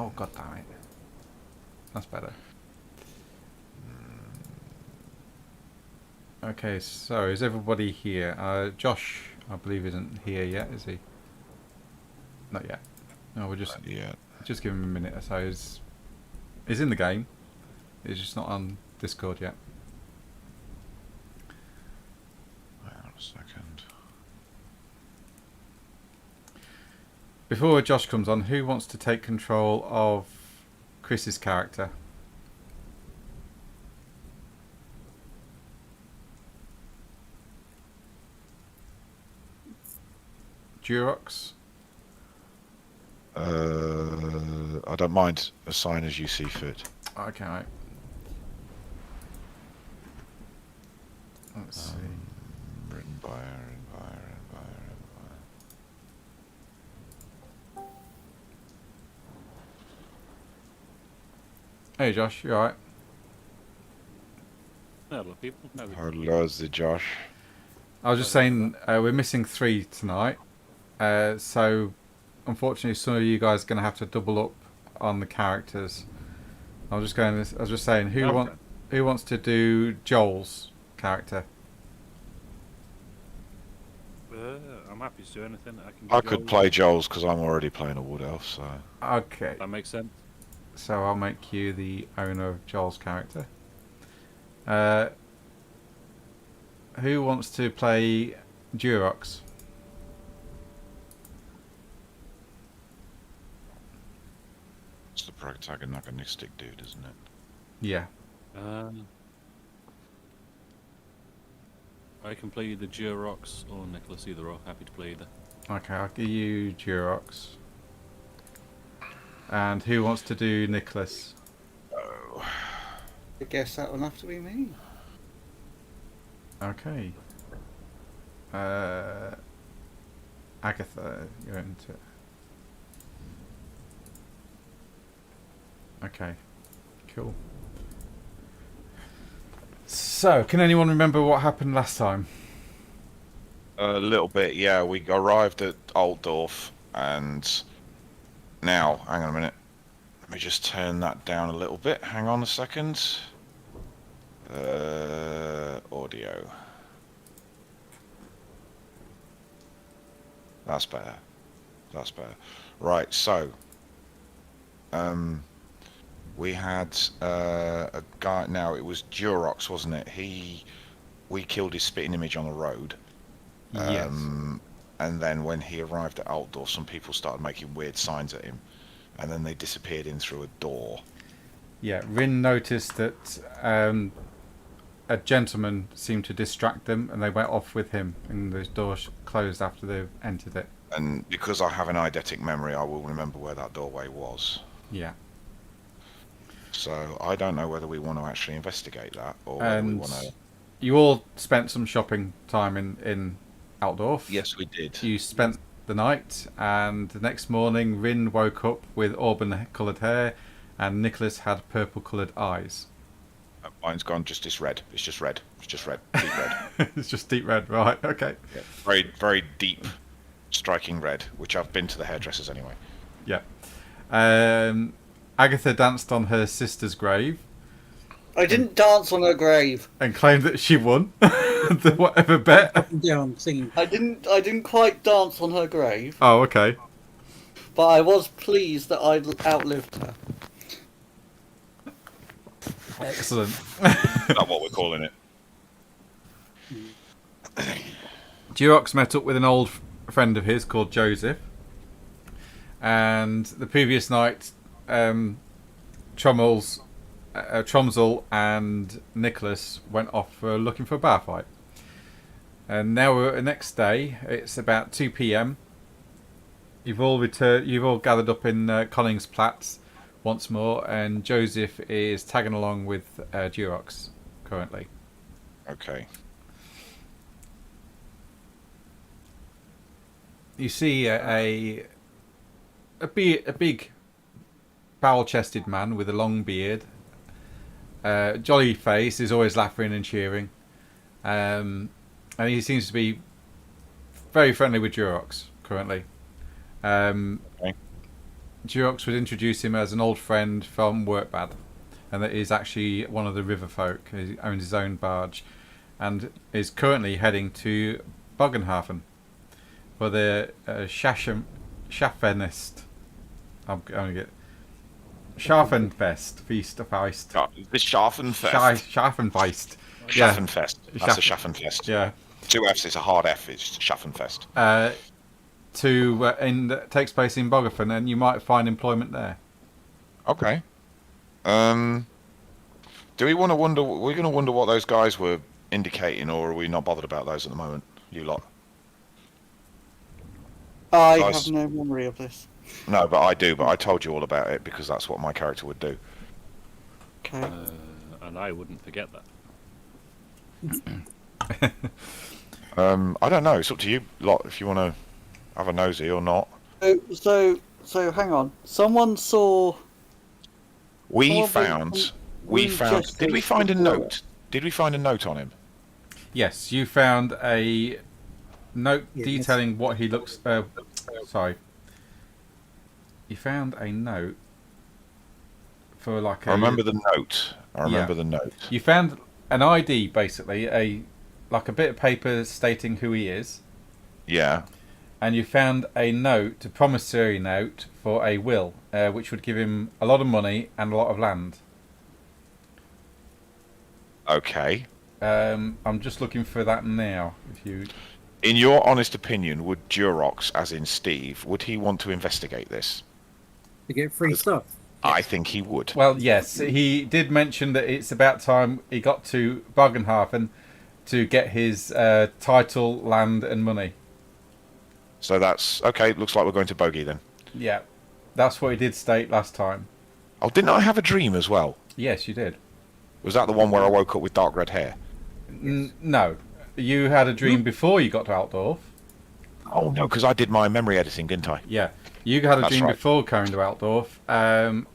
Oh, god damn it. That's better. Okay, so is everybody here? Josh, I believe, isn't here yet, is he? Not yet. No, we'll just give him a minute or so. He's in the game. He's just not on Discord yet. Hang on a second. Before Josh comes on, who wants to take control of Chris's character? Durox? I don't mind. Assign as you see fit. Okay, right. Let's see. Written by Aaron. Hey Josh, you alright? Hello, people. How's the Josh? I was just saying we're missing 3 tonight, so unfortunately some of you guys are going to have to double up on the characters. I was just saying who wants to do Joel's character? I'm happy to do anything. I could play Joel's because I'm already playing a wood elf, so. Okay. That makes sense. So I'll make you the owner of Joel's character. Who wants to play Durox? It's the protagonistic dude, isn't it? Yeah. I can play either Durox or Nicklos, either or. Happy to play either. Okay, I'll give you Durox. And who wants to do Nicholas? Oh. I guess that will have to be me. Okay. Agatha, you're into it. Okay, cool. So, can anyone remember what happened last time? A little bit, yeah. We arrived at Altdorf, and now, hang on a minute. Let me just turn that down a little bit. Hang on a second. Audio. That's better. That's better. Right, so we had a guy. Now it was Durox, wasn't it? We killed his spitting image on the road. Yes. And then when he arrived at Altdorf, some people started making weird signs at him, and then they disappeared in through a door. Yeah, Rin noticed that a gentleman seemed to distract them, and they went off with him, and the door closed after they entered it. And because I have an eidetic memory, I will remember where that doorway was. Yeah. So I don't know whether we want to actually investigate that, or whether we want to. You all spent some shopping time in Altdorf. Yes, we did. You spent the night, and the next morning Rin woke up with auburn-coloured hair, and Nicholas had purple-coloured eyes. Mine's gone. It's red. It's just red. It's just red. Deep red. It's just deep red, right? Okay. Yeah. Very, very deep, striking red. Which I've been to the hairdressers anyway. Yeah. Agatha danced on her sister's grave. I didn't dance on her grave. And claimed that she won the whatever bet. Down singing. I didn't quite dance on her grave, Oh, okay. but I was pleased that I'd outlived her. Excellent. Not what we're calling it. Durox met up with an old friend of his called Joseph, and the previous night, Tromsel and Nicholas went off looking for a bar fight. And now we're the next day. It's about 2 p.m. You've all returned. You've all gathered up in Koningsplatz once more, and Joseph is tagging along with Durox currently. Okay. You see a big barrel-chested man with a long beard. Jolly face, is always laughing and cheering. And he seems to be very friendly with Durox currently. Okay. Durox would introduce him as an old friend from Workbad, and that he's actually one of the river folk. He owns his own barge, and is currently heading to Bogenhafen for the Schaffenest. I'm going to get Scharfenfest, Feast of Feist. The Scharfenfest. Scharfenfeist. Yeah. Schaffenfest. That's a Schaffenfest. Yeah. 2 F's, it's a hard F, it's Schaffenfest. Takes place in Bogafen, and you might find employment there. Okay. Do we want to wonder? We're going to wonder what those guys were indicating, or are we not bothered about those at the moment? You lot. I Nice. have no memory of this. No, but I do. But I told you all about it because that's what my character would do. Okay. And I wouldn't forget that. I don't know. It's up to you lot if you want to have a nosy or not. So hang on. Someone saw. We Someone found. we We found. just Did we did find a before. note? Did we find a note on him? Yes, you found a note Yes. detailing what he looks. Sorry. You found a note for like a. I remember the note. I remember the note. You found an ID, basically, a bit of paper stating who he is, Yeah. and you found a note, a promissory note for a will, which would give him a lot of money and a lot of land. Okay. I'm just looking for that now. If you, In your honest opinion, would Durox, as in Steve, would he want to investigate this? To get free stuff. I think he would. well, yes, he did mention that it's about time he got to Bogenhafen to get his title, land, and money. So that's okay. Looks like we're going to Bogey then. Yeah, that's what he did state last time. Oh, didn't I have a dream as well? Yes, you did. Was that the one where I woke up with dark red hair? No, you had a dream before you got to Altdorf. Oh no, because I did my memory editing, didn't I? Yeah, you had a That's dream right. before coming to Altdorf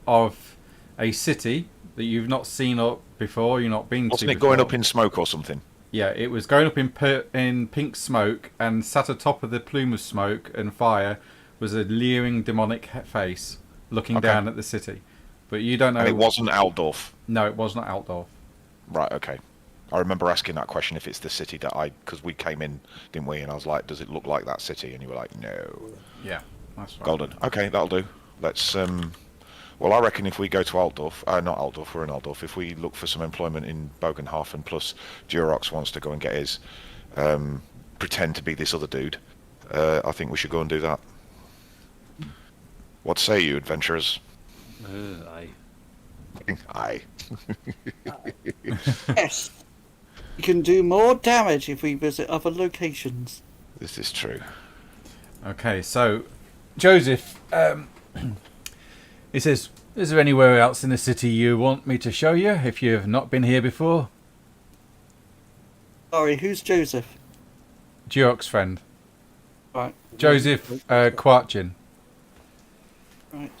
of a city that you've not seen up before. You've not been to. Wasn't it before. going up in smoke or something? Yeah, it was going up in pink smoke, and sat atop of the plume of smoke and fire was a leering demonic face looking Okay. down at the city. But you don't know. And it wasn't Altdorf. No, it was not Altdorf. Right. Okay. I remember asking that question if it's the city that because we came in, didn't we? And I was like, does it look like that city? And you were like, no. Yeah, that's right. Golden. Okay, that'll do. Let's. Well, I reckon if we go to Altdorf, not Altdorf, we're in Altdorf. If we look for some employment in Bogenhafen, plus Durox wants to go and get his, pretend to be this other dude, I think we should go and do that. What say you, adventurers? Aye. Aye. Yes. You can do more damage if we visit other locations. This is true. Okay, so Joseph, he says, "Is there anywhere else in the city you want me to show you if you've not been here before?" Sorry, who's Joseph? Durox's friend, Right. Joseph Kwartjin. Right.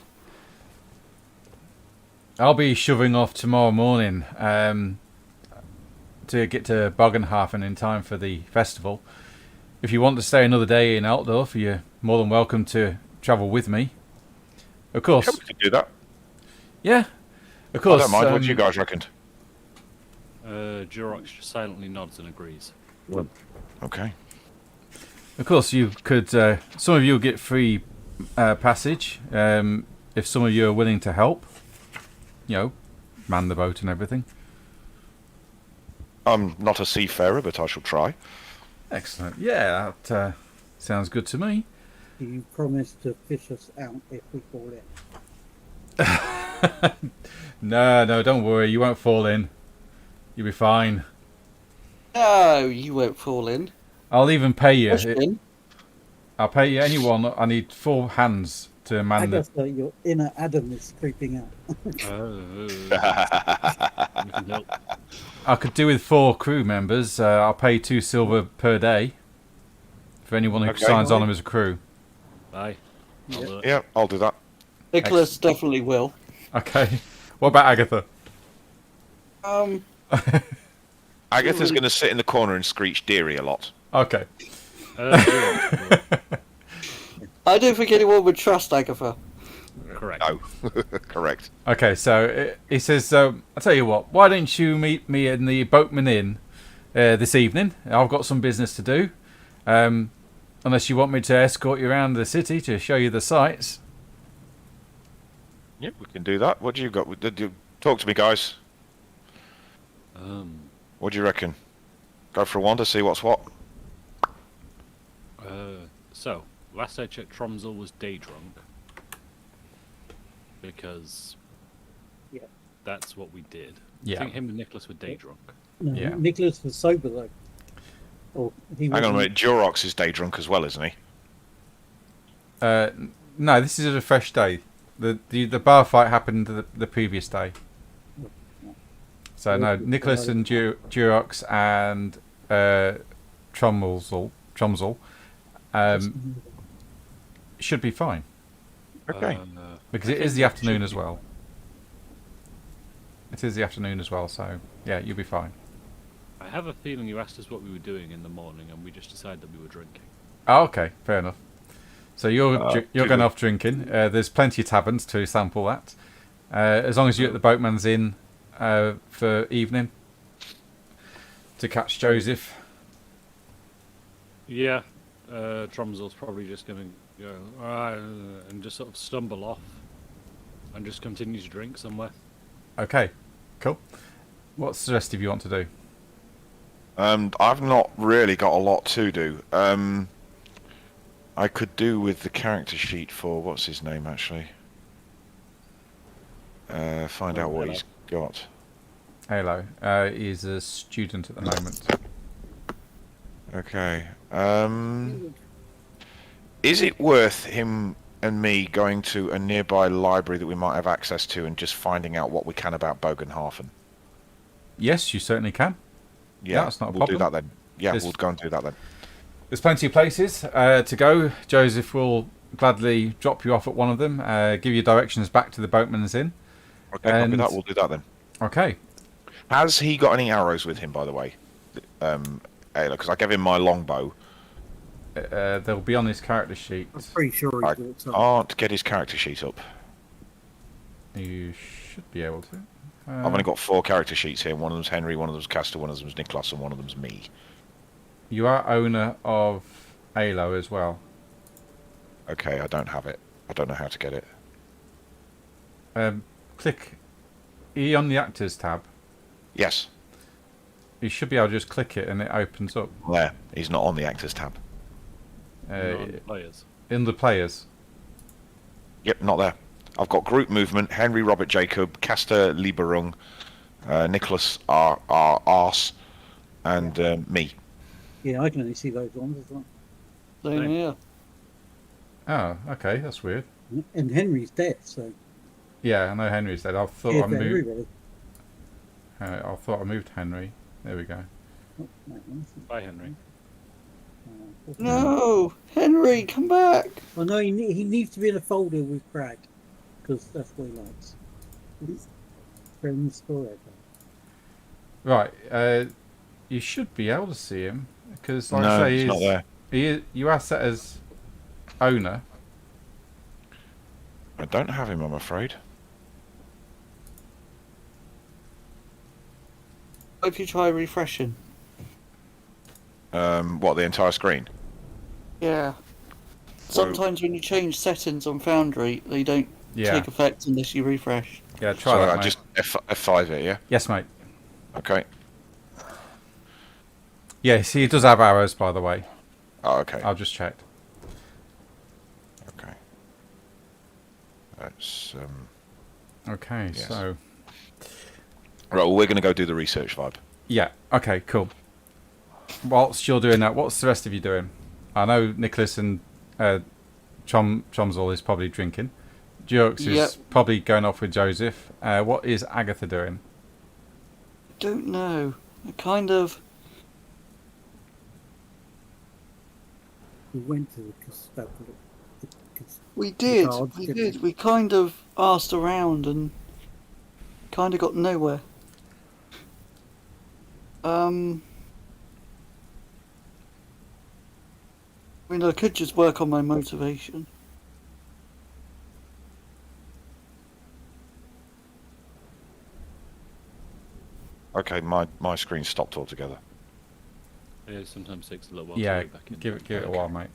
I'll be shoving off tomorrow morning to get to Bogenhafen in time for the festival. If you want to stay another day in Altdorf, you're more than welcome to travel with me. Of course. Yeah, we could do that. Yeah. Of I course. don't mind. What do you guys reckoned? Durox silently nods and agrees. Okay. Of course, you could. Some of you will get free passage if some of you are willing to help. You know, man the boat and everything. I'm not a seafarer, but I shall try. Excellent. Yeah, that sounds good to me. You promised to fish us out if we fall in. No, don't worry. You won't fall in. You'll be fine. No, you won't fall in. I'll even pay you. Question. I'll pay you anyone. I need 4 hands to I man the. guess that your inner Adam is creeping out. We can help. I could do with 4 crew members. I'll pay 2 silver per day for anyone who Okay. signs on them as a crew. Aye. I'll do it. Yeah, I'll do that. Nicholas definitely will. Okay. What about Agatha? Agatha's going to sit in the corner and screech "dearie" a lot. Okay. Durox will. I don't think anyone would trust Agatha. Correct. No. Correct. Okay, so he says, "I'll tell you what. Why don't you meet me in the Boatman Inn this evening? I've got some business to do. Unless you want me to escort you around the city to show you the sights." Yep, we can do that. What do you got? Talk to me, guys. What do you reckon? Go for a wander, see what's what? So, last I checked, Tromsel was day drunk. Because Yeah. that's what we did. Yeah. I think him and Nicholas were day drunk. No, Yeah. Nicholas was sober though. Or he Hang on a wasn't- minute. Durox is day drunk as well, isn't he? No, this is a fresh day. The bar fight happened the previous day. So no, Nicholas and Durox and Tromsel should be fine Okay. because it is the afternoon as well. It is the afternoon as well, so yeah, you'll be fine. I have a feeling you asked us what we were doing in the morning, and we just decided that we were drinking. Oh, okay, fair enough. So you're going good. off drinking. There's plenty of taverns to sample that. As long as you're at the Boatman's Inn for evening to catch Joseph. Yeah, Tromsel's probably just going to go and just sort of stumble off and just continue to drink somewhere. Okay, cool. What's the rest of you want to do? I've not really got a lot to do. I could do with the character sheet for what's his name actually. Find out what he's got. Halo. He's a student at the moment. Okay. Is it worth him and me going to a nearby library that we might have access to and just finding out what we can about Bogenhafen? Yes, you certainly can. Yeah, that's not a we'll do problem. that then. Yeah, This- we'll go and do that then. There's plenty of places to go. Joseph will gladly drop you off at one of them, give you directions back to the Boatman's Inn. Okay, And- copy that. We'll do that then. Okay. Has he got any arrows with him, by the way? Ayla, because I gave him my longbow. They'll be on his character sheet. I'm pretty sure I he's got some. can't get his character sheet up. You should be able to. I've only got 4 character sheets here. One of them's Henry, one of them's Castor, one of them's Nicklos, and one of them's me. You are owner of ALO as well. Okay, I don't have it. I don't know how to get it. Click E on the Actors tab. Yes, You should be able to just click it and it opens up. there. He's not on the actors tab. Players. In the players. Yep, not there. I've got group movement, Henry, Robert, Jacob, Castor, Lieberung, Nicholas, Ars, and me. Yeah, I can only see those ones as well. Same Same. here. Oh, okay, that's weird. And Henry's dead, so Yeah, I know Henry's dead. I thought yeah, I for moved. everybody. I thought I moved Henry. There we go. Oh, that one. Bye, Henry. No, Henry, come back. Oh no, he needs to be in a folder with Brad, because that's what he likes. He's friends forever. Right, you should be able to see him because, like I No, say, he's not there. You are set as owner. I don't have him, I'm afraid. What if you try refreshing? What, the entire screen? Yeah. Sometimes when you change settings on Foundry, they don't Yeah, take effect unless you refresh. yeah. Try Sorry, that, I mate. just F5 it, yeah? Yes, mate. Okay. Yes, he does have arrows, by the way. Oh, okay. I've just checked. Okay. That's, Okay, Yes. so Right, well, we're going to go do the research vibe. yeah. Okay, cool. Whilst you're doing that, what's the rest of you doing? I know Nicholas and Chomsel is probably drinking. Jurks Yep. is probably going off with Joseph. What is Agatha doing? Don't know. I kind of. We went to the constabulary. We did. guards, We didn't did. We kind of asked around and kind of got nowhere. I mean, I could just work on my motivation. Okay, my screen stopped altogether. Yeah, it sometimes takes a little while to Yeah, load back in. give it a while, mate.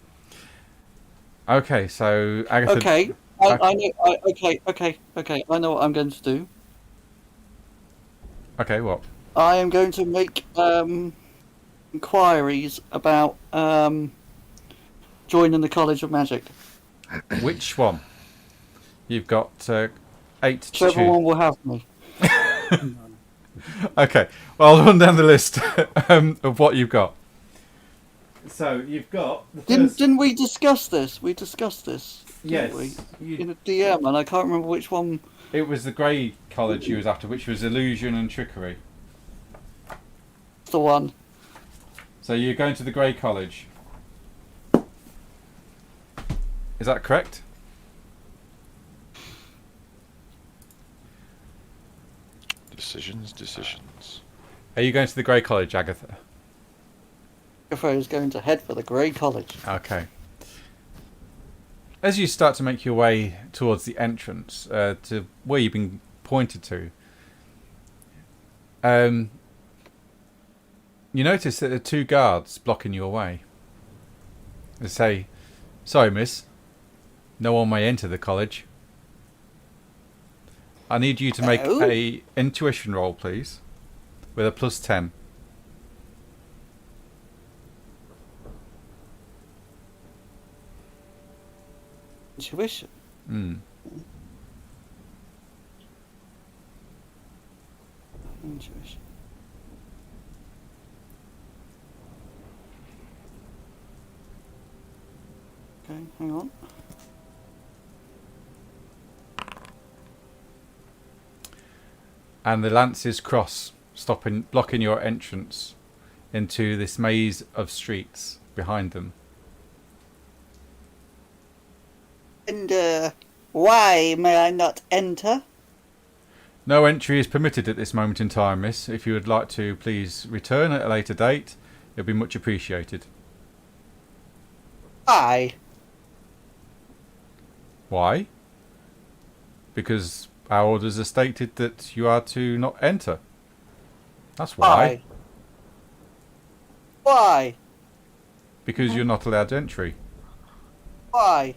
Okay, so Agatha. Okay. I know. Okay. I know what I'm going to do. Okay, what? I am going to make inquiries about joining the College of Magic. Which one? You've got 8 to Whichever choose. one will have me. None. Okay, well, I'll run down the list of what you've got. So you've got the first. Didn't we discuss this? We discussed this. Didn't Yes, we? In a DM, and I can't remember which one. it was the grey college you was after, which was illusion and trickery. The one. So you're going to the grey college. Is that correct? Decisions. Are you going to the grey college, Agatha? Agatha is going to head for the Grey College. Okay. As you start to make your way towards the entrance to where you've been pointed to, you notice that there are 2 guards blocking your way. They say, "Sorry, miss. No one may enter the college. I need you to make Oh. a intuition roll, please, with a +10. Intuition. Mm. Intuition. Okay, hang on. And the lances cross, blocking your entrance into this maze of streets behind them. And why may I not enter? No entry is permitted at this moment in time, miss. If you would like to, please return at a later date. It'll be much appreciated. Why? Why? Because our orders are stated that you are to not enter. That's why. Why? Because you're not allowed entry. Why?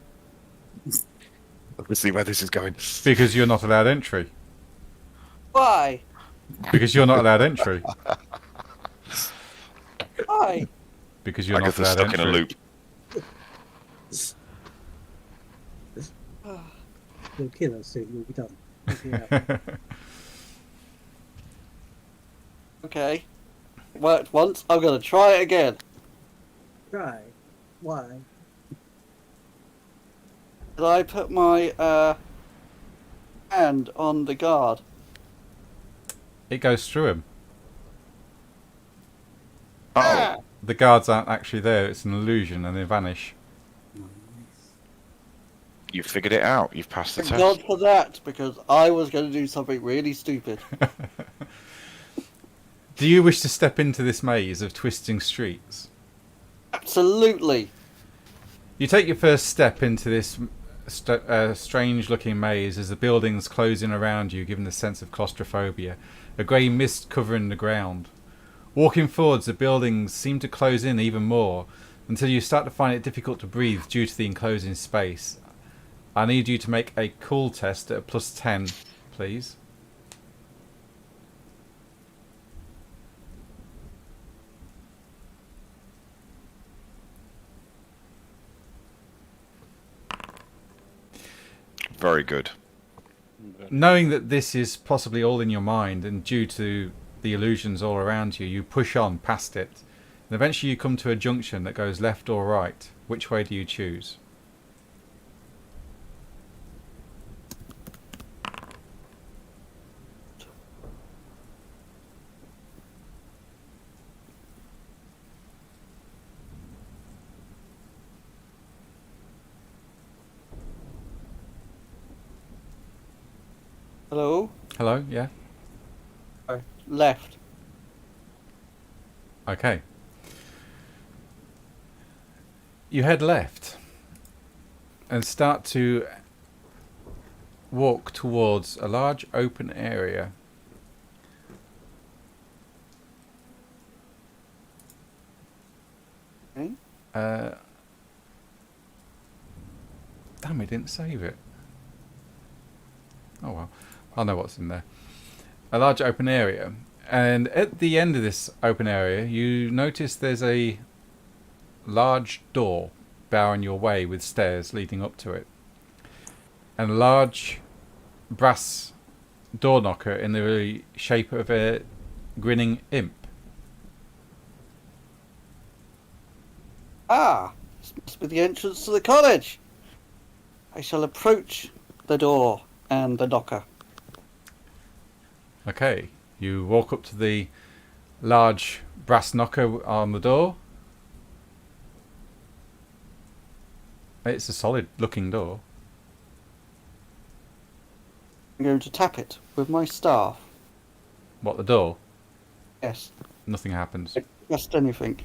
Let's see where this is going. Because you're not allowed entry. Why? Because you're not allowed entry. Why? Because you're Agatha's not allowed stuck entry. in a loop. You'll kill us soon. You'll be done. Yeah. Okay. It worked once. I'm gonna try it again. Try. Why? Did I put my hand on the guard? It goes through him. Oh, The guards aren't actually there. It's an illusion and they vanish. you've figured it out. You've passed the Thank test. God for that, because I was going to do something really stupid. Do you wish to step into this maze of twisting streets? Absolutely. You take your first step into this strange-looking maze as the buildings close in around you, giving the sense of claustrophobia. A grey mist covering the ground. Walking forwards, the buildings seem to close in even more until you start to find it difficult to breathe due to the enclosing space. I need you to make a cool test at a +10, please. Very good. Knowing that this is possibly all in your mind and due to the illusions all around you, you push on past it. And eventually you come to a junction that goes left or right. Which way do you choose? Hello? Hello? Yeah? Left. Okay. You head left and start to walk towards a large open area Okay. Damn, we didn't save it. Oh well, I know what's in there. A large open area, and at the end of this open area, you notice there's a large door barring your way with stairs leading up to it, and a large brass door knocker in the shape of a grinning imp. Ah, this must be the entrance to the college. I shall approach the door and the knocker. Okay, you walk up to the large brass knocker on the door. It's a solid looking door. I'm going to tap it with my staff. What, the door? Yes, Nothing happens. just anything.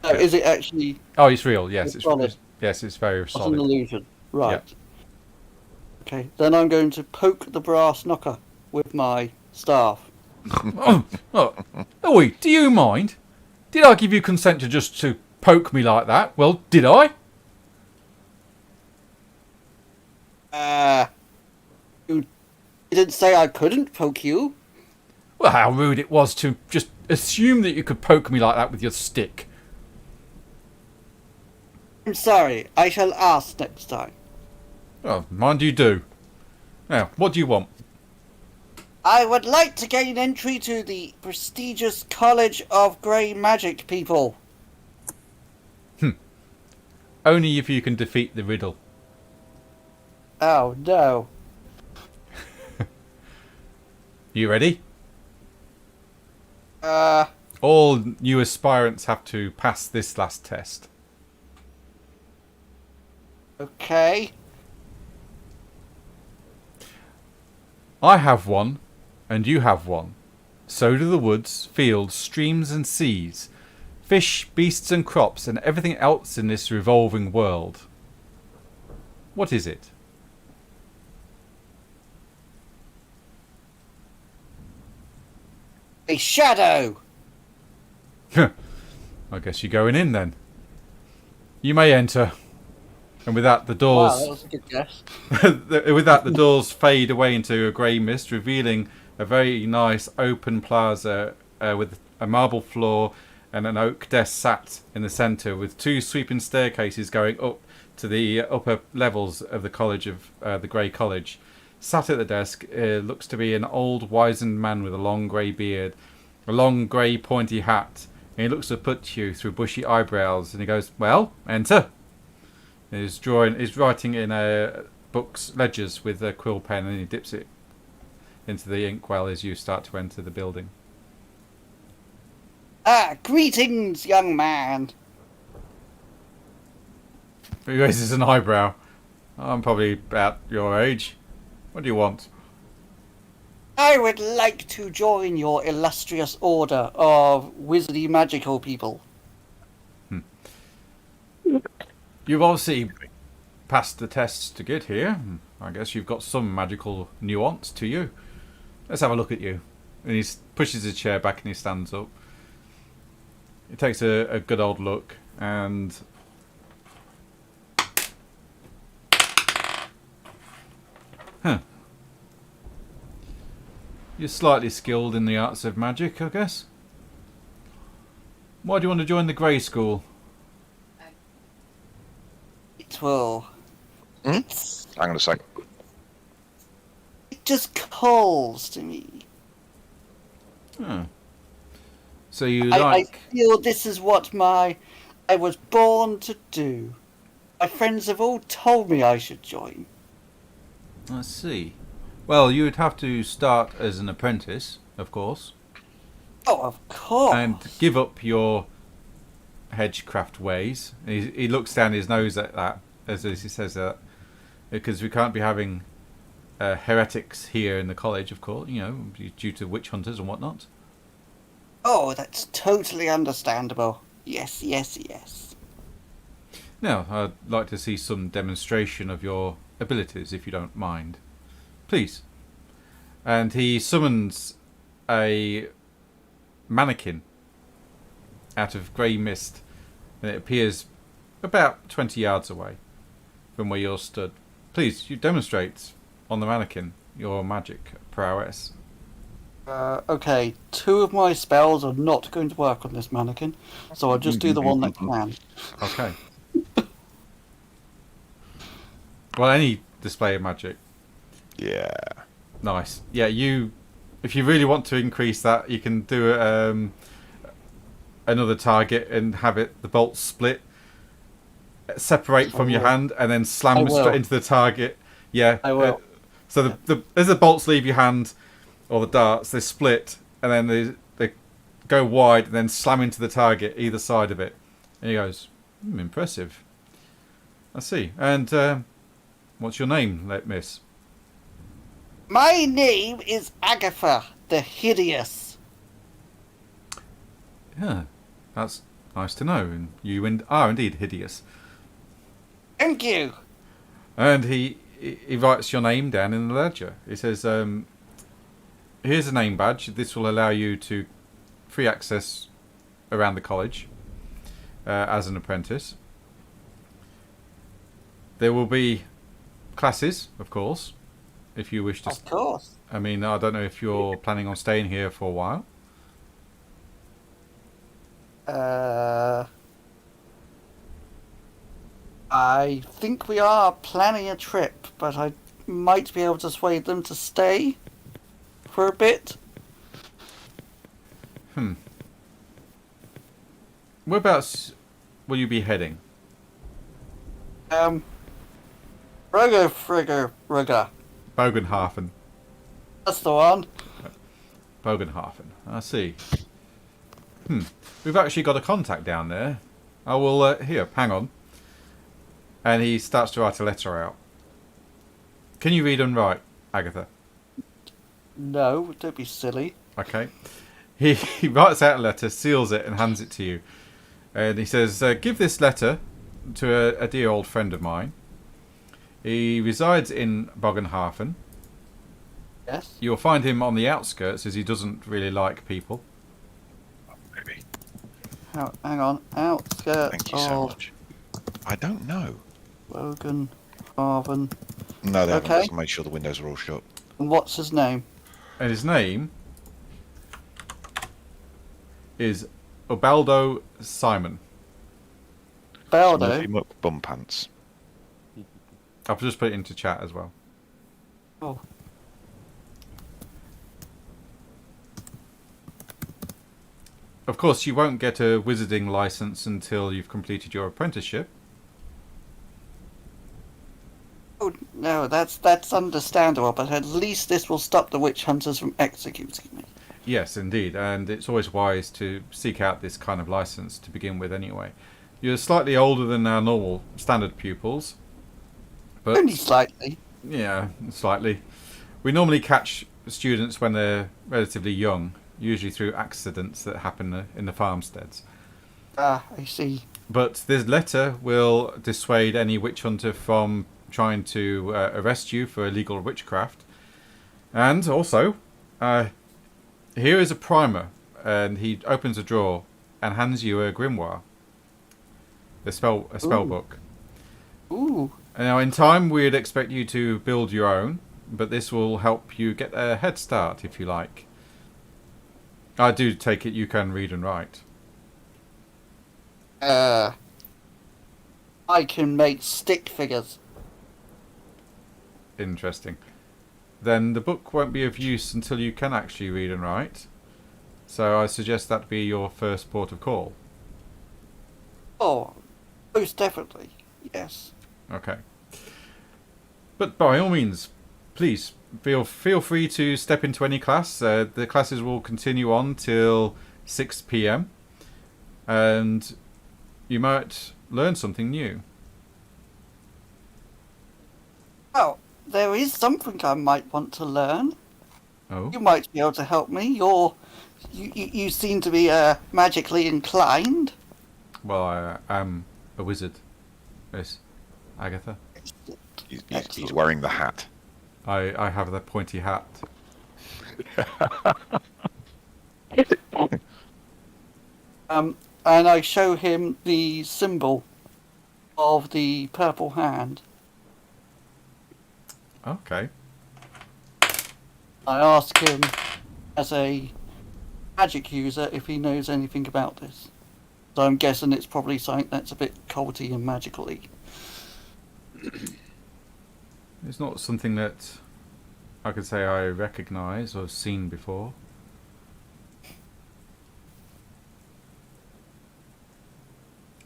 No, Yeah. is it actually Oh, it's real. Yes, It's it's solid. yes, it's very not an solid. illusion? Right. Okay, then I'm going to poke the brass knocker with my staff. Oi, do you mind? Did I give you consent to poke me like that? Well, did I? You didn't say I couldn't poke you. Well, how rude it was to just assume that you could poke me like that with your stick. I'm sorry, I shall ask next time. Oh, mind you do. Now, what do you want? I would like to gain entry to the prestigious College of Grey Magic people. Only if you can defeat the riddle. Oh, no. You ready? Uh, All new aspirants have to pass this last test. okay. I have one, and you have one. So do the woods, fields, streams and seas, fish, beasts and crops, and everything else in this revolving world. What is it? A shadow. I guess you're going in then. You may enter. And with that, the Wow, doors... that was a good guess. With that, the doors fade away into a grey mist, revealing a very nice open plaza with a marble floor and an oak desk sat in the centre, with two sweeping staircases going up to the upper levels of the college of the Grey College. Sat at the desk looks to be an old, wizened man with a long grey beard, a long grey pointy hat, and he looks up at you through bushy eyebrows, and he goes, "Well, enter." He's writing in books, ledgers with a quill pen, and he dips it into the inkwell as you start to enter the building. Ah, greetings, young man. He raises an eyebrow. I'm probably about your age. What do you want? I would like to join your illustrious order of wizardy magical people. You've obviously passed the tests to get here. I guess you've got some magical nuance to you. Let's have a look at you. And he pushes his chair back and he stands up. He takes a good old look and... You're slightly skilled in the arts of magic, I guess. Why do you want to join the Grey School? It will. Hang on a sec. It just calls to me. Oh. So you I like... feel this is what I was born to do. My friends have all told me I should join. I see. Well, you would have to start as an apprentice, of course, Oh, of course. and give up your hedgecraft ways. He looks down his nose at that as he says that, because we can't be having heretics here in the college, of course, you know, due to witch hunters and whatnot. Oh, that's totally understandable. Yes, yes, yes. Now, I'd like to see some demonstration of your abilities, if you don't mind. Please. And he summons a mannequin out of grey mist, and it appears about 20 yards away from where you're stood. Please, you demonstrate on the mannequin your magic prowess. Okay, 2 of my spells are not going to work on this mannequin, so I'll just do the one that can. Okay. Well, any display of magic. Yeah. Nice. Yeah, if you really want to increase that, you can do another target and have the bolts split, separate from your hand, and then slam straight into the target. Yeah. I will. So as the bolts leave your hand, or the darts, they split, and then they go wide, and then slam into the target either side of it. And he goes, impressive. I see. And what's your name, miss? My name is Agatha the Hideous. Yeah, that's nice to know. And you are indeed hideous. Thank you. And he writes your name down in the ledger. He says, here's a name badge. This will allow you to free access around the college as an apprentice. There will be classes, of course, if you wish to. Of course. I mean, I don't know if you're planning on staying here for a while. I think we are planning a trip, but I might be able to sway them to stay for a bit. Whereabouts will you be heading? Rugger. Bogenhafen. That's the one. Bogenhafen. I see. We've actually got a contact down there. I will, here, hang on. And he starts to write a letter out. Can you read and write, Agatha? No, don't be silly. Okay. He writes out a letter, seals it, and hands it to you. And he says, give this letter to a dear old friend of mine. He resides in Bogenhafen. Yes? You'll find him on the outskirts, as he doesn't really like people. Maybe. Hang on. Outskirts Thank you so much. I don't know. Bogenhafen. No, they haven't. Okay. Just make sure the windows are all shut. And what's his name? And his name is Ubaldo Simon. Baldo? Murphy Muck Bum Pants. I've just put it into chat as well. Oh. Of course, you won't get a wizarding license until you've completed your apprenticeship. Oh, no, that's understandable, but at least this will stop the witch hunters from executing me. Yes, indeed, and it's always wise to seek out this kind of license to begin with anyway. You're slightly older than our normal standard pupils. But Only slightly. yeah, slightly. We normally catch students when they're relatively young, usually through accidents that happen in the farmsteads. Ah, I see. But this letter will dissuade any witch hunter from trying to arrest you for illegal witchcraft. And also, here is a primer, and he opens a drawer and hands you a grimoire, a spell book. Ooh. Now, in time, we'd expect you to build your own, but this will help you get a head start, if you like. I do take it you can read and write. I can make stick figures. Interesting. Then the book won't be of use until you can actually read and write. So I suggest that be your first port of call. Oh, most definitely. Yes. Okay. But by all means, please feel free to step into any class. The classes will continue on till 6 p.m. and you might learn something new. Well, there is something I might want to learn. Oh? You might be able to help me. You seem to be magically inclined. Well, I am a wizard, Miss Agatha. He's wearing the hat. I have the pointy hat. and I show him the symbol of the purple hand. Okay. I ask him, as a magic user, if he knows anything about this. So I'm guessing it's probably something that's a bit culty and magical-y. It's not something that I could say I recognise or have seen before.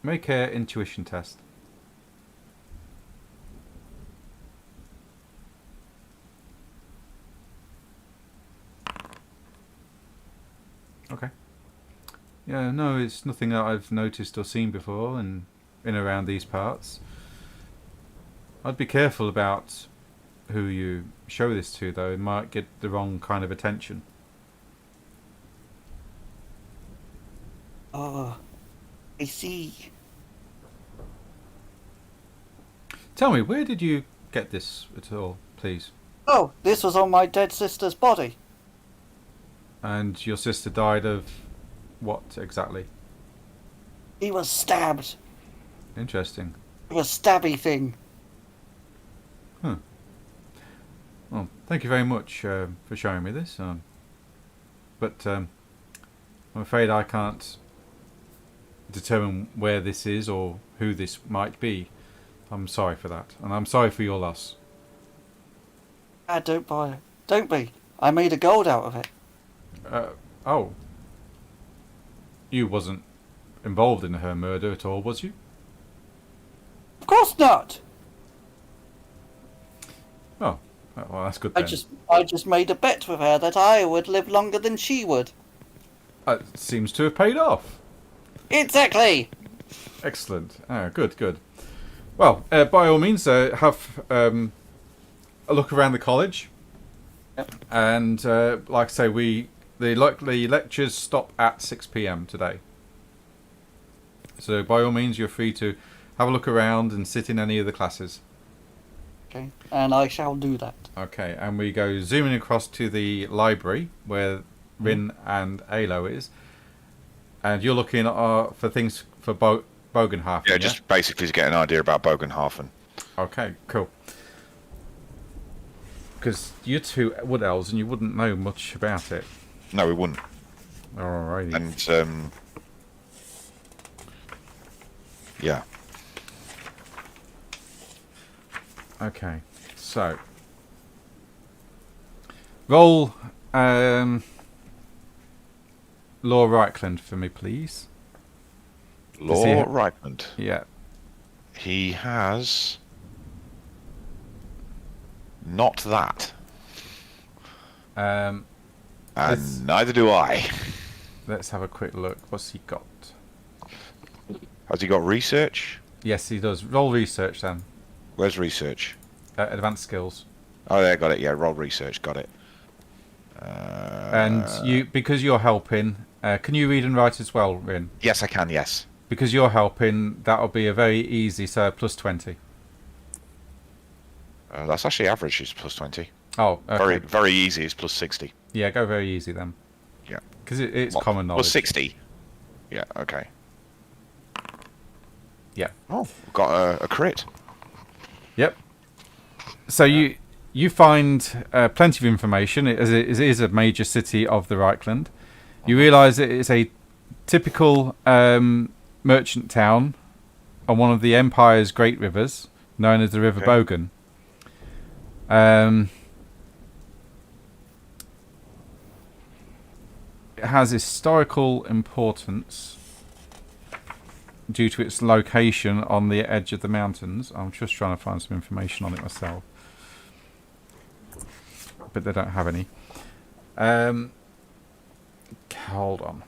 Make an intuition test. Okay. Yeah, no, it's nothing that I've noticed or seen before in around these parts. I'd be careful about who you show this to, though. It might get the wrong kind of attention. Oh, I see. Tell me, where did you get this at all, please? Oh, this was on my dead sister's body. And your sister died of what exactly? He was stabbed. Interesting. It was a stabby thing. Huh. Well, thank you very much for showing me this. But I'm afraid I can't determine where this is or who this might be. I'm sorry for that, and I'm sorry for your loss. Don't buy it. Don't be. I made a gold out of it. Oh. You wasn't involved in her murder at all, was you? Of course not. Oh, well, that's good then. I just made a bet with her that I would live longer than she would. It seems to have paid off. Exactly. Excellent. Good. Well, by all means, have a look around the college. Yep. And like I say, the lectures stop at 6 p.m. today. So by all means, you're free to have a look around and sit in any of the classes. Okay, and I shall do that. Okay, and we go zooming across to the library where Rin and Alo is. And you're looking for things for Bogenhafen. Yeah, just basically to get an idea about Bogenhafen. Okay, cool. Because you're two wood elves and you wouldn't know much about it. No, we wouldn't. Alrighty. And yeah. Okay, so roll Law Reichland for me, please. Law Reichland. Yeah. He has not that. And neither do I. Let's have a quick look. What's he got? Has he got research? Yes, he does. Roll research then. Where's research? Advanced skills. Oh, there, got it. Yeah, roll research. Got it. And because you're helping, can you read and write as well, Rin? Yes, I can. Yes. Because you're helping, that'll be a very easy, so plus 20. That's actually average. Is plus 20. Oh, okay. Very easy is plus 60. Yeah, go very easy then. Yeah. Because it's common knowledge. Plus 60. Yeah. Okay. Yeah. Oh, got a crit. Yep. So you find plenty of information, as it is a major city of the Reichland. You realise it is a typical merchant town on one of the Empire's great rivers, known as the River Bogen. It has historical importance due to its location on the edge of the mountains. I'm just trying to find some information on it myself, but they don't have any. Hold on.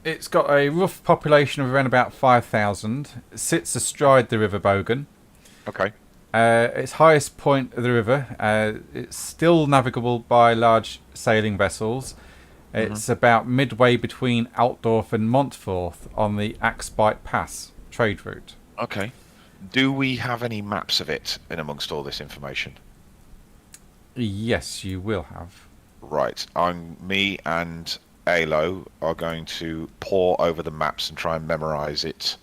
It's got a rough population of around about 5,000. It sits astride the River Bogen. Okay. Its highest point of the river. It's still navigable by large sailing vessels. It's about midway between Altdorf and Montforth on the Axbite Pass trade route. Okay. Do we have any maps of it in amongst all this information? Yes, you will have. Right. Me and Alo are going to pore over the maps and try and memorize it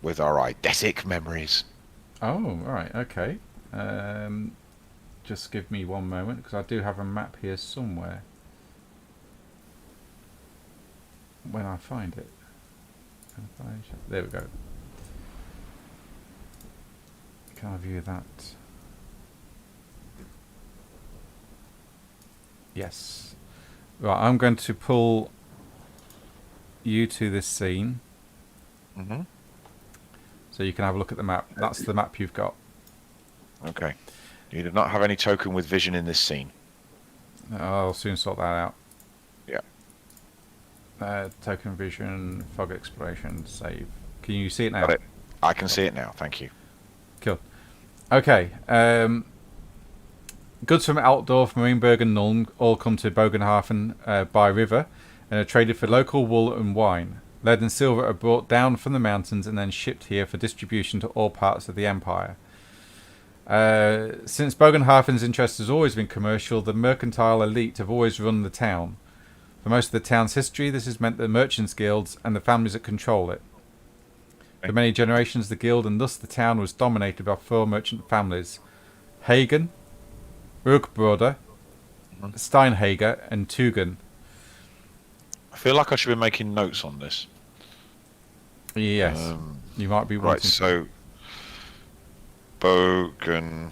with our eidetic memories. Oh, right, okay. Just give me one moment, because I do have a map here somewhere. When I find it. There we go. Can I view that? Yes. Right, I'm going to pull you to this scene, Mm-hmm. so you can have a look at the map. That's the map you've got. Okay. You do not have any token with vision in this scene. I'll soon sort that out. Yeah. Token vision, fog exploration, save. Can you see it now? Got it. I can see it now. Thank you. Cool. Okay. Goods from Altdorf, Marienburg, and Nuln all come to Bogenhafen by river and are traded for local wool and wine. Lead and silver are brought down from the mountains and then shipped here for distribution to all parts of the empire. Since Bogenhafen's interest has always been commercial, the mercantile elite have always run the town. For most of the town's history, this has meant the merchants' guilds and the families that control it. For many generations, the guild and thus the town was dominated by 4 merchant families: Hagen, Rugbroder, Steinhager, and Tugen. I feel like I should be making notes on this. Yes, you might be Right, wanting so Bogenhafen,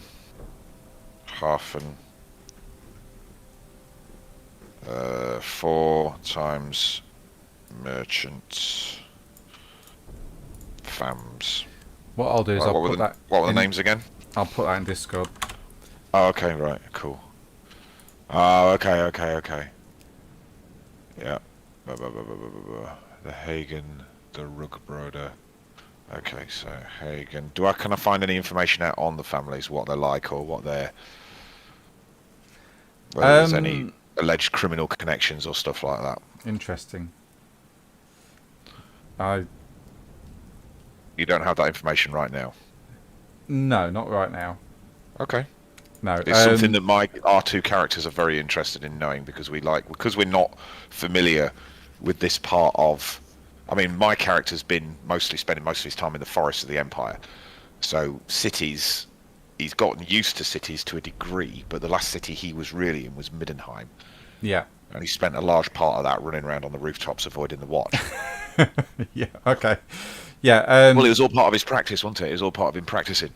4 times merchant fams. What I'll do is Right, I'll what put that. were the in- names again? I'll put that in Discord. Oh, okay, right, cool. Oh, okay. Yeah. The Hagen, the Rugbroder. Okay, so Hagen. Can I find any information out on the families, what they're like, or whether there's any alleged criminal connections or stuff like that? Interesting. You don't have that information right now. No, not right now. Okay. No, It's something that our 2 characters are very interested in knowing because we're not familiar with this part of. I mean, my character's been spending most of his time in the forests of the Empire, so cities. He's gotten used to cities to a degree, but the last city he was really in was Middenheim, Yeah. and he spent a large part of that running around on the rooftops avoiding the watch. Yeah. Okay. Yeah. Well, it was all part of his practice, wasn't it? It was all part of him practicing.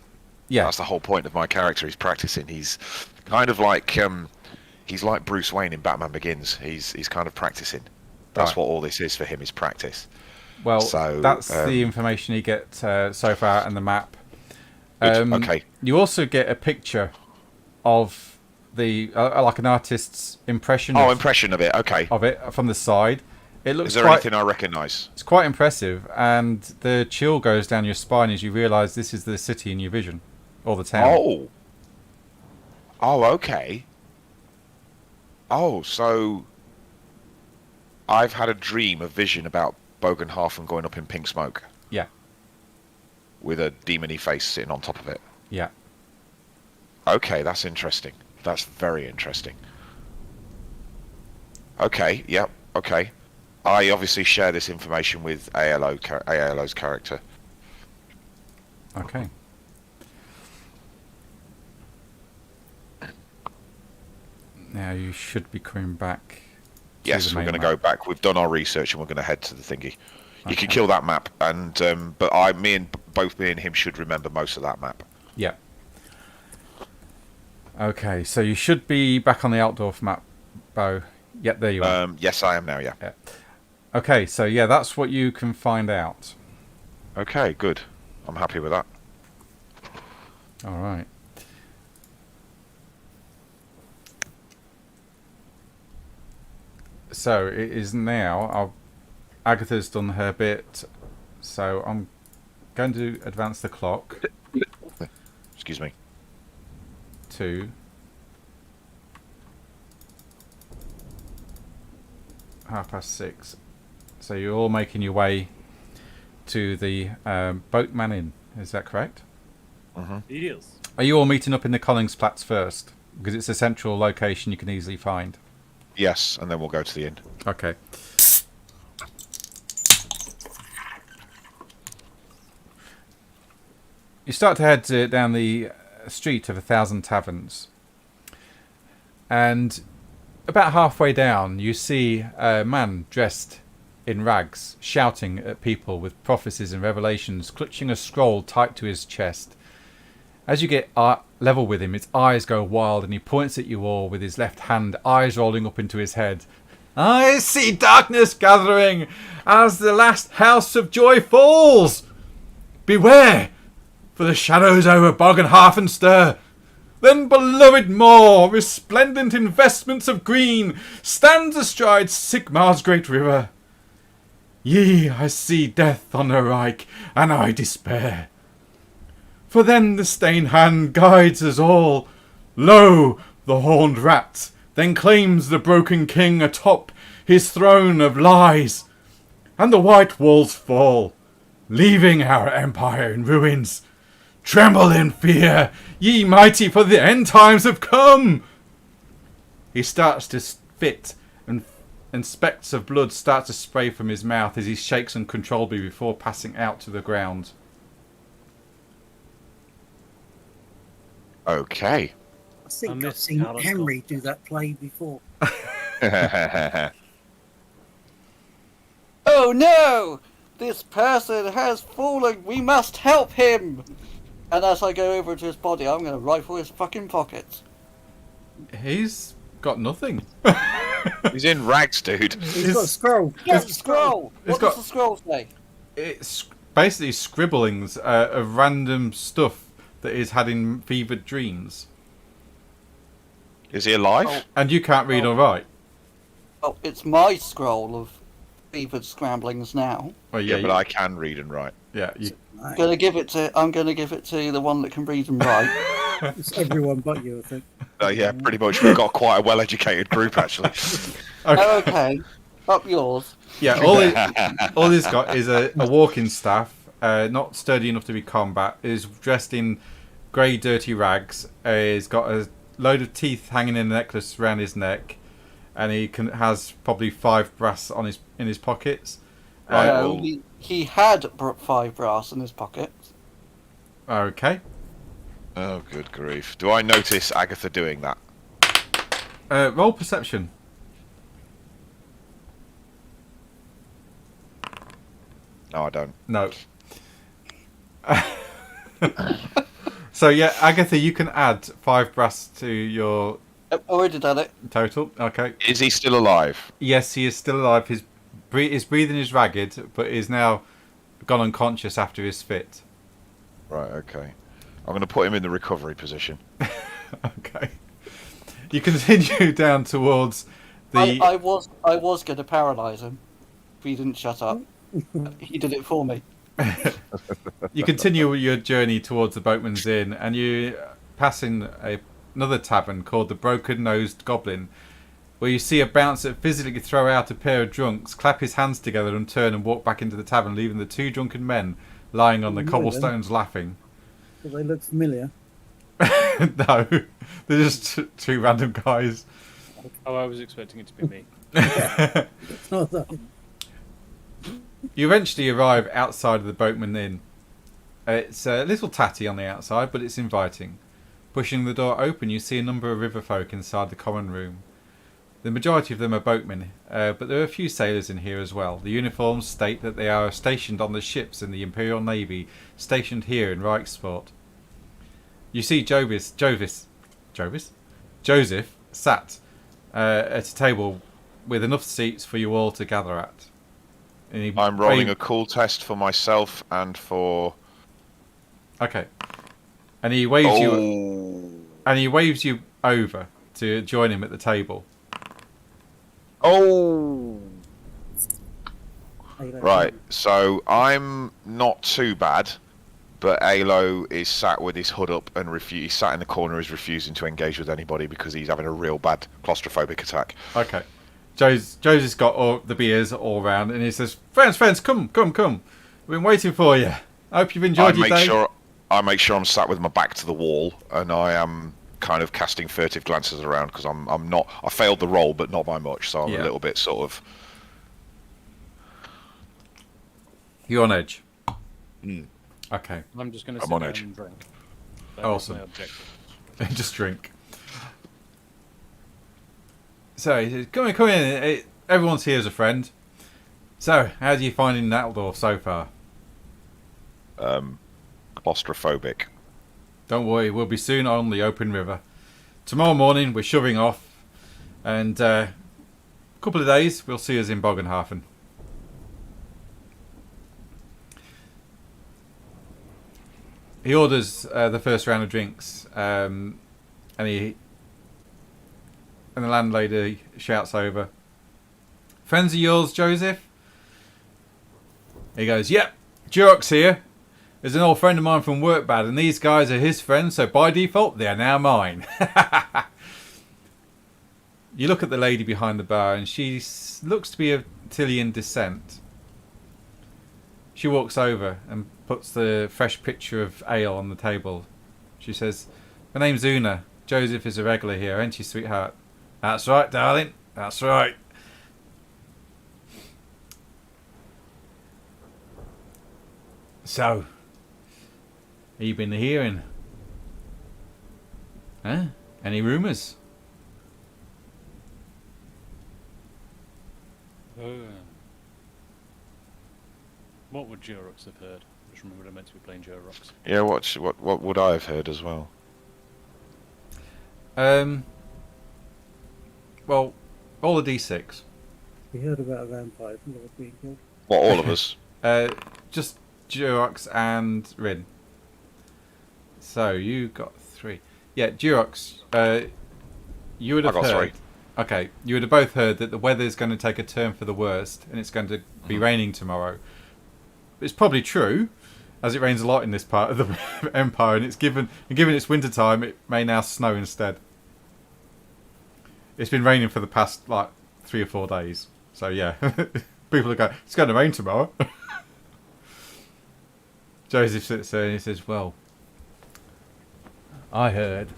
Yeah. That's the whole point of my character. He's practicing. He's kind of like he's like Bruce Wayne in Batman Begins. He's kind of practicing. That's Right. what all this is for him, is practice. Well, So, that's the information you get so far in the map. Good, okay. You also get a picture of the like an artist's impression. Oh, of, impression of it. Okay. of it from the side. It looks Is there quite. anything I recognise? It's quite impressive, and the chill goes down your spine as you realise this is the city in your vision, or the town. Oh. Oh, okay. Oh, so I've had a dream, a vision about Bogenhafen going up in pink smoke Yeah. with a demony face sitting on top of it. Yeah. Okay, that's interesting. That's very interesting. Okay, yep, okay. I obviously share this information with ALO's character. Okay. Now you should be coming back. Yes, we're going to go back. We've done our research and we're going to head to the thingy. You can Okay. kill that map, and but both me and him should remember most of that map. Yeah. Okay, so you should be back on the Altdorf map, Bo. Yep, there you are. Yes, I am now. Yeah. Okay, so yeah, that's what you can find out. Okay, good. I'm happy with that. All right. So it is now. Agatha's done her bit, so I'm going to advance the clock Excuse me. to 6:30. So you're all making your way to the Boatman Inn. Is that correct? Yes. Are you all meeting up in the Koningsplatz first? Because it's a central location you can easily find. Yes, and then we'll go to the inn. Okay. You start to head down the street of 1,000 taverns. And about halfway down, you see a man dressed in rags, shouting at people with prophecies and revelations, clutching a scroll tight to his chest. As you get level with him, his eyes go wild and he points at you all with his left hand, eyes rolling up into his head. I see darkness gathering as the last house of joy falls. Beware, for the shadows over bog and half and stir. Then beloved Moor, resplendent in vestments of green, stands astride Sigmar's great river. Ye, I see death on her Reich, and I despair. For then the stained hand guides us all. Lo, the horned rat then claims the broken king atop his throne of lies. And the white walls fall, leaving our empire in ruins. Tremble in fear, ye mighty, for the end times have come. He starts to spit, and specks of blood start to spray from his mouth as he shakes uncontrollably before passing out to the ground. Okay. I think I've missed seen Alice Henry do that play before. Oh no! This person has fallen. We must help him. And as I go over to his body, I'm going to rifle his fucking pockets. He's got nothing. He's in rags, dude. He's got a scroll. Yes, the scroll. It's What got- does the scroll say? It's basically scribblings of random stuff that he's had in fevered dreams. Is he alive? Oh. And you can't read Oh. or write. Oh, it's my scroll of fevered scramblings now. Oh, Yeah, yeah, but I can read and write. you, I'm going to give it to the one that can read and write. It's everyone but you, I think. Yeah, pretty much. We've got quite a well-educated group, actually. okay. Okay, up yours. Yeah, all he's got is a walking staff, not sturdy enough to be combat, is dressed in grey dirty rags, he's got a load of teeth hanging in a necklace around his neck, and has probably 5 brass in his pockets. Right, No, well- he had 5 brass in his pockets. Okay. Oh, good grief. Do I notice Agatha doing that? Roll perception. No, I don't. No. So yeah, Agatha, you can add 5 brass to your I already done it. total. Okay. Is he still alive? Yes, he is still alive. His breathing is ragged, but is now gone unconscious after his fit. Right, okay. I'm going to put him in the recovery position. Okay. You continue down towards the. I was going to paralyze him if he didn't shut up. He did it for me. You continue your journey towards the Boatman's Inn, and you pass in another tavern called the Broken Nosed Goblin, where you see a bouncer physically throw out a pair of drunks, clap his hands together, and turn and walk back into the tavern, leaving the 2 drunken men lying on the cobblestones laughing. Do they look familiar? No, they're just 2 random guys. Oh, I was expecting it to be me. Oh, no. You eventually arrive outside of the Boatman Inn. It's a little tatty on the outside, but it's inviting. Pushing the door open, you see a number of riverfolk inside the common room. The majority of them are boatmen, but there are a few sailors in here as well. The uniforms state that they are stationed on the ships in the Imperial Navy, stationed here in Reichsport. You see Joseph sat at a table with enough seats for you all to gather at. And he I'm rolling a cool test for myself and for... Okay. And he waves you. Oh. And he waves you over to join him at the table. Oh. Hey, Right, so I'm not too bad, but Alo is sat with his hood up and he's sat in the corner, is refusing to engage with anybody because he's having a real bad claustrophobic attack. Okay. Joe's got all the beers all round, and he says, "Friends, come. been waiting for you. I hope you've enjoyed your day. I make sure I'm sat with my back to the wall, and I am kind of casting furtive glances around because I'm not. I failed the roll, but not by much, so I'm a little bit sort of. You're on edge. Mm. Okay. I'm just going to sit on down edge. and drink. That is Awesome. my objective. Just drink. So he says, "Come in. Everyone's here as a friend. So, how do you find in Altdorf so far? Claustrophobic. Don't worry, we'll be soon on the open river. Tomorrow morning we're shoving off, and a couple of days we'll see us in Bogenhafen." He orders the first round of drinks, and the landlady shouts over, "Friends of yours, Joseph?" He goes, "Yep, Durox here. There's an old friend of mine from Workbad, and these guys are his friends, so by default, they are now mine." You look at the lady behind the bar, and she looks to be of Tillian descent. She walks over and puts the fresh pitcher of ale on the table. She says, "My name's Una. Joseph is a regular here, ain't you, sweetheart?" "That's right, darling. That's right." "So, you been hearing? Huh? Any rumours?" What would Durox have heard? Just remember I meant to be playing Durox. Yeah, what would I have heard as well? Well, roll a d6. We heard about a vampire lord being killed. What, all of us? Just Durox and Rin. So you got 3. Yeah, Durox. You would have I got heard. 3. Okay, you would have both heard that the weather's going to take a turn for the worst, and it's going to be raining tomorrow. It's probably true, as it rains a lot in this part of the Empire, and given it's winter time, it may now snow instead. It's been raining for the past 3 or 4 days, so yeah, people are going, "It's going to rain tomorrow." Joseph sits there and he says, "Well, I heard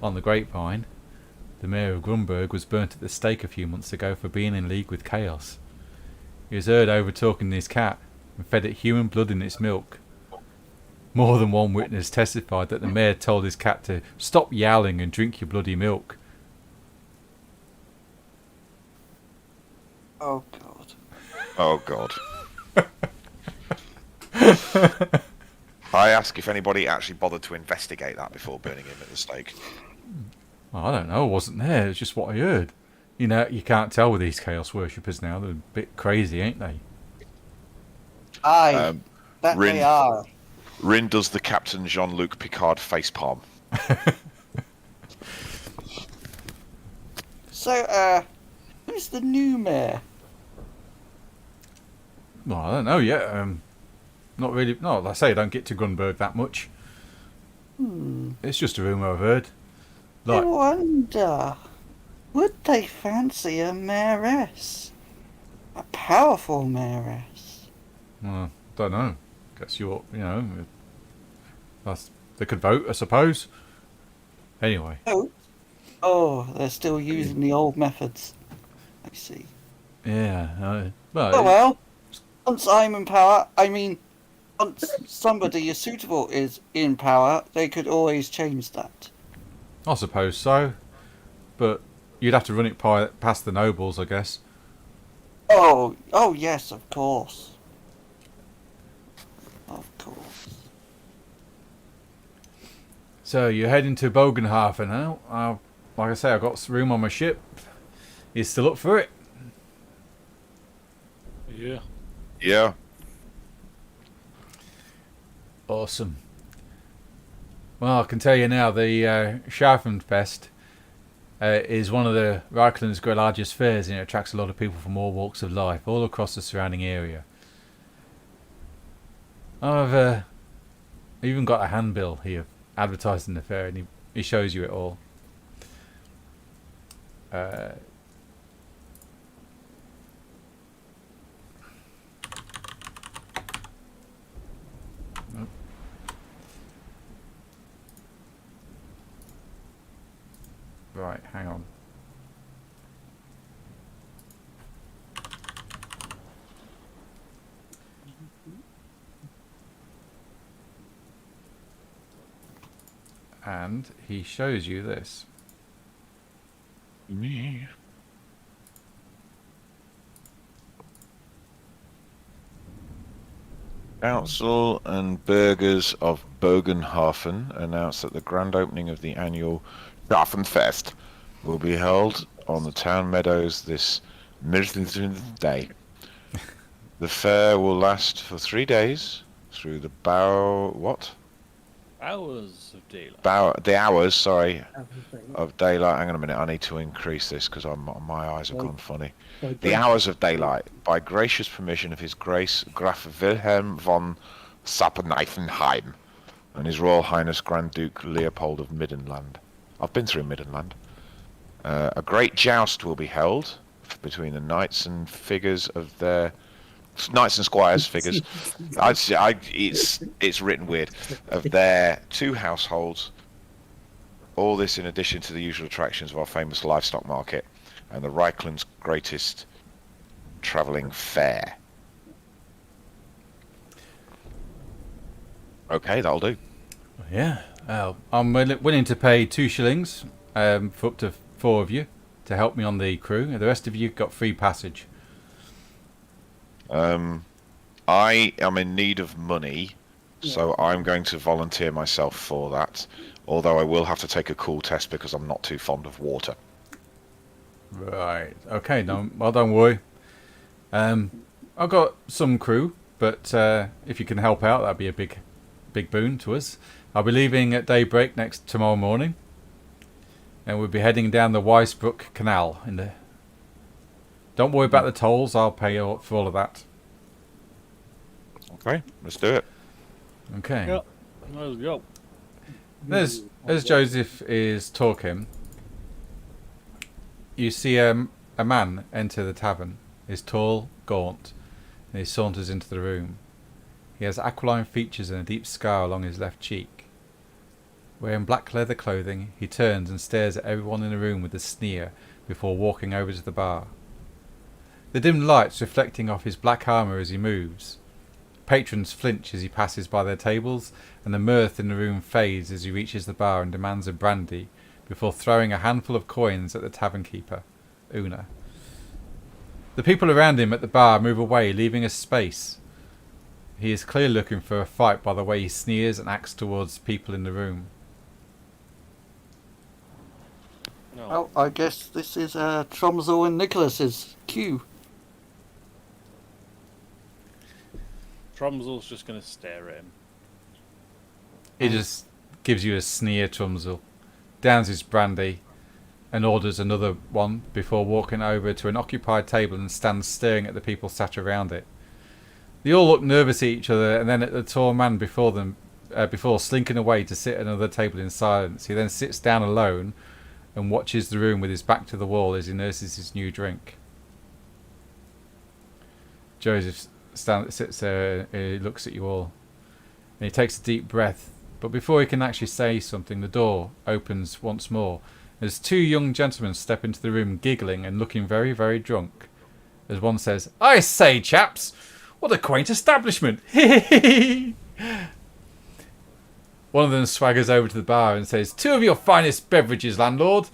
on the grapevine the mayor of Grunberg was burnt at the stake a few months ago for being in league with Chaos. He was heard over talking his cat and fed it human blood in its milk. More than one witness testified that the mayor told his cat to stop yowling and drink your bloody milk." Oh God. Oh God. I ask if anybody actually bothered to investigate that before burning him at the stake. Well, I don't know, I wasn't there, it's just what I heard. You know, you can't tell with these Chaos worshippers now, they're a bit crazy, ain't they? Aye, that Rin- they are. Rin does the Captain Jean-Luc Picard facepalm. So, who's the new mayor? Well, I don't know yet. Not really. No, like I say, I don't get to Grunberg that much. It's just a rumour I've heard. I wonder, would they fancy a mayoress? A powerful mayoress? Well, don't know. Guess they could vote, I suppose. Anyway. Oh, they're still using the old methods. I see. Yeah. Well, once I'm in power, once somebody is suitable is in power, they could always change that. I suppose so. But you'd have to run it past the nobles, I guess. Oh yes, of course. Of course. So you're heading to Bogenhafen now. Like I say, I've got room on my ship. You still up for it? Yeah. Yeah. Awesome. Well, I can tell you now, the Scharfenfest is one of the Reichland's largest fairs, and it attracts a lot of people from all walks of life, all across the surrounding area. I've even got a handbill here advertising the fair, and he shows you it all. Right, hang on. And he shows you this. Me. Council and Burgers of Bogenhafen announced that the grand opening of the annual Schaffenfest will be held on the town meadows this day. The fair will last for 3 days through the Hours of daylight. the hours, sorry, Everything. of daylight. Hang on a minute, I need to increase this because my eyes have Right. gone funny. By The grace. hours of daylight, by gracious permission of His Grace Graf Wilhelm von Sappeneifenheim and His Royal Highness Grand Duke Leopold of Middenland. I've been through Middenland. A great joust will be held between the knights and figures of their knights and squires figures. It's written weird of their two households. All this in addition to the usual attractions of our famous livestock market and the Reichland's greatest travelling fair. Okay, that'll do. Yeah. I'm willing to pay 2 shillings for up to 4 of you to help me on the crew. The rest of you got free passage. I am in need of money, so I'm going to volunteer myself for that. Although I will have to take a cool test because I'm not too fond of water. Right. Okay. Don't worry. I've got some crew, but if you can help out, that'd be a big boon to us. I'll be leaving at daybreak tomorrow morning, and we'll be heading down the Weisbruck Canal. Don't worry about the tolls. I'll pay for all of that. Okay, let's do it. Okay. Yep. Let's go. As Joseph is talking, you see a man enter the tavern. He's tall, gaunt, and he saunters into the room. He has aquiline features and a deep scar along his left cheek. Wearing black leather clothing, he turns and stares at everyone in the room with a sneer before walking over to the bar. The dim lights reflecting off his black armour as he moves. Patrons flinch as he passes by their tables, and the mirth in the room fades as he reaches the bar and demands a brandy before throwing a handful of coins at the tavern keeper, Una. The people around him at the bar move away, leaving a space. He is clearly looking for a fight by the way he sneers and acts towards people in the room. No. Well, I guess this is Tromsø and Nicholas's cue. Tromsel's just going to stare at him. He just gives you a sneer, Trumsel, downs his brandy, and orders another one before walking over to an occupied table and stands staring at the people sat around it. They all look nervous at each other and then at the tall man before them, before slinking away to sit at another table in silence. He then sits down alone and watches the room with his back to the wall as he nurses his new drink. Joseph sits there, he looks at you all, and he takes a deep breath. But before he can actually say something, the door opens once more as 2 young gentlemen step into the room, giggling and looking very, very drunk. As one says, "I say, chaps, what a quaint establishment!" One of them swaggers over to the bar and says, "2 of your finest beverages, landlord."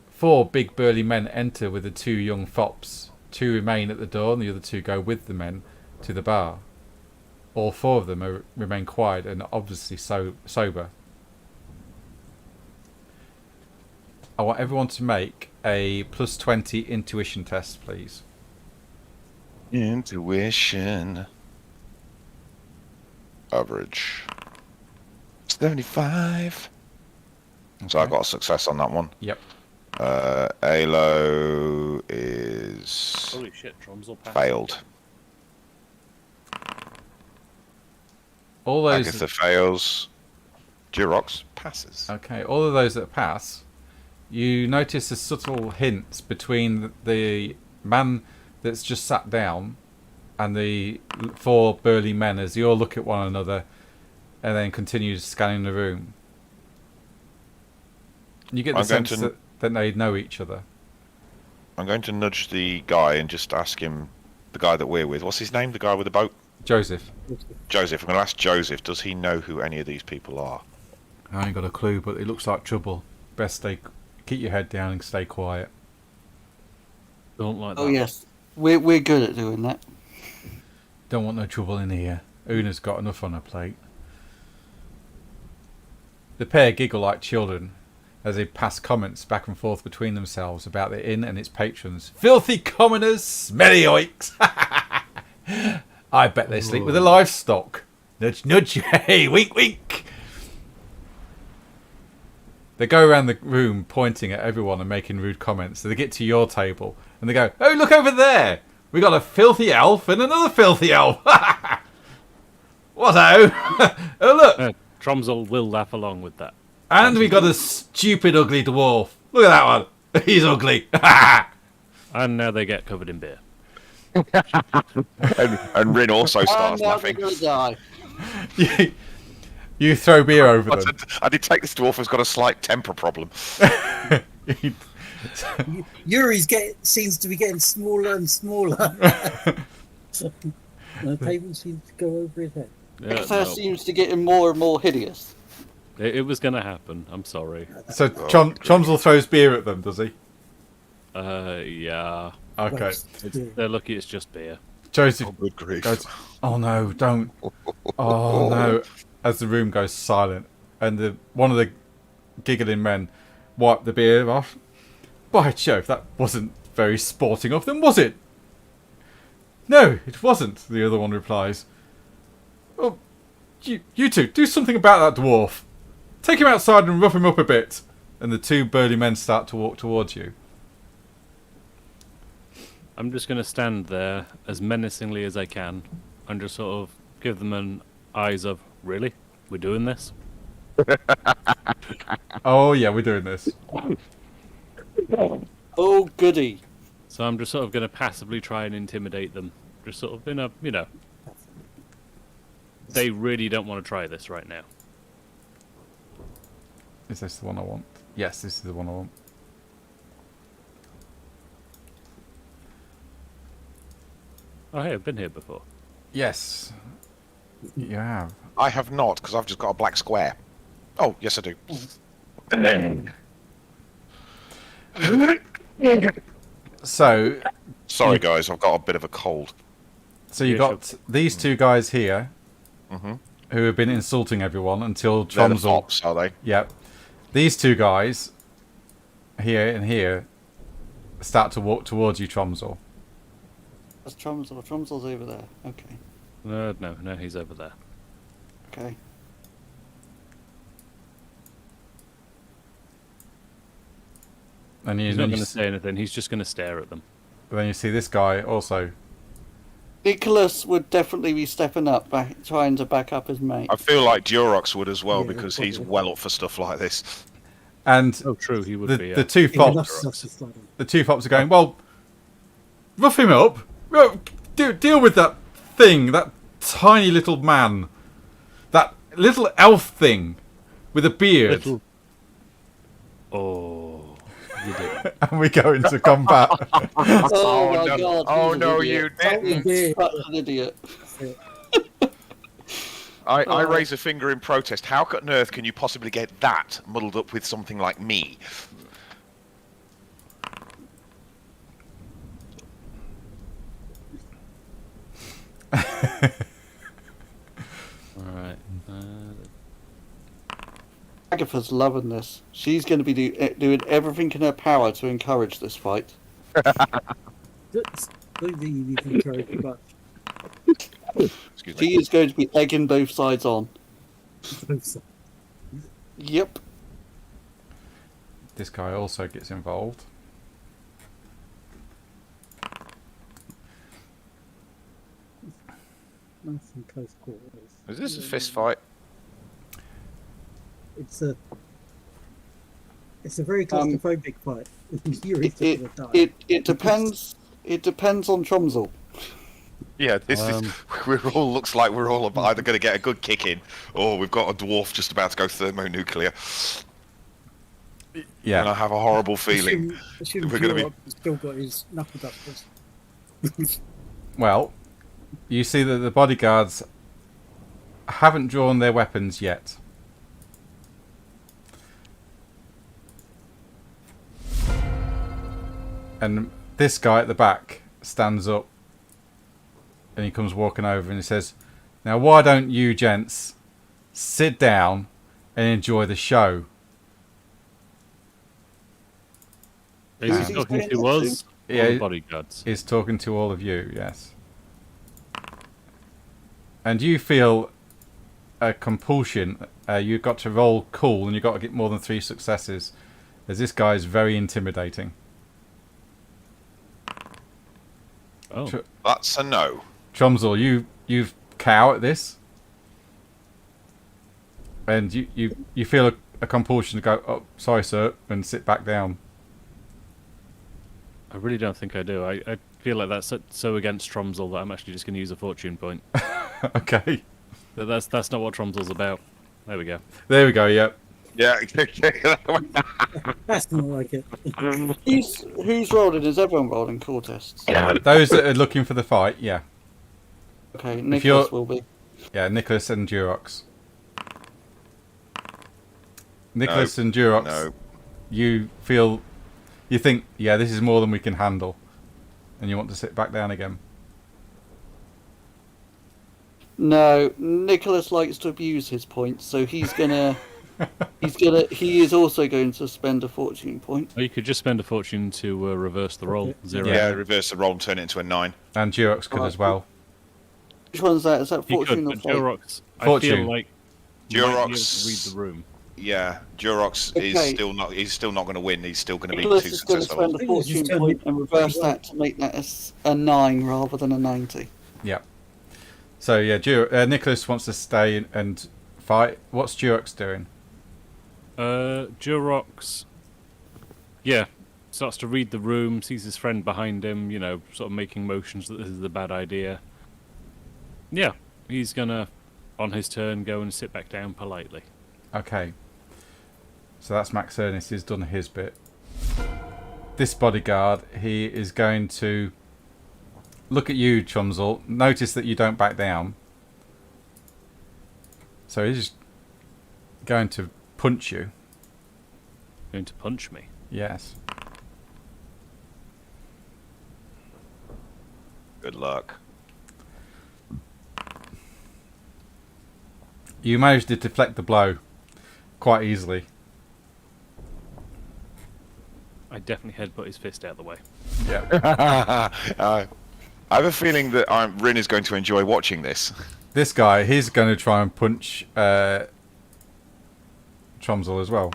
4 big burly men enter with the 2 young fops. 2 remain at the door and the other 2 go with the men to the bar. All 4 of them remain quiet and obviously sober. I want everyone to make a +20 intuition test, please. Intuition. Average. 75. So I got a success on that one. Yep. Alo is Holy shit, Tromsel passed. failed. All those. Agatha fails. Durox passes. Okay, all of those that pass, you notice the subtle hints between the man that's just sat down and the 4 burly men as they all look at one another and then continue scanning the room. You get the I'm going sense to- that they know each other. I'm going to nudge the guy and just ask him, the guy that we're with. What's his name? The guy with the boat? Joseph. Joseph. I'm going to ask Joseph. Does he know who any of these people are? I ain't got a clue, but it looks like trouble. Best keep your head down and stay quiet. Don't like that. Oh yes, we're good at doing that. Don't want no trouble in here. Una's got enough on her plate. The pair giggle like children as they pass comments back and forth between themselves about the inn and its patrons. Filthy commoners, smelly oiks. I bet they sleep with the livestock. Nudge, nudge, hey, wink, wink. They go around the room pointing at everyone and making rude comments. So they get to your table and they go, oh, look over there. We got a filthy elf and another filthy elf. What, oh? Oh, look. Tromsel will laugh along with that. And we got a stupid, ugly dwarf. Look at that one. He's ugly. And now they get covered in beer. And Rin also And starts now they're laughing. gonna die. You throw beer over them. I detect this dwarf has got a slight temper problem. Yuri's seems to be getting smaller and smaller. The table seems to go over his head. Yeah, Exeter no. seems to get more and more hideous. It was going to happen. I'm sorry. So Chomsel throws beer at them, does he? Yeah. Okay. They're lucky it's just beer. Joseph Good grief. goes, oh no, don't. Oh no. As the room goes silent and one of the giggling men wipe the beer off. By Jove, that wasn't very sporting of them, was it? No, it wasn't, the other one replies. Oh, you two, do something about that dwarf. Take him outside and rough him up a bit. And the two burly men start to walk towards you. I'm just going to stand there as menacingly as I can and just sort of give them an eyes of, really? We're doing this? Oh yeah, we're doing this. Oh goody. So I'm just sort of going to passively try and intimidate them. Just sort of in a, they really don't want to try this right now. Is this the one I want? Yes, this is the one I want. Oh, hey, I've been here before. Yes. You have. I have not, because I've just got a black square. Oh, yes I do. So Sorry guys, I've got a bit of a cold. you Yeah, got these two guys here Mm-hmm. who have been insulting everyone until They're the Tromsel. fops, are they? Yep. These two guys here and here start to walk towards you, Tromsel. That's Tromsel. Tromsel's over there. Okay. No, he's over there. Okay. And He's not going to say anything. He's just going to stare at them. then you see this guy also. Nicholas would definitely be stepping up, trying to back up his mate. I feel like Durox would as well, Yeah, because he's probably. well up for stuff like this. And Oh, true, he would be. the two He loves fops stuff to slide on. the two fops are going, well, rough him up. Well, deal with that thing, that tiny little man. That little elf thing with a beard. Little... Oh, you did. And we go into combat. Oh my no. god. Oh, he's an no, idiot. you didn't. Such an idiot. I raise a finger in protest. How on earth can you possibly get that muddled up with something like me? Alright. Agatha's loving this. She's going to be doing everything in her power to encourage this fight. Don't think you need to encourage it much. Excuse me. She is going to be egging both sides on. Yep. This guy also gets involved. Nice and close quarters. Is this a fist fight? It's a very claustrophobic fight. Yuri's It, just gonna die. it depends. It depends on Tromsel. Yeah, this is. Looks like we're all either going to get a good kick in, or we've got a dwarf just about to go thermonuclear. And I Yeah. have a horrible feeling. Assume we're gonna be- Duroc has still got his knuckle dusters. Well, you see that the bodyguards haven't drawn their weapons yet. And this guy at the back stands up and he comes walking over and he says, "Now, why don't you gents sit down and enjoy the show?" Is Who's he he talking saying to that us? to? Or Yeah. the bodyguards. He's talking to all of you, yes. And you feel a compulsion. You've got to roll cool and you've got to get more than 3 successes, as this guy is very intimidating. Oh, Tr- That's a no. Tromsel, you cow at this, and you feel a compulsion to go, "Oh, sorry, sir," and sit back down. I really don't think I do. I feel like that's so against Tromsel that I'm actually just going to use a fortune point. Okay, That's not what Tromsel's about. There we go. there we go. Yep. Yeah. That's not like it. Who's rolling? Is everyone rolling core tests? Those that are looking for the fight, yeah, Okay, you're- Nicholas will be. yeah. Nicholas and Durox. Nicholas and Durox. No. You think, yeah, this is more than we can handle, and you want to sit back down again. No, Nicholas likes to abuse his points, so he is also going to spend a fortune point. Or you could just spend a fortune to reverse the roll. Okay. 0. Yeah, reverse the roll and turn it into a 9. And Durox could as well. Which one's that? Is that You could, fortune or but fate? Durox, I Fortune. feel like you might be able to Durox- read the room. Yeah, Durox Okay. he's still not going to win. He's still going to be Nicholas 2 is going to success spend levels. a fortune point and reverse that to make that a 9 rather than a 90. Yeah. So yeah, Nicholas wants to stay and fight. What's Durox doing? Durox, yeah, starts to read the room, sees his friend behind him, sort of making motions that this is a bad idea. Yeah, he's gonna, on his turn, go and sit back down politely. Okay. So that's Max Ernest. He's done his bit. This bodyguard, he is going to look at you, Tromsel. Notice that you don't back down. So he's just going to punch you. Going to punch me. Yes. Good luck. You managed to deflect the blow quite easily. I definitely headbutt his fist out of the way. Yeah. I have a feeling that Rin is going to enjoy watching this. This guy, he's going to try and punch Tromsel as well.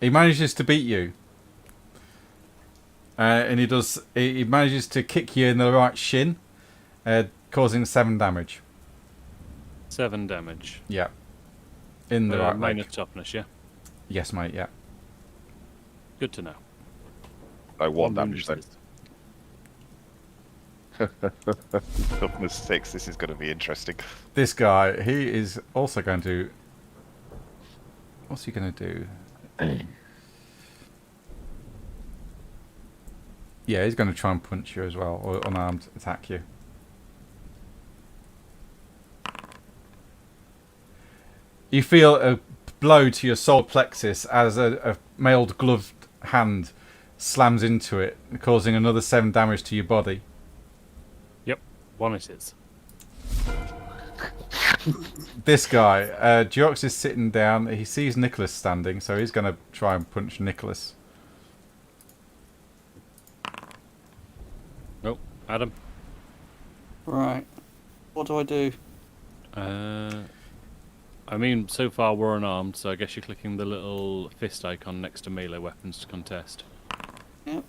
He manages to beat you. And he manages to kick you in the right shin, causing 7 damage. 7 damage. Yeah. In the right minus leg. toughness, yeah? Yes, mate, yeah. Good to know. Oh, 1 One damage then. wound Toughness 6. This is going to be interesting. This guy, he is also going to... What's he going to do? Yeah, he's going to try and punch you as well, or unarmed attack you. You feel a blow to your solar plexus as a mailed gloved hand slams into it, causing another 7 damage to your body. Yep, 1 it is. This guy, Geox is sitting down. He sees Nicholas standing, so he's going to try and punch Nicholas. Nope, Adam. Right. What do I do? I mean, so far we're unarmed, so I guess you're clicking the little fist icon next to melee weapons to contest. Yep.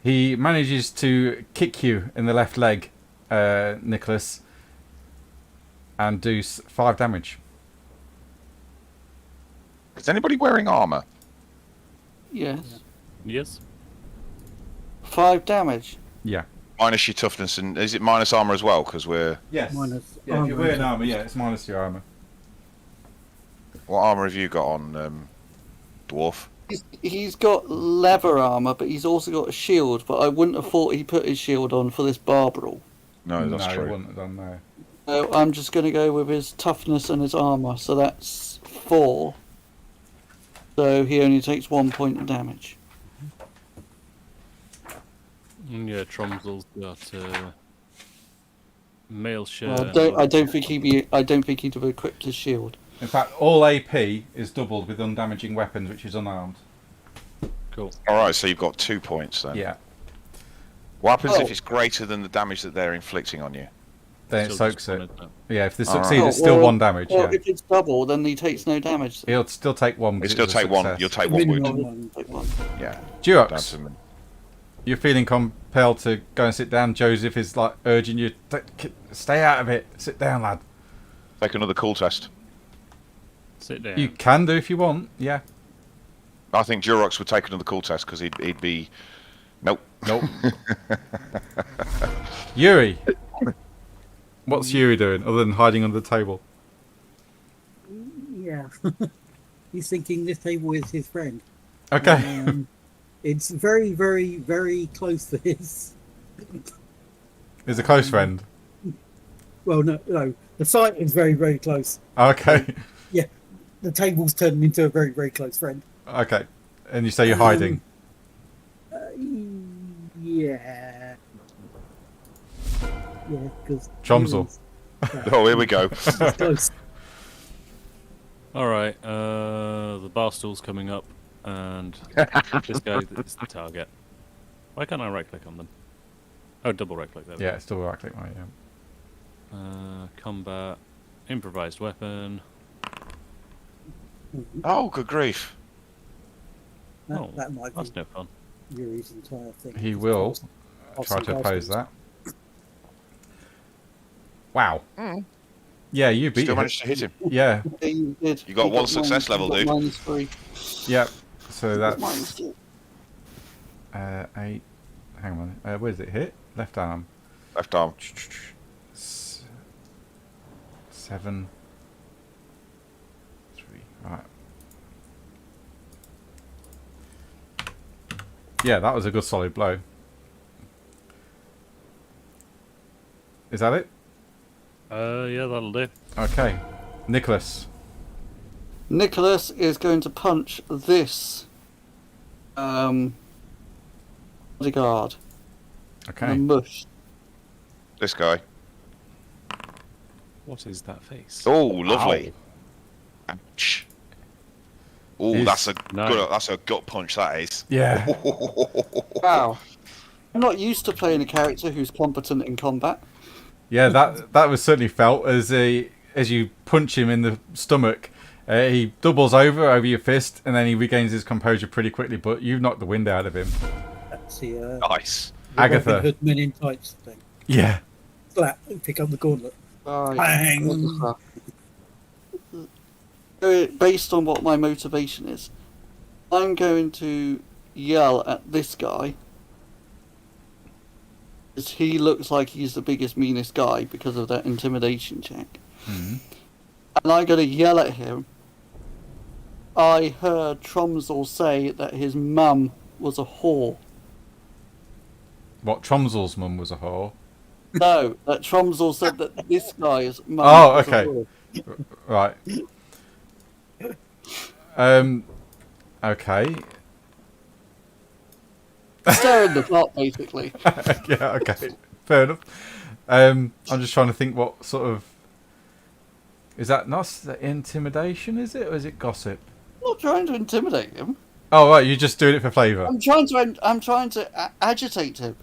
He manages to kick you in the left leg, Nicholas, and do 5 damage. Is anybody wearing armour? Yes. Yes? 5 damage. Yeah. minus your toughness, and is it minus armor as well? Because we're... Yes. Minus Yeah, if you're armor. wearing armour, yeah, it's minus your armour. What armor have you got on, Dwarf? He's got leather armor, but he's also got a shield. But I wouldn't have thought he put his shield on for this bar brawl. No, that's no, true. it wouldn't have done, no. So I'm just going to go with his toughness and his armor. So that's 4. So he only takes 1 point of damage. Yeah, Tromsel's got mail shirt. I don't think he'd have equipped his shield. In fact, all AP is doubled with undamaging weapons, which is unarmed. Cool. Alright, so you've got 2 points then. Yeah. What happens Oh. if it's greater than the damage that they're inflicting on you? Then it Still soaks just it. wanted that. Yeah, if they Alright. succeed, Oh, it's still well- 1 damage, Well, yeah. if it's double, then he takes no damage. He'll still take 1. You because still it's a take 1. success. You'll take 1 wound. Minimum one. Take 1. Yeah. Down Durox, to min- you're feeling compelled to go and sit down. Joseph is like urging you, stay out of it. Sit down, lad. Take another cool test. Sit down. You can do if you want, yeah. I think Durox would take another cool test because he'd be... Nope. Nope. Yuri. What's Yuri doing other than hiding under the table? Yeah. He's thinking this table is his friend. Okay. It's very, very, very close to his. Is a close friend. Well, no. The site is very, very close. Okay. The table's turned him into a very, very close friend. Okay. And you say you're hiding. Yeah. Yeah, because. Chomsel. Oh, here we go. Close. Alright, the bar stool's coming up, and this guy is the target. Why can't I right click on them? Oh, double right click there. Yeah, it's still right click, right, yeah. Combat, improvised weapon. Oh, good grief. That might That's be no fun. Yuri's entire thing. He will try to oppose that. Wow. Yeah, you beat Still it. managed to hit him. Yeah, Yeah, you did. You got He one success level, he dude. got -3. yeah. So that's -2. 8. Hang on. Where does it hit? Left arm. Left arm. 7. 3. Right. Yeah, that was a good solid blow. Is that it? Yeah, that'll do. Okay. Nicholas. Nicholas is going to punch this bodyguard in Okay. the mush. This guy. What is that face? Oh, lovely. Ouch. Oh, He's- that's a No. good. That's a gut punch. That is. Yeah. Wow. I'm not used to playing a character who's competent in combat. Yeah, that was certainly felt as you punch him in the stomach. He doubles over your fist, and then he regains his composure pretty quickly. But you've knocked the wind out of him. That's the Nice. Agatha. Robin Hood Men in Tights thing. Yeah. Slap, pick up the gauntlet. Alright. Bang! Based on what my motivation is, I'm going to yell at this guy. Because he looks like he's the biggest, meanest guy because of that intimidation check. Mhm. And I'm going to yell at him. I heard Tromsel say that his mum was a whore. What, Tromsel's mum was a whore? No, that Tromsel said that this guy's mum Oh, was okay. a whore. Right. Okay. Stare in the dark, basically. Yeah, okay. Fair enough. I'm just trying to think what sort of... Is that not intimidation, is it? Or is it gossip? I'm not trying to intimidate him. Oh, right, you're just doing it for flavour. I'm trying to agitate him.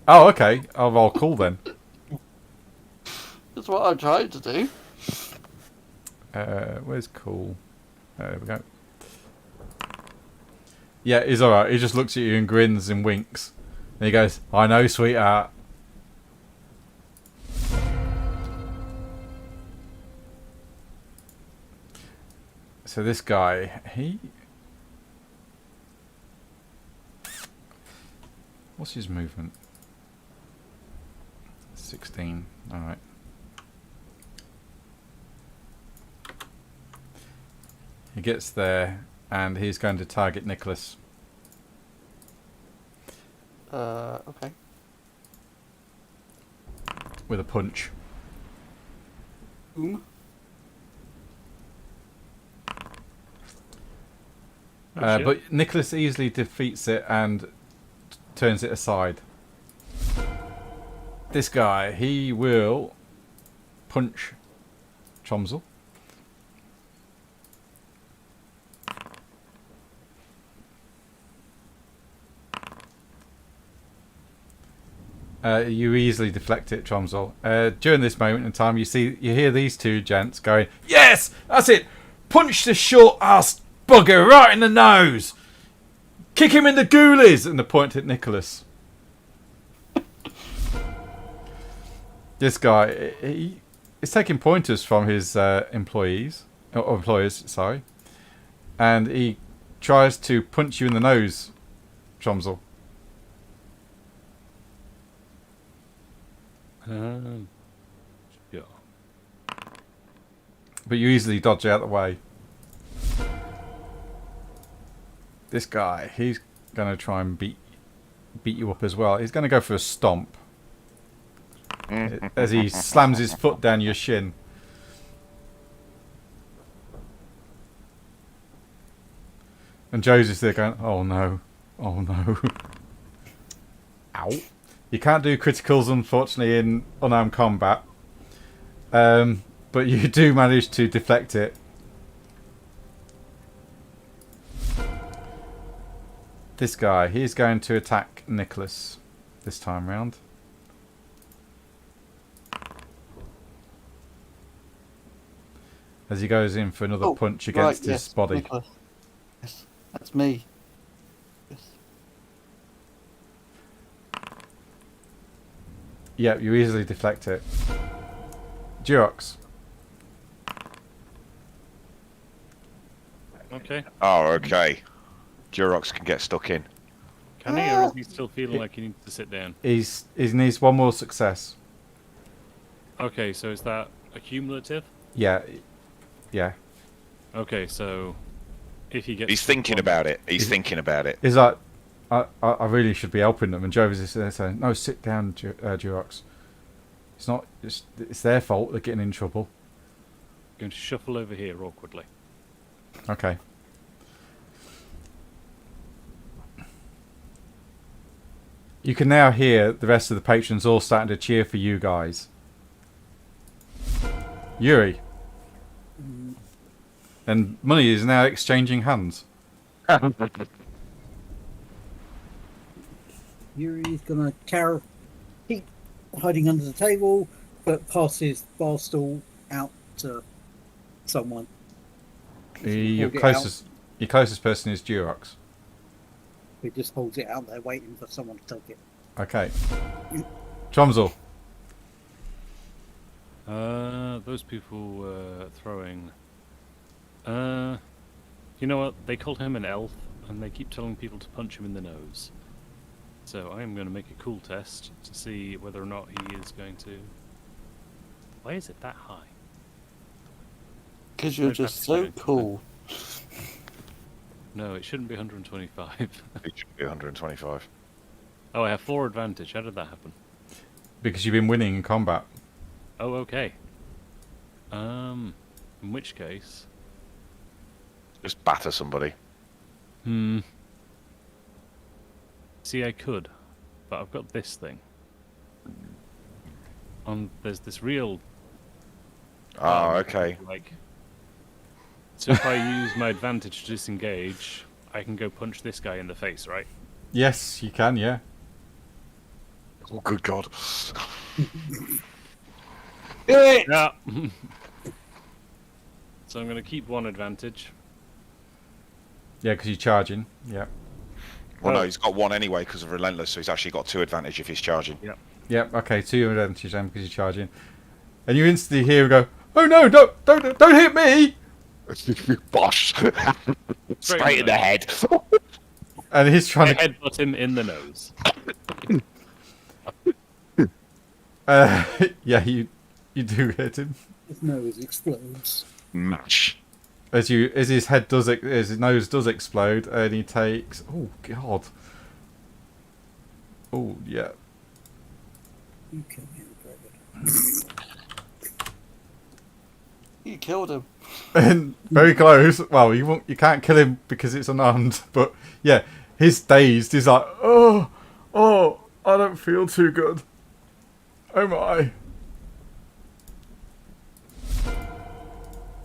Oh, okay. I'll roll cool then. That's what I'm trying to do. Where's cool? There we go. Yeah, he's alright. He just looks at you and grins and winks. And he goes, I know, sweetheart. So this guy, what's his movement? 16. All right. He gets there, and he's going to target Nicholas. Okay. With a punch. Boom. Shit. But Nicholas easily defeats it and turns it aside. This guy, he will punch Chomsel. You easily deflect it, Chomsel. During this moment in time, you hear these two gents going, "Yes, that's it! Punch the short-ass bugger right in the nose! Kick him in the ghoulies!" And they point at Nicholas. This guy, he's taking pointers from his employers, sorry, and he tries to punch you in the nose, Chomsel. Yeah. But you easily dodge out of the way. This guy, he's going to try and beat you up as well. He's going to go for a stomp. As he slams his foot down your shin. And Joseph's there going, "Oh no. Oh no." Ow. You can't do criticals, unfortunately, in unarmed combat. But you do manage to deflect it. This guy, he's going to attack Nicholas this time round. As he goes in for another punch against his body. Nicholas. Yes, that's me. Yes. Yep, you easily deflect it. Durox. Okay. Oh, okay. Durox can get stuck in. Can he, or is he still feeling like he needs to sit down? He needs one more success. Okay, so is that a cumulative? Yeah. Yeah. Okay, so if he gets... He's thinking about it. He's thinking about it. He's like, I really should be helping them. And Jovis is there saying, "No, sit down, Durox. It's not. It's their fault. They're getting in trouble." Going to shuffle over here awkwardly. Okay. You can now hear the rest of the patrons all starting to cheer for you guys. Yuri. And money is now exchanging hands. Yuri's gonna keep hiding under the table, but pass his bar stool out to someone. Your Hold it closest person is Durox. He just holds it out there, waiting for someone to take it. Okay. Chomsel. Those people were throwing... you know what? They called him an elf, and they keep telling people to punch him in the nose. So I am going to make a cool test to see whether or not he is going to... Why is it that high? Because you're Where's just that so going? cool. No, it shouldn't be 125. It should be 125. Oh, I have 4 advantage. How did that happen? Because you've been winning in combat. Oh, okay. In which case... Just batter somebody. See, I could, but I've got this thing. There's this real... Oh, okay. Like... So if I use my advantage to disengage, I can go punch this guy in the face, right? Yes, you can, yeah. Oh, good God. Yeah. So I'm going to keep 1 advantage. Yeah, because you're charging. Yeah. Well, no, he's got 1 anyway because of Relentless, so he's actually got 2 advantage if he's charging. Yep. Yep, okay, 2 advantage then because you're charging. And you instantly hear him go, "Oh no, don't hit me!" Bosh! Straight in the head. And he's I trying to... headbutt him in the nose. Yeah, you do hit him His nose explodes. Match. as his head does as his nose does explode, and he takes. Oh God. Oh yeah. You kill him, David. You killed him. And very close. Well, you can't kill him because it's unarmed. But yeah, he's dazed. He's like, oh, I don't feel too good. Oh my.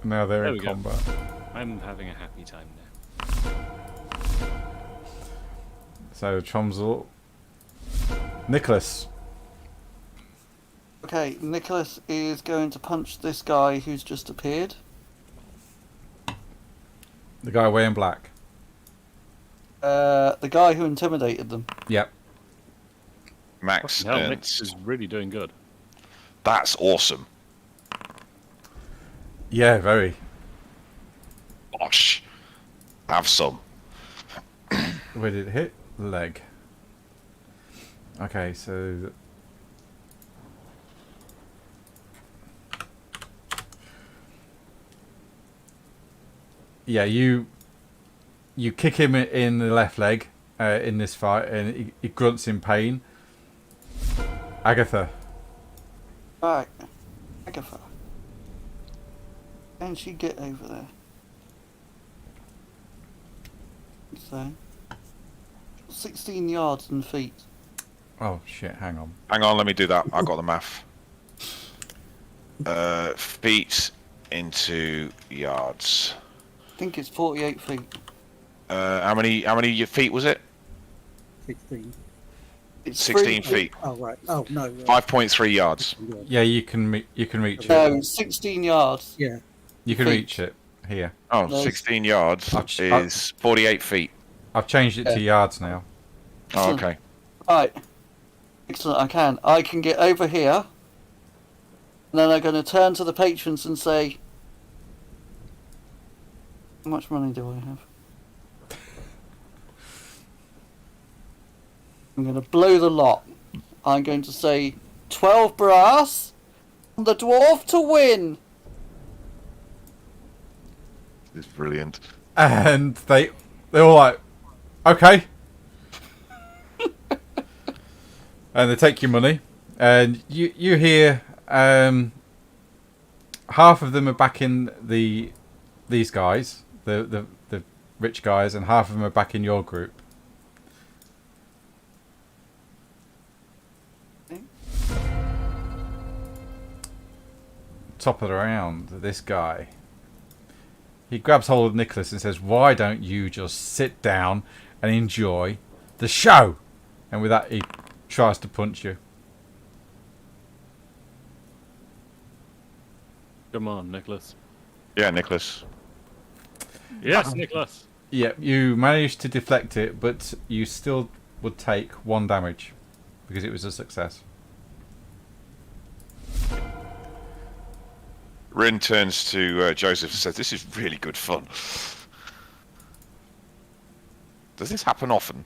Now they're There in we go. combat. I'm having a happy time now. So Tromsel, Nicholas. Okay, Nicholas is going to punch this guy who's just appeared. The guy wearing black. The guy who intimidated them. Yep. Max Hell, Nick Ernst. is really doing good. That's awesome. Yeah, very. Gosh. Have some. Where did it hit? Leg. Okay, so. Yeah, you kick him in the left leg in this fight, and he grunts in pain. Agatha. Right, Agatha. Can she get over there? So, 16 yards and feet. Oh shit! Hang on. Hang on, let me do that. I got the math. Feet into yards. I think it's 48 feet. How many feet was it? 16. It's 16 3 feet. Oh, right. Oh, no. 5.3 yards. Yeah, you can reach it. No, 16 yards. Yeah. You can feet. reach it here. Oh, Nice. 16 yards I've- is 48 feet. I've changed it to yards now. Oh, Excellent. okay. Right. Excellent, I can get over here. And then I'm going to turn to the patrons and say, how much money do I have? I'm going to blow the lot. I'm going to say 12 brass and the dwarf to win. It's brilliant. And they're all like, okay. And they take your money, and you hear half of them are backing these guys, the rich guys, and half of them are backing your group. Top of the round, this guy. He grabs hold of Nicholas and says, "Why don't you just sit down and enjoy the show?" And with that, he tries to punch you. Come on, Nicholas. Yeah, Nicholas. Yes, Nicholas. Yeah, you managed to deflect it, but you still would take 1 damage because it was a success. Rin turns to Joseph and says, "This is really good fun." Does this happen often?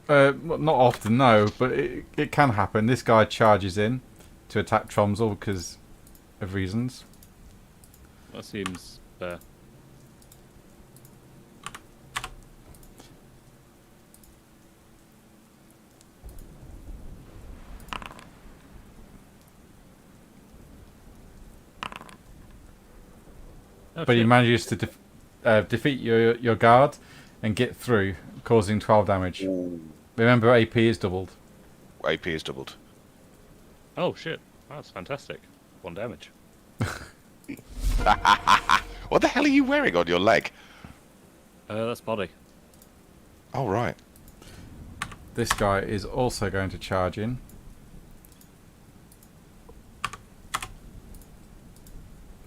Well, not often, no, but it can happen. This guy charges in to attack Tromsel because of reasons. That seems fair. Oh, But he shit. manages to defeat your guard and get through, causing 12 damage. Remember, AP is doubled. AP is doubled. Oh shit, that's fantastic. 1 damage. What the hell are you wearing on your leg? That's body. Oh, right. This guy is also going to charge in.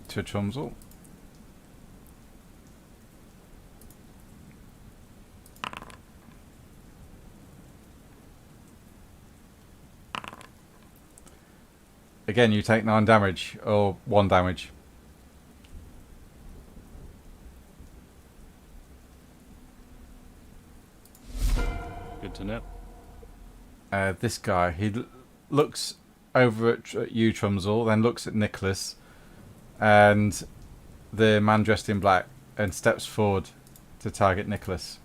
To Tromsel. Again, you take 9 damage, or 1 damage. Good to know. This guy, looks over at you, Trumsel, then looks at Nicholas and the man dressed in black and steps forward to target Nicholas.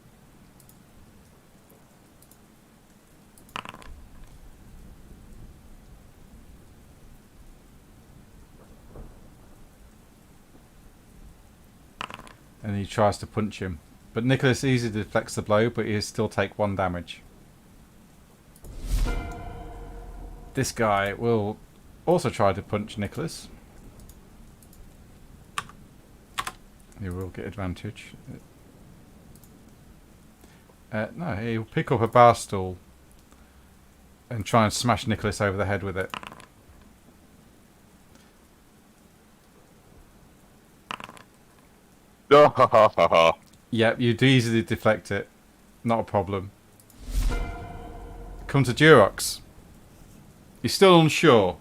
And he tries to punch him. But Nicholas easily deflects the blow, but he still take 1 damage. This guy will also try to punch Nicholas. He will get advantage. No, he'll pick up a bar stool and try and smash Nicholas over the head with it. Yep, you'd easily deflect it. Not a problem. Come to Durox. He's still unsure.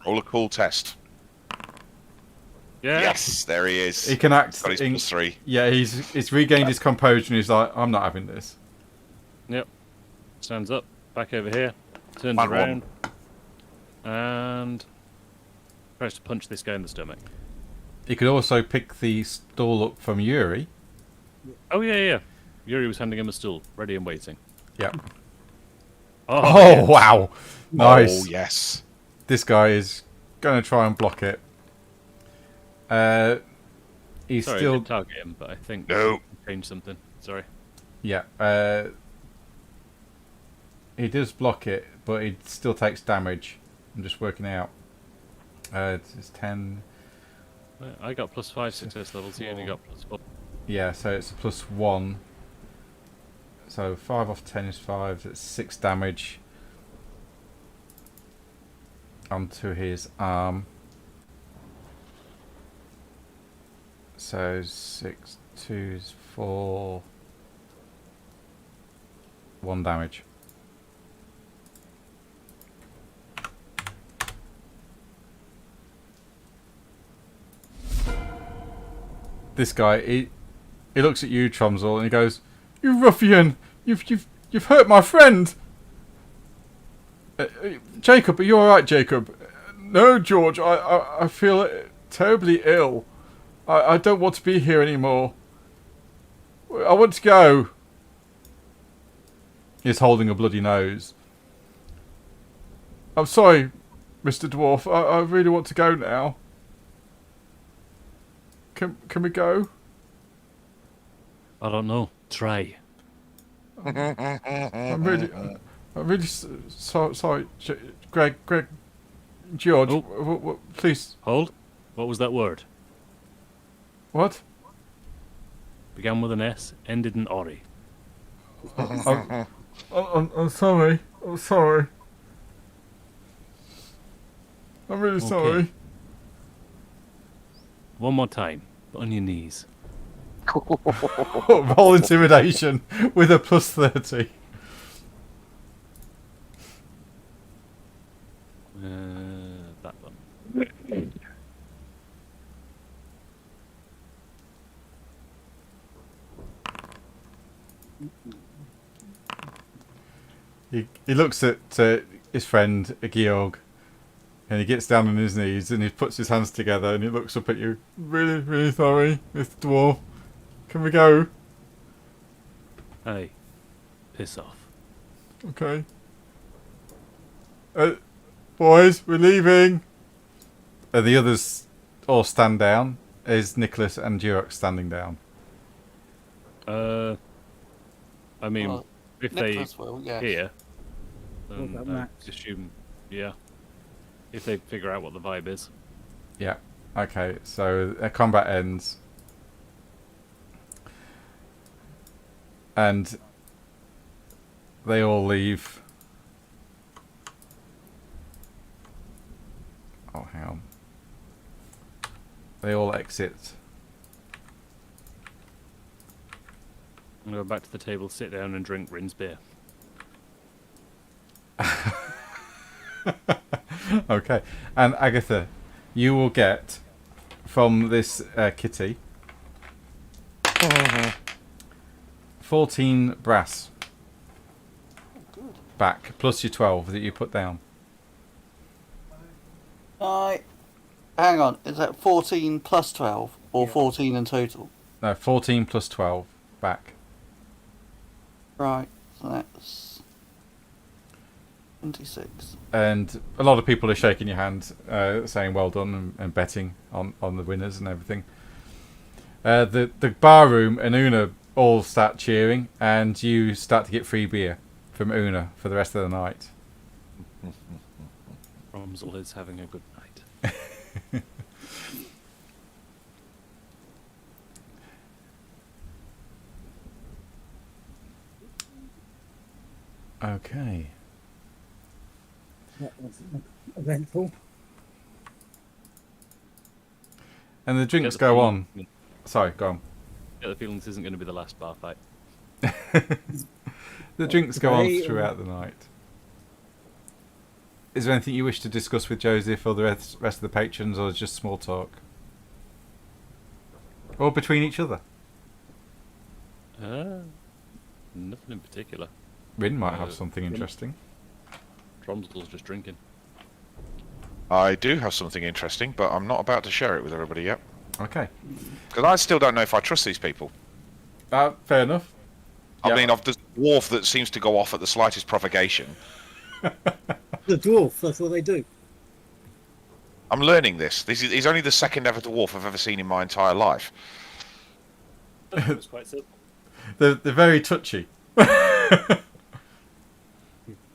Roll a cool test. Yeah. Yes, there he is. He can act. Got his +3. Yeah, he's regained his composure and he's like, I'm not having this. Yep. Stands up, back over here, turns Man around, and tries to punch this guy in the stomach. He could also pick the stool up from Yuri. Oh yeah. Yuri was handing him a stool, ready and waiting. Yep. Oh, yeah. Wow. Nice. Oh, yes. This guy is going to try and block it. He's Sorry, I still... did target him, but I think No. changed something. Sorry. Yeah. He does block it, but he still takes damage. I'm just working out. It's 10... I got +5 success levels. He only got +4. Yeah, so it's a +1. So 5 off 10 is 5. That's 6 damage onto his arm. So 6, 2 is 4. 1 damage. This guy, he looks at you, Tromsel, and he goes, "You ruffian! You've hurt my friend." Jacob, are you all right, Jacob? No, George. I feel terribly ill. I don't want to be here anymore. I want to go. He's holding a bloody nose. I'm sorry, Mr. Dwarf. I really want to go now. Can we go? I don't know. Try. I'm really sorry, Greg, George. Oh. Please. Hold. What was that word? What? Began with an S, ended in Ori. I'm sorry. I'm sorry. I'm really sorry. One more time. On your knees. Roll intimidation with a +30. That one. He looks at his friend Georg, and he gets down on his knees and he puts his hands together and he looks up at you. Really, really sorry, Mr. Dwarf. Can we go? Hey. Piss off. Okay. Boys, we're leaving. The others all stand down. Is Nicholas and Durox standing down? I mean, Well, if Nicholas they will, yes. hear, What then about I Max? assume, yeah. If they figure out what the vibe is. Yeah. Okay, so combat ends. And they all leave. Oh, hang on. They all exit. I'm going to go back to the table, sit down and drink Rin's beer. Okay. And Agatha, you will get from this kitty 14 brass Good. back, plus your 12 that you put down. Hang on, is that 14 plus 12 or Yeah. 14 in total? No, 14 plus 12 back. Right, so that's 26. And a lot of people are shaking your hand, saying well done and betting on the winners and everything. The bar room and Una all start cheering, and you start to get free beer from Una for the rest of the night. Romsel is having a good night. Okay. That was eventful. And the drinks Get the go feeling- on. Sorry, go on. Get the feeling this isn't going to be the last bar fight. The drinks go on Today or- throughout the night. Is there anything you wish to discuss with Joseph or the rest of the patrons, or just small talk? Or between each other? Nothing in particular. Rin might have Uh, something interesting. Romsel's just drinking. I do have something interesting, but I'm not about to share it with everybody yet. Okay. Because I still don't know if I trust these people. Fair enough. I Yeah. mean, of the dwarf that seems to go off at the slightest provocation. The dwarf, that's what they do. I'm learning this. He's only the second ever dwarf I've ever seen in my entire life. It was quite simple. They're very touchy. Not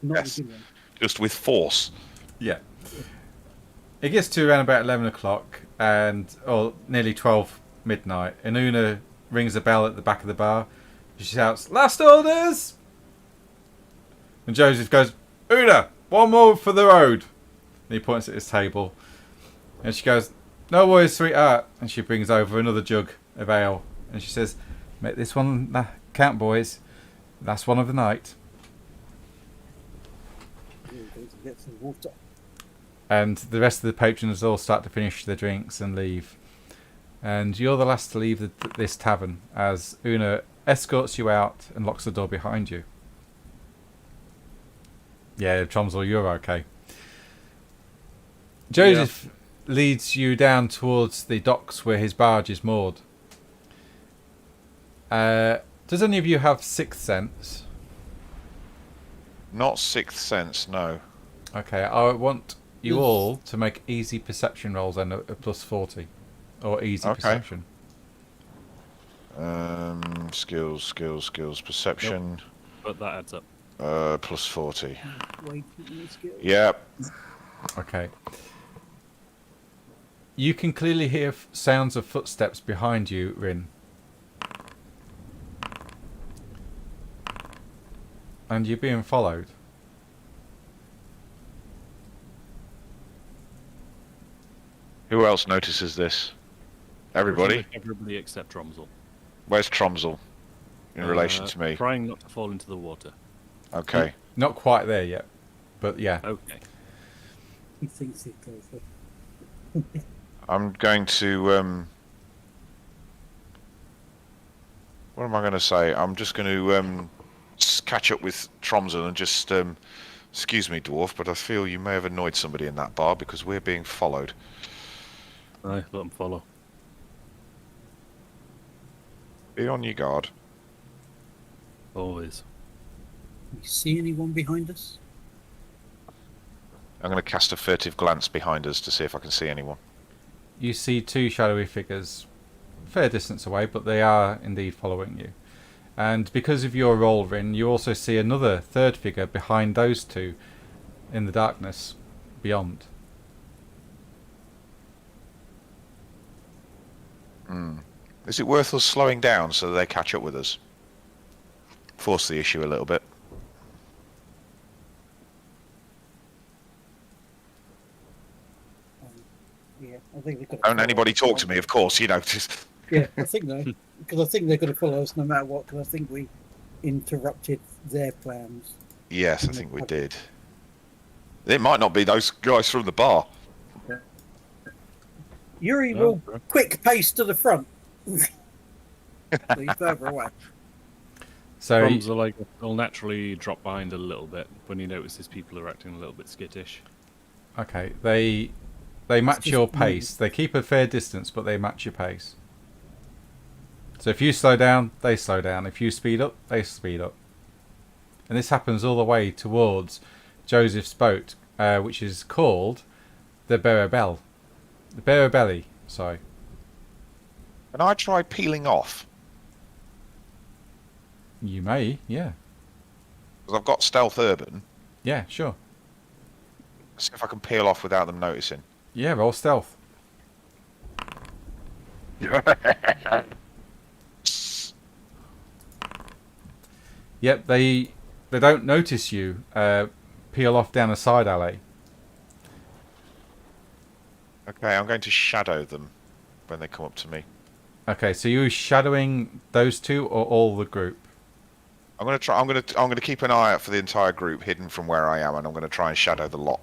Yes. the good one. Just with force. Yeah. It gets to around about 11 o'clock, or nearly 12 midnight, and Una rings a bell at the back of the bar. She shouts, "Last orders!" And Joseph goes, "Una, one more for the road." And he points at his table. And she goes, "No worries, sweetheart." And she brings over another jug of ale. And she says, "Make this one count, boys. Last one of the night." We'll go to get some water. And the rest of the patrons all start to finish their drinks and leave. And you're the last to leave this tavern as Una escorts you out and locks the door behind you. Yeah, Tromsel, you're okay. Joseph leads you down towards the docks where his barge is moored. Does any of you have sixth sense? Not sixth sense, no. Okay, I want you Yes. all to make easy perception rolls and a plus 40. Or easy Okay. perception. Skills, perception, But that adds up. plus 40. Wait, let's get... Yep. Okay. You can clearly hear sounds of footsteps behind you, Rin. And you're being followed. Who else notices this? Everybody? Everybody except Romsel. Where's Tromsel in relation to me? Trying not to fall into the water. Okay. Not quite there yet, but yeah. Okay. He thinks he goes there. I'm going to... what am I going to say? I'm just going to catch up with Tromsel and just... excuse me, dwarf, but I feel you may have annoyed somebody in that bar because we're being followed. Aye, let them follow. Be on your guard. Always. You see anyone behind us? I'm going to cast a furtive glance behind us to see if I can see anyone. You see two shadowy figures, a fair distance away, but they are indeed following you. And because of your roll, Rin, you also see another third figure behind those two in the darkness beyond. Is it worth us slowing down so they catch up with us? Force the issue a little bit. Yeah, I think they've got. Don't anybody talk to me, of course, you know. Just... Yeah, I think no, because I think they're going to follow us no matter what. Because I think we interrupted their plans. Yes, I think we did. It might not be those guys from the bar. Yuri No, will bro. quick pace to the front. So he's further away. So Romsel will naturally drop behind a little bit when he notices people are acting a little bit skittish. okay, they They match just your moving. pace. They keep a fair distance, but they match your pace. So if you slow down, they slow down. If you speed up, they speed up. And this happens all the way towards Joseph's boat, which is called the Berabel. The Berabelli, sorry. Can I try peeling off? You may, yeah. Because I've got stealth urban. Yeah, sure. See if I can peel off without them noticing. Yeah, roll stealth. Yep, they don't notice you peel off down a side alley. Okay, I'm going to shadow them when they come up to me. Okay, so you're shadowing those two or all the group? I'm going to try. I'm going to keep an eye out for the entire group hidden from where I am, and I'm going to try and shadow the lot.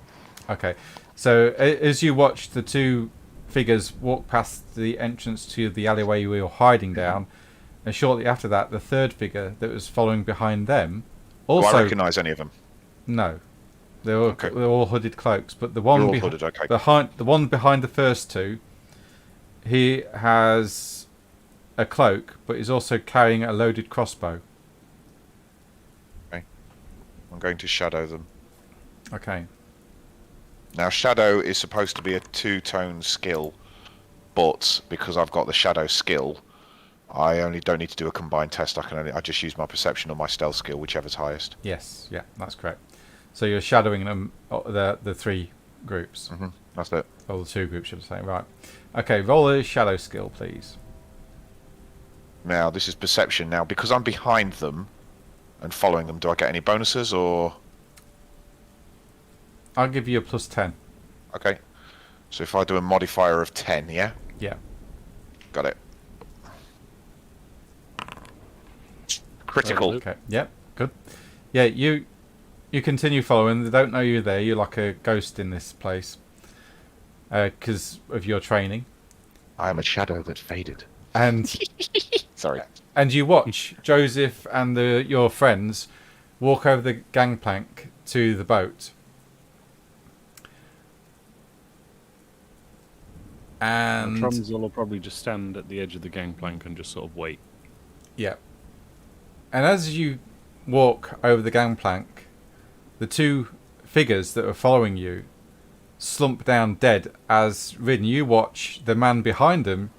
Okay, so as you watch the two figures walk past the entrance to the alleyway you were hiding down, and shortly after that, the third figure that was following behind them also. Do I recognise any of them? No, they're all, Okay. they're all hooded cloaks, but the They're one all hooded, okay. the one behind the first two, he has a cloak, but he's also carrying a loaded crossbow. I'm going to shadow them. Okay. Now, shadow is supposed to be a two-tone skill, but because I've got the shadow skill, I only don't need to do a combined test. I just use my perception or my stealth skill, whichever's highest. Yes, yeah, that's correct. So you're shadowing them, the three groups. That's it. Or the two groups, should I say. Right. Okay, roll a shadow skill, please. Now, this is perception. Now, because I'm behind them and following them, do I get any bonuses or? I'll give you a plus 10. Okay. So if I do a modifier of 10, yeah? Yeah. Got it. Critical. Okay. Yep. Good. Yeah, you continue following. They don't know you're there. You're like a ghost in this place because of your training. I am a shadow that faded. And Sorry. and you watch Joseph and your friends walk over the gangplank to the boat. And Tromsel will probably just stand at the edge of the gangplank and just sort of wait. yeah. And as you walk over the gangplank, the two figures that are following you slump down dead as Rin, you watch the man behind them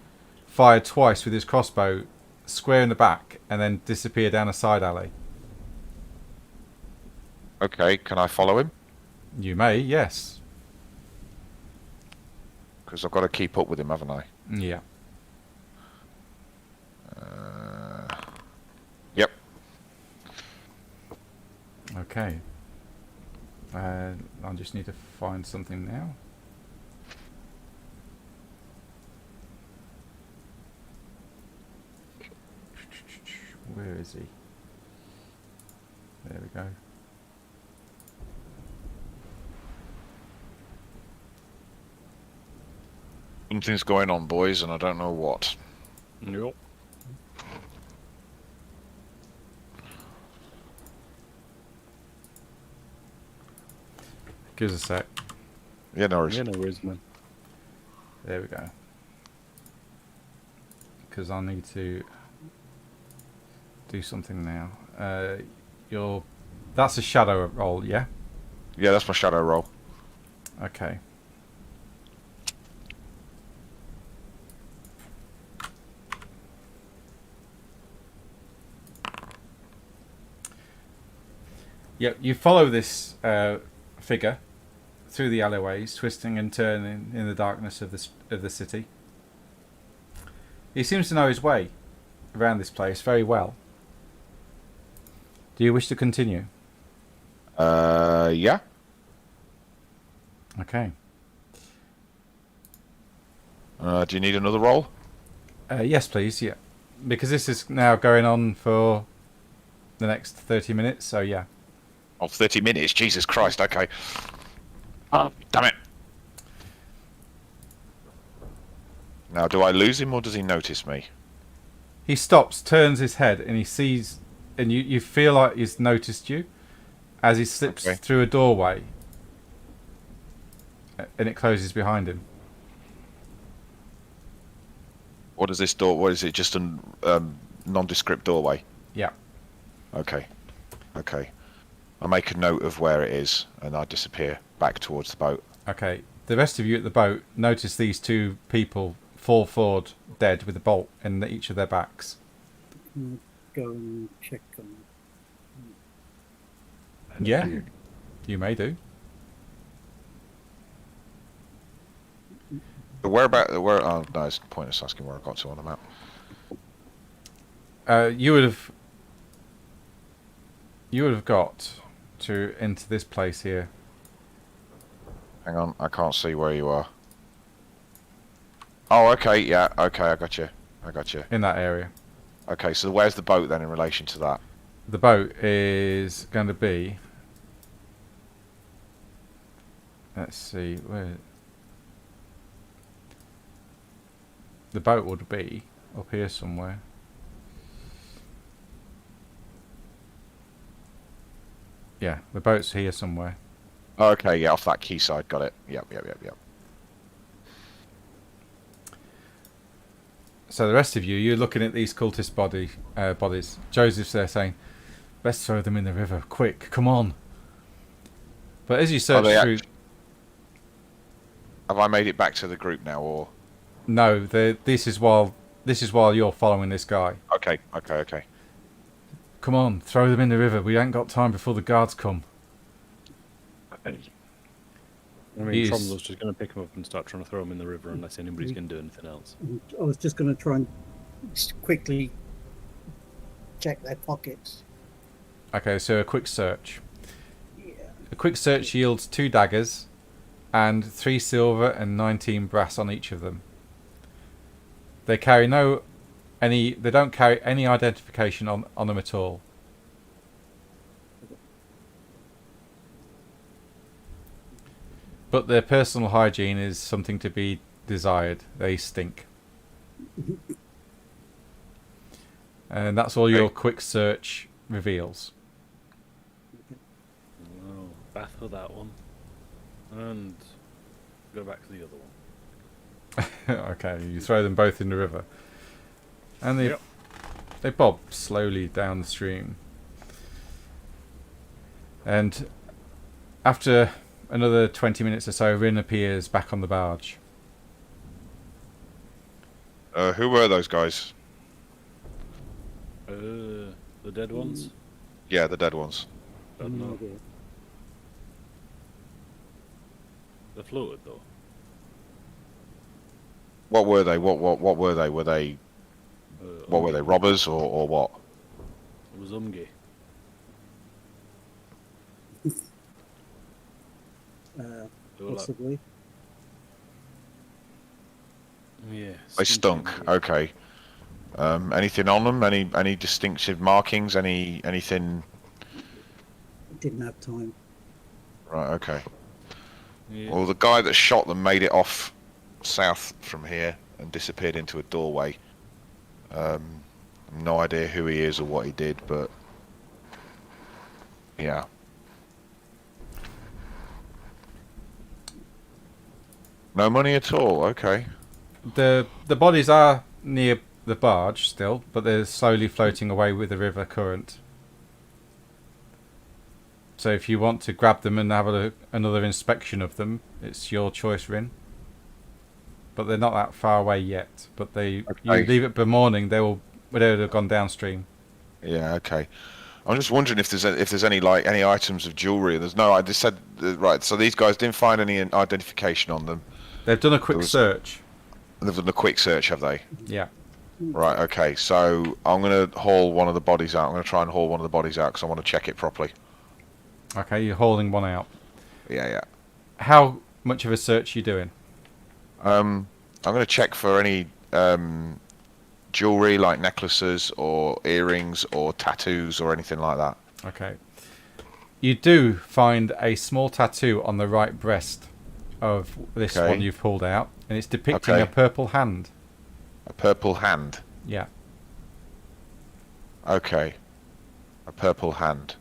fire twice with his crossbow square in the back and then disappear down a side alley. Okay, can I follow him? You may, yes. Because I've got to keep up with him, haven't I? Yeah. Yep. Okay. I just need to find something now. Where is he? There we go. Something's going on, boys, and I don't know what. Yep. Give us a sec. Yeah, no worries. Yeah, no worries, man. There we go. Because I need to do something now. That's a shadow roll, yeah? Yeah, that's my shadow roll. Okay. Yep, you follow this figure through the alleyways, twisting and turning in the darkness of the city. He seems to know his way around this place very well. Do you wish to continue? Yeah. Okay. Do you need another roll? Yes, please. Yeah, because this is now going on for the next 30 minutes. So yeah. Oh, 30 minutes. Jesus Christ. Okay. Oh, damn it. Now, do I lose him or does he notice me? He stops, turns his head, and he sees, and you feel like he's noticed you as he slips Okay. through a doorway, and it closes behind him. What is this door? What is it? Just a nondescript doorway? Yeah. Okay. Okay. I make a note of where it is, and I disappear back towards the boat. Okay. The rest of you at the boat notice these two people fall forward dead with a bolt in each of their backs. Go and check on. Yeah, you may do. Where? Oh no, it's pointless asking where I got to on the map. You would have got to into this place here. Hang on, I can't see where you are. Oh, okay, yeah, okay, I got you. In that area. Okay, so where's the boat then in relation to that? The boat is going to be... Let's see, where... The boat would be up here somewhere. Yeah, the boat's here somewhere. Okay, yeah, off that quayside, got it. Yep. So the rest of you, you're looking at these cultist bodies. Joseph's there saying, "Let's throw them in the river, quick, come on." But as you search through... Have I made it back to the group now, or...? No, this is while you're following this guy. Okay. Come on, throw them in the river. We ain't got time before the guards come. I mean, He's- Tromlo's just going to pick him up and start trying to throw him in the river unless anybody's going to do anything else. I was just going to try and quickly check their pockets. Okay, so a quick search. Yeah. A quick search yields 2 daggers and 3 silver and 19 brass on each of them. They don't carry any identification on them at all. But their personal hygiene is something to be desired. They stink. And that's all your quick search reveals. Oh, bath for that one. And go back to the other one. Okay, you throw them both in the river. And they bob slowly down the stream. And after another 20 minutes or so, Rin appears back on the barge. Who were those guys? The dead ones? Yeah, the dead ones. Don't No know. idea. They're floated though. What were they? What were they? Were they... What were they? Robbers or what? It was Umgi. They were like, Possibly. yeah. They stunk. stinking. Okay. Anything on them? Any distinctive markings? Anything? Didn't have time. Right. Okay. Yeah. Well, the guy that shot them made it off south from here and disappeared into a doorway. No idea who he is or what he did, but yeah. No money at all. Okay. The bodies are near the barge still, but they're slowly floating away with the river current. So if you want to grab them and have another inspection of them, it's your choice, Rin. But they're not that far away yet. But you leave it by morning, they would have gone downstream. Yeah. Okay. I'm just wondering if there's any items of jewelry. There's no. I just said right. So these guys didn't find any identification on them. They've done a quick search. They've done a quick search, have they? Yeah. Right. Okay. So I'm gonna haul one of the bodies out. I'm gonna try and haul one of the bodies out because I want to check it properly. Okay, you're hauling one out. Yeah. How much of a search are you doing? I'm gonna check for any jewelry like necklaces or earrings or tattoos or anything like that. Okay. You do find a small tattoo on the right breast of this Okay. one you've pulled out, and it's depicting Okay. a purple hand. A purple hand. Yeah. Okay. A purple hand.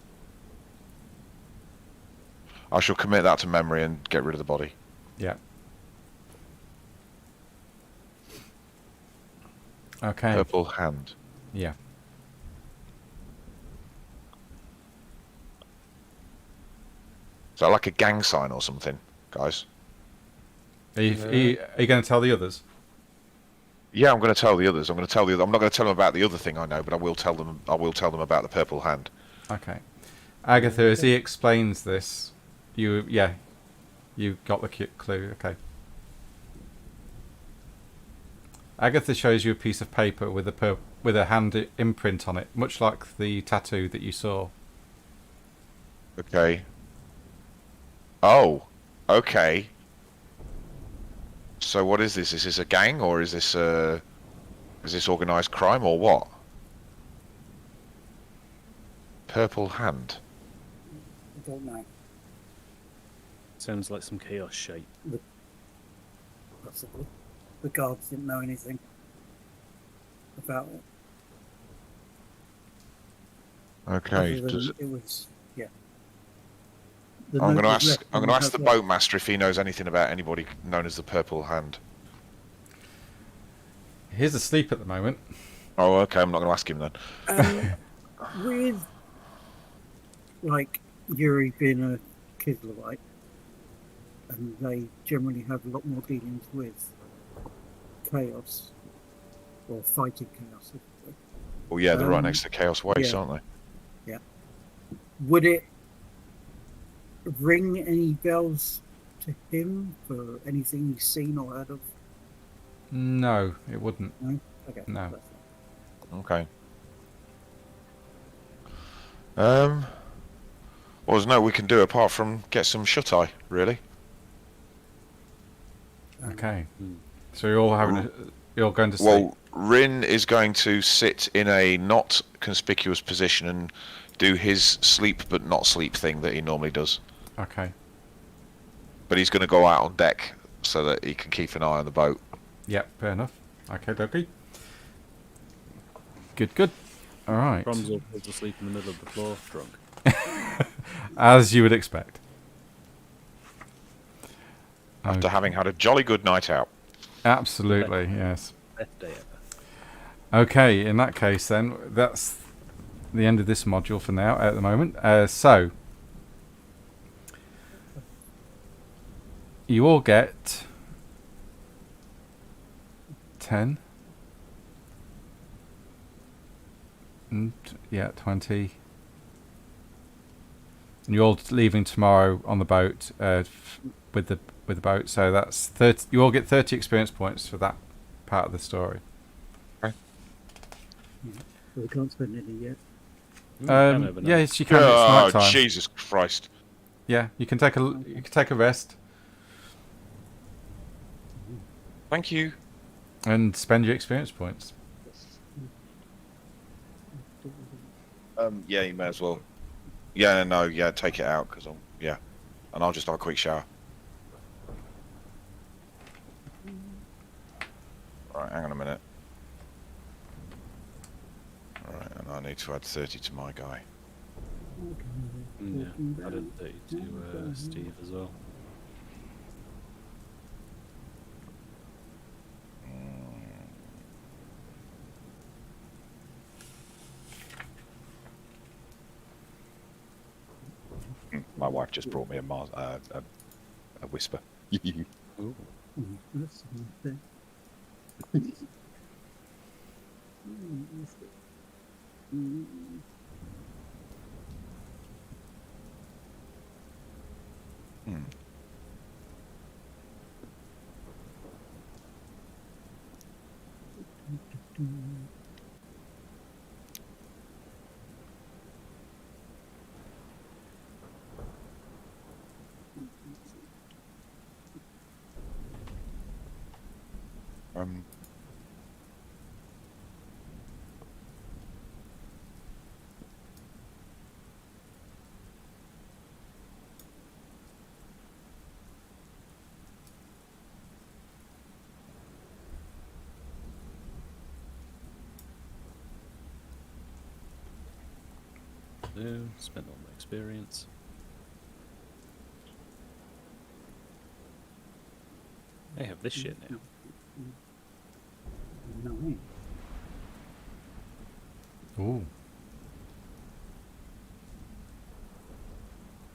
I shall commit that to memory and get rid of the body. Yeah. Okay. Purple hand. Yeah. Is that like a gang sign or something, guys? Are you going to tell the others? Yeah, I'm going to tell the others. I'm not going to tell them about the other thing I know, but I will tell them. I will tell them about the purple hand. Okay. Agatha, as he explains this, you got the clue. Okay. Agatha shows you a piece of paper with a hand imprint on it, much like the tattoo that you saw. Okay. Oh. Okay. So what is this? Is this a gang or is this organised crime or what? Purple hand. I don't know. Sounds like some chaos shape. Possibly. The guards didn't know anything about it. Okay. Other than it was, yeah. I'm going to ask the boatmaster if he knows anything about anybody known as the Purple Hand. He's asleep at the moment. Oh, okay. I'm not going to ask him then. With like Yuri being a Kislevites, and they generally have a lot more dealings with chaos or fighting chaos. Well, yeah, they're right next to Chaos Waste, yeah. aren't they? Yeah. Would it ring any bells to him for anything he's seen or heard of? No, it wouldn't. No. Okay. No. Okay. Well, there's no we can do apart from get some shut-eye, really. Okay. So you're going to sleep. Well, Rin is going to sit in a not conspicuous position and do his sleep but not sleep thing that he normally does. Okay. But he's going to go out on deck so that he can keep an eye on the boat. Yep, fair enough. Okay, dokie. Good. All right. Bromsel falls asleep in the middle of the floor, drunk. As you would expect. After having had a jolly good night out. Absolutely, yes. Best day ever. Okay, in that case then, that's the end of this module for now at the moment. So, you all get 10. And, 20. And you're all leaving tomorrow on the boat with the boat, so that's 30. You all get 30 experience points for that part of the story. Well, we can't spend any yet. Yes, you can. It's Oh, night time. Jesus Christ. Yeah, you can take a rest Thank you. and spend your experience points. Yeah, you may as well. Yeah, no, yeah, take it out, because and I'll just have a quick shower. Right, hang on a minute. Alright, and I need to add 30 to my guy. Yeah, I did 30 to Steve as well. My wife just brought me a whisper. Ooh. That's okay. Hmm. Um. No, spend all my experience. I have this shit now. No. Ooh.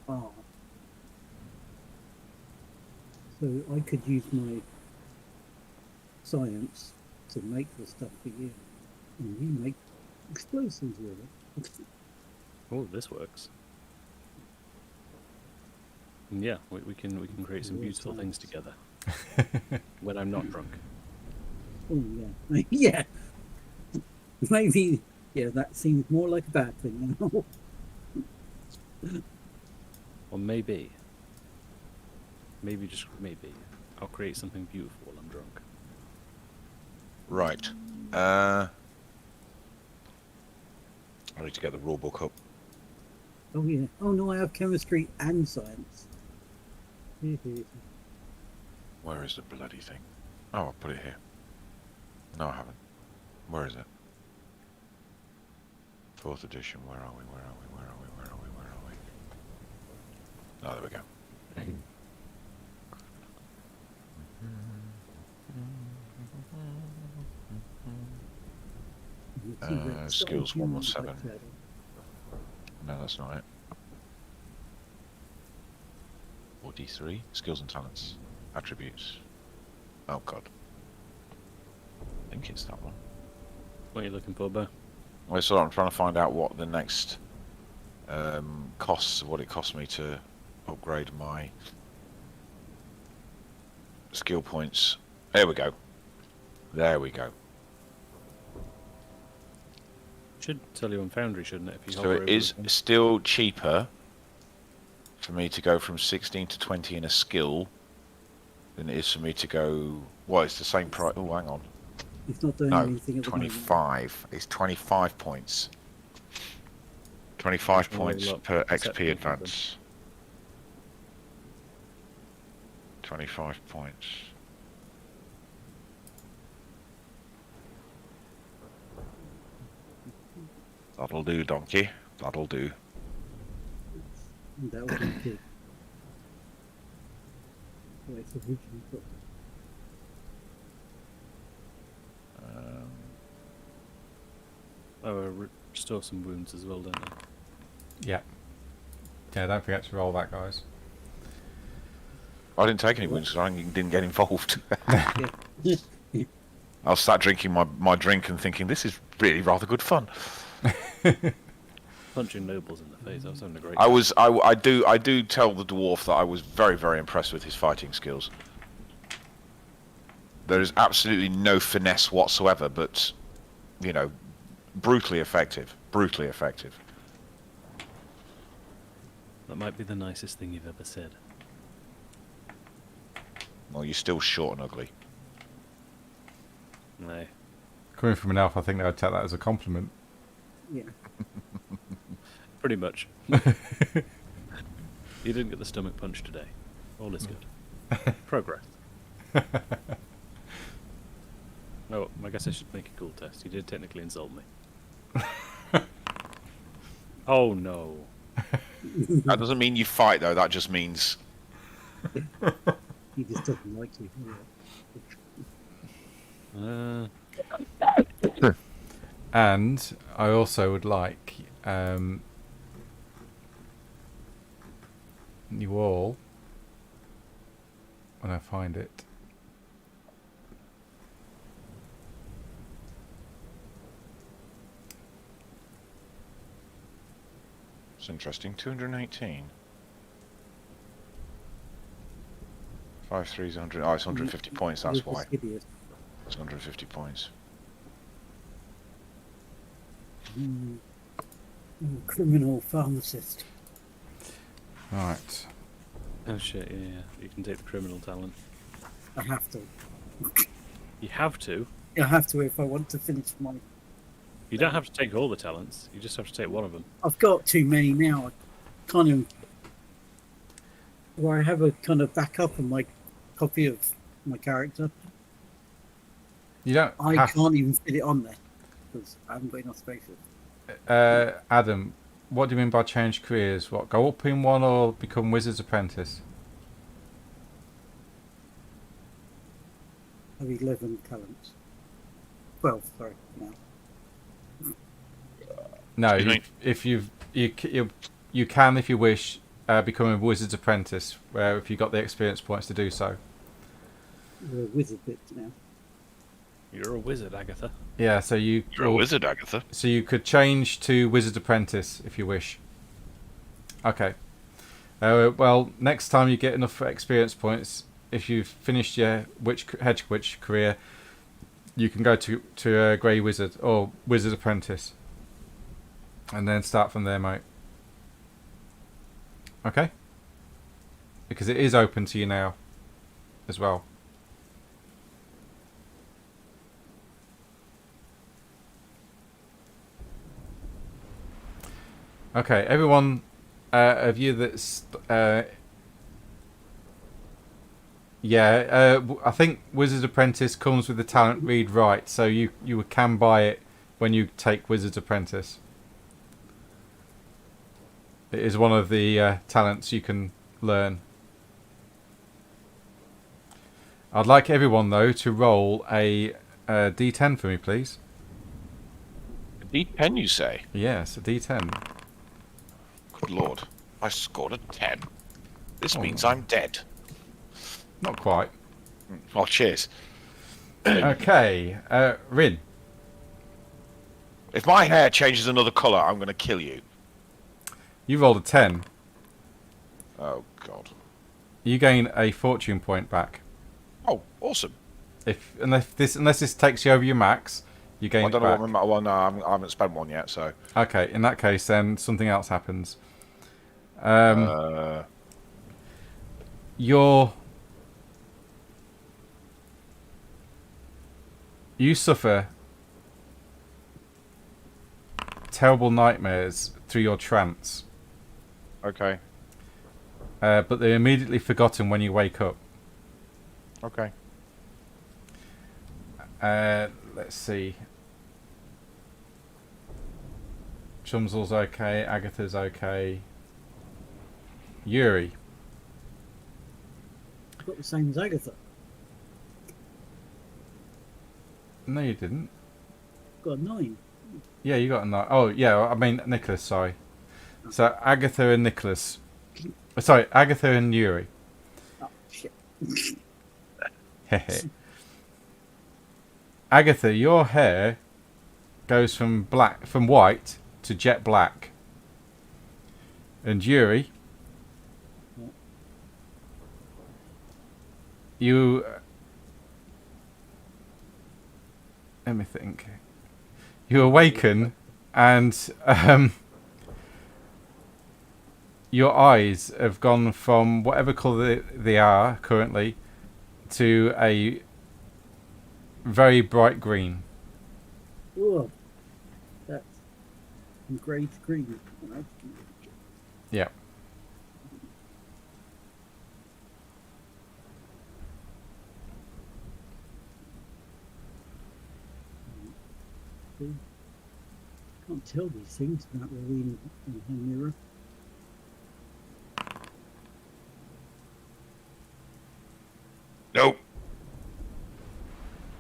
Ah. So I could use my science to make the stuff for you, and you make explosives with it. Oh, this works. And yeah, we can create some Real beautiful things science. together. When I'm not drunk. Oh yeah, yeah. Maybe, yeah. That seems more like a bad thing. Or maybe, just maybe, I'll create something beautiful while I'm drunk. Right. I need to get the rule book up. Oh yeah. Oh no, I have chemistry and science. Where is the bloody thing? Oh, I'll put it here. No, I haven't. Where is it? 4th edition. Where are we? Where are we? Where are we? Where are we? Where are we? Oh, there we go. Skills 117. No, that's not it. 43. Skills and talents. Attributes. Oh, God. I think it's that one. What are you looking for, Bo? Well, so I'm trying to find out what the next what it costs me to upgrade my skill points. There we go. There we go. Should tell you on Foundry, shouldn't it? If you So hover it over is the thing? still cheaper for me to go from 16 to 20 in a skill than it is for me to go... Well, it's the same price. Oh, hang on. He's not doing No, anything at the moment. 25. It's 25 points. 25 Oh, points look, per except XP for advance. 25 points. That'll do, donkey. That'll do. That would be good. Right, so we can put Restore some wounds as well, don't they? Yeah. Yeah, don't forget to roll that, guys. I didn't take any wounds because I didn't get involved. yeah. I was sat drinking my drink and thinking, this is really rather good fun. Punching nobles in the face. I was having a great I do tell the dwarf that I was very, very impressed with his fighting skills. There is absolutely no finesse whatsoever, but, you know, brutally effective. Brutally effective. That might be the nicest thing you've ever said. Well, you're still short and ugly. No. Coming from an elf, I think they would take that as a compliment. Yeah. Pretty much. You didn't get the stomach punch today. All is good. Progress. Oh, I guess I should make a cool test. You did technically insult me. Oh no. That doesn't mean you fight, though. That just means... He just doesn't like you. Yeah. And I also would like you all, when I find it, It's interesting. 218. 5 3 is 100. Oh, it's 150 points. That's You're why. just hideous. It's 150 points. Criminal pharmacist. right. Oh shit, yeah. You can take the criminal talent. I have to. You have to. I have to if I want to finish my. You don't have to take all the talents. You just have to take one of them. I've got too many now. I kind of. Where I have a kind of backup on my copy of my character. You don't I have can't even fit it on there because I haven't got enough space. Adam, what do you mean by change careers? What, go up in one or become wizard's apprentice? I have 11 talents. 12, sorry, now. No, Excuse me? if you can, if you wish, become a wizard's apprentice, where if you got the experience points to do so. We're a wizard bit now. You're a wizard, Agatha. Yeah, so You're a wizard, Agatha. So you could change to wizard apprentice if you wish. Okay. Well, next time you get enough experience points, if you've finished your hedge witch career, you can go to a grey wizard or wizard apprentice, and then start from there, mate. Okay. Because it is open to you now, as well. Okay, everyone of you that's I think Wizard Apprentice comes with the talent read write, so you can buy it when you take Wizard's Apprentice. It is one of the talents you can learn. I'd like everyone though to roll a D10 for me, please. A D10, you say? Yes, a D10. Good lord. I scored a 10. This means I'm dead. Not quite. Oh, cheers. Okay, Rin. If my hair changes another colour, I'm going to kill you. You rolled a 10. Oh, God. You gain a fortune point back. Oh, awesome. Unless this takes you over your max, you gain I it don't know back. what my... Well, no, I haven't spent one yet, so... Okay, in that case, then something else happens. You suffer terrible nightmares through your trance, Okay. but they're immediately forgotten when you wake up. Okay. Let's see. Chumsel's okay. Agatha's okay. Yuri. Got the same as Agatha. No, you didn't. Got a 9. Yeah, you got a 9. Oh, yeah. I mean Nicholas. Sorry. So Agatha and Nicholas. Sorry, Agatha and Yuri. Oh shit. Agatha, your hair goes from white to jet black. And Yuri, you... Let me think. You awaken and your eyes have gone from whatever colour they are currently to a very bright green. Oh, that's from grey to green. Yeah. Can't tell these things without reading in the mirror. Nope.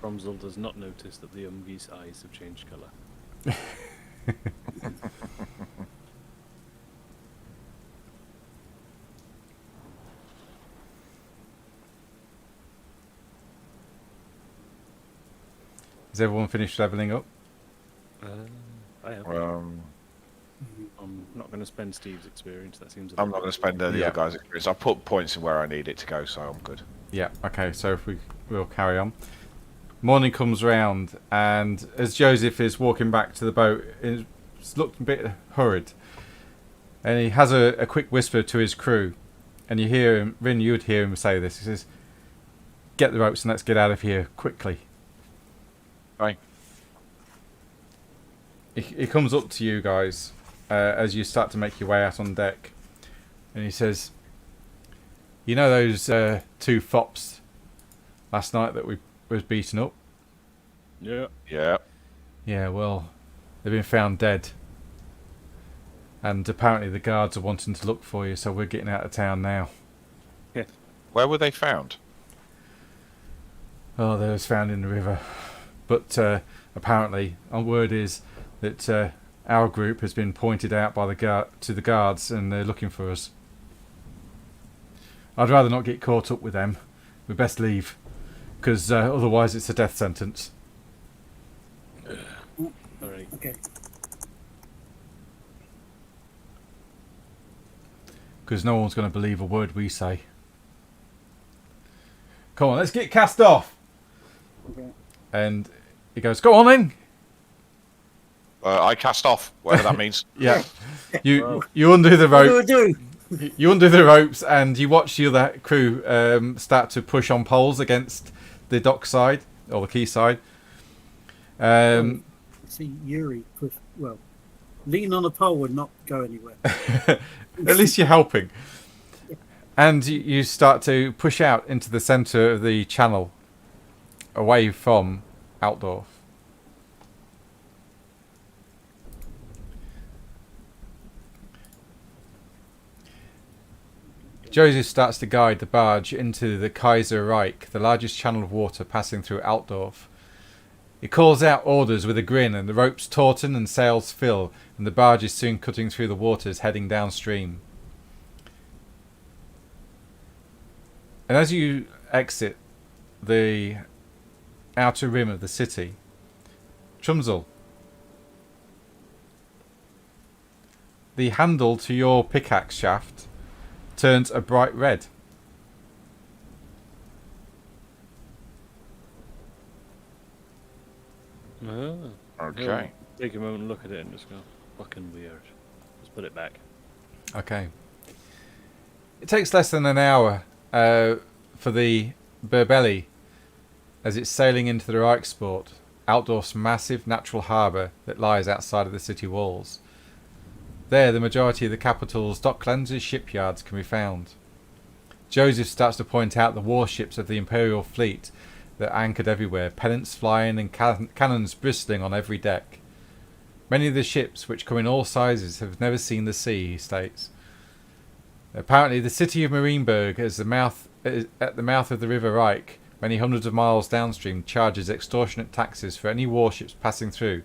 Bromsel does not notice that the Umgi's eyes have changed colour. Has everyone finished levelling up? I have. I'm not going to spend Steve's experience. That seems. I'm not going to spend the Yeah. other guy's experience. I put points in where I need it to go, so I'm good. Yeah, okay, so if we'll carry on. Morning comes round, and as Joseph is walking back to the boat, he's looked a bit hurried. And he has a quick whisper to his crew, and you hear him, Rin, you would hear him say this. He says, "Get the ropes and let's get out of here quickly." Right. He comes up to you guys as you start to make your way out on deck, and he says, "You know those two fops last night that we was beaten up? Yeah. Yeah. Yeah, well, they've been found dead. And apparently the guards are wanting to look for you, so we're getting out of town now." Where were they found? Oh, they was found in the river. But apparently, our word is that our group has been pointed out by to the guards, and they're looking for us. I'd rather not get caught up with them. We best leave, because otherwise it's a death sentence. Alright. Okay. Because no one's going to believe a word we say. Come on, let's get cast off. Okay. And he goes, go on then. I cast off, whatever that means. Yeah. You Wow. you undo the What do rope. I do? You undo the ropes, and you watch the other crew start to push on poles against the dock side or the quay side. See Yuri push. Well, lean on a pole and not go anywhere. At least you're helping. And you start to push out into the centre of the channel, away from Altdorf. Joseph starts to guide the barge into the Kaiser Reich, the largest channel of water passing through Altdorf. He calls out orders with a grin, and the ropes tauten and sails fill, and the barge is soon cutting through the waters, heading downstream. And as you exit the outer rim of the city, Chumzel, the handle to your pickaxe shaft turns a bright red. Ah. Okay. Take a moment and look at it and just go, fucking weird. Just put it back. Okay. It takes less than an hour for the Berbelli as it's sailing into the Reichsport, Altdorf's massive natural harbour that lies outside of the city walls. There, the majority of the capital's docklands shipyards can be found. Joseph starts to point out the warships of the Imperial fleet that anchored everywhere, pennants flying and cannons bristling on every deck. Many of the ships, which come in all sizes, have never seen the sea, he states. Apparently, the city of Marienburg, at the mouth of the River Reich, many hundreds of miles downstream, charges extortionate taxes for any warships passing through,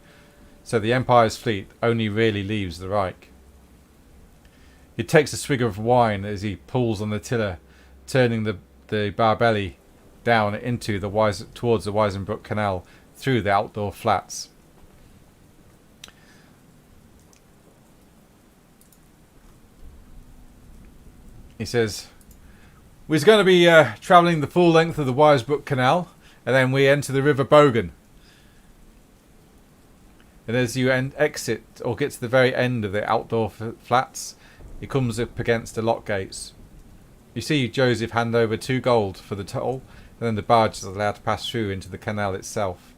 so the Empire's fleet only rarely leaves the Reich. He takes a swig of wine as he pulls on the tiller, turning the Barbelli down into towards the Weisenbruck Canal through the Altdorf flats. He says, we're going to be travelling the full length of the Weisenbruck Canal, and then we enter the River Bogen. And as you exit or get to the very end of the Altdorf flats, he comes up against the lock gates. You see Joseph hand over 2 gold for the toll, and then the barge is allowed to pass through into the canal itself.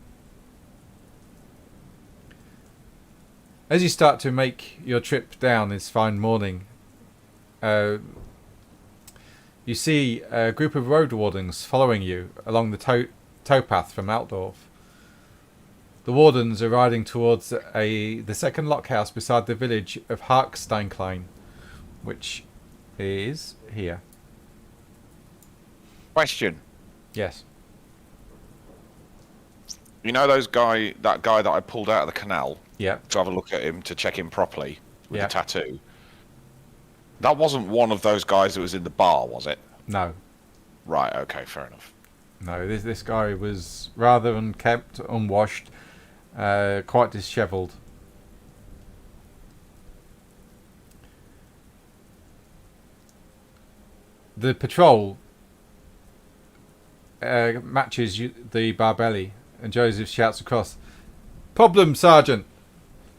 As you start to make your trip down this fine morning, you see a group of road wardens following you along the towpath from Altdorf. The wardens are riding towards the second lockhouse beside the village of Harksteinklein, which is here. Question. Yes. You know that guy that I pulled out of the canal Yeah. to have a look at him to check him properly with Yeah. the tattoo? That wasn't one of those guys that was in the bar, was it? No. Right, okay, fair enough. No, this guy was rather unkempt, unwashed, quite dishevelled. The patrol matches the Barbelli, and Joseph shouts across, "Problem, Sergeant!"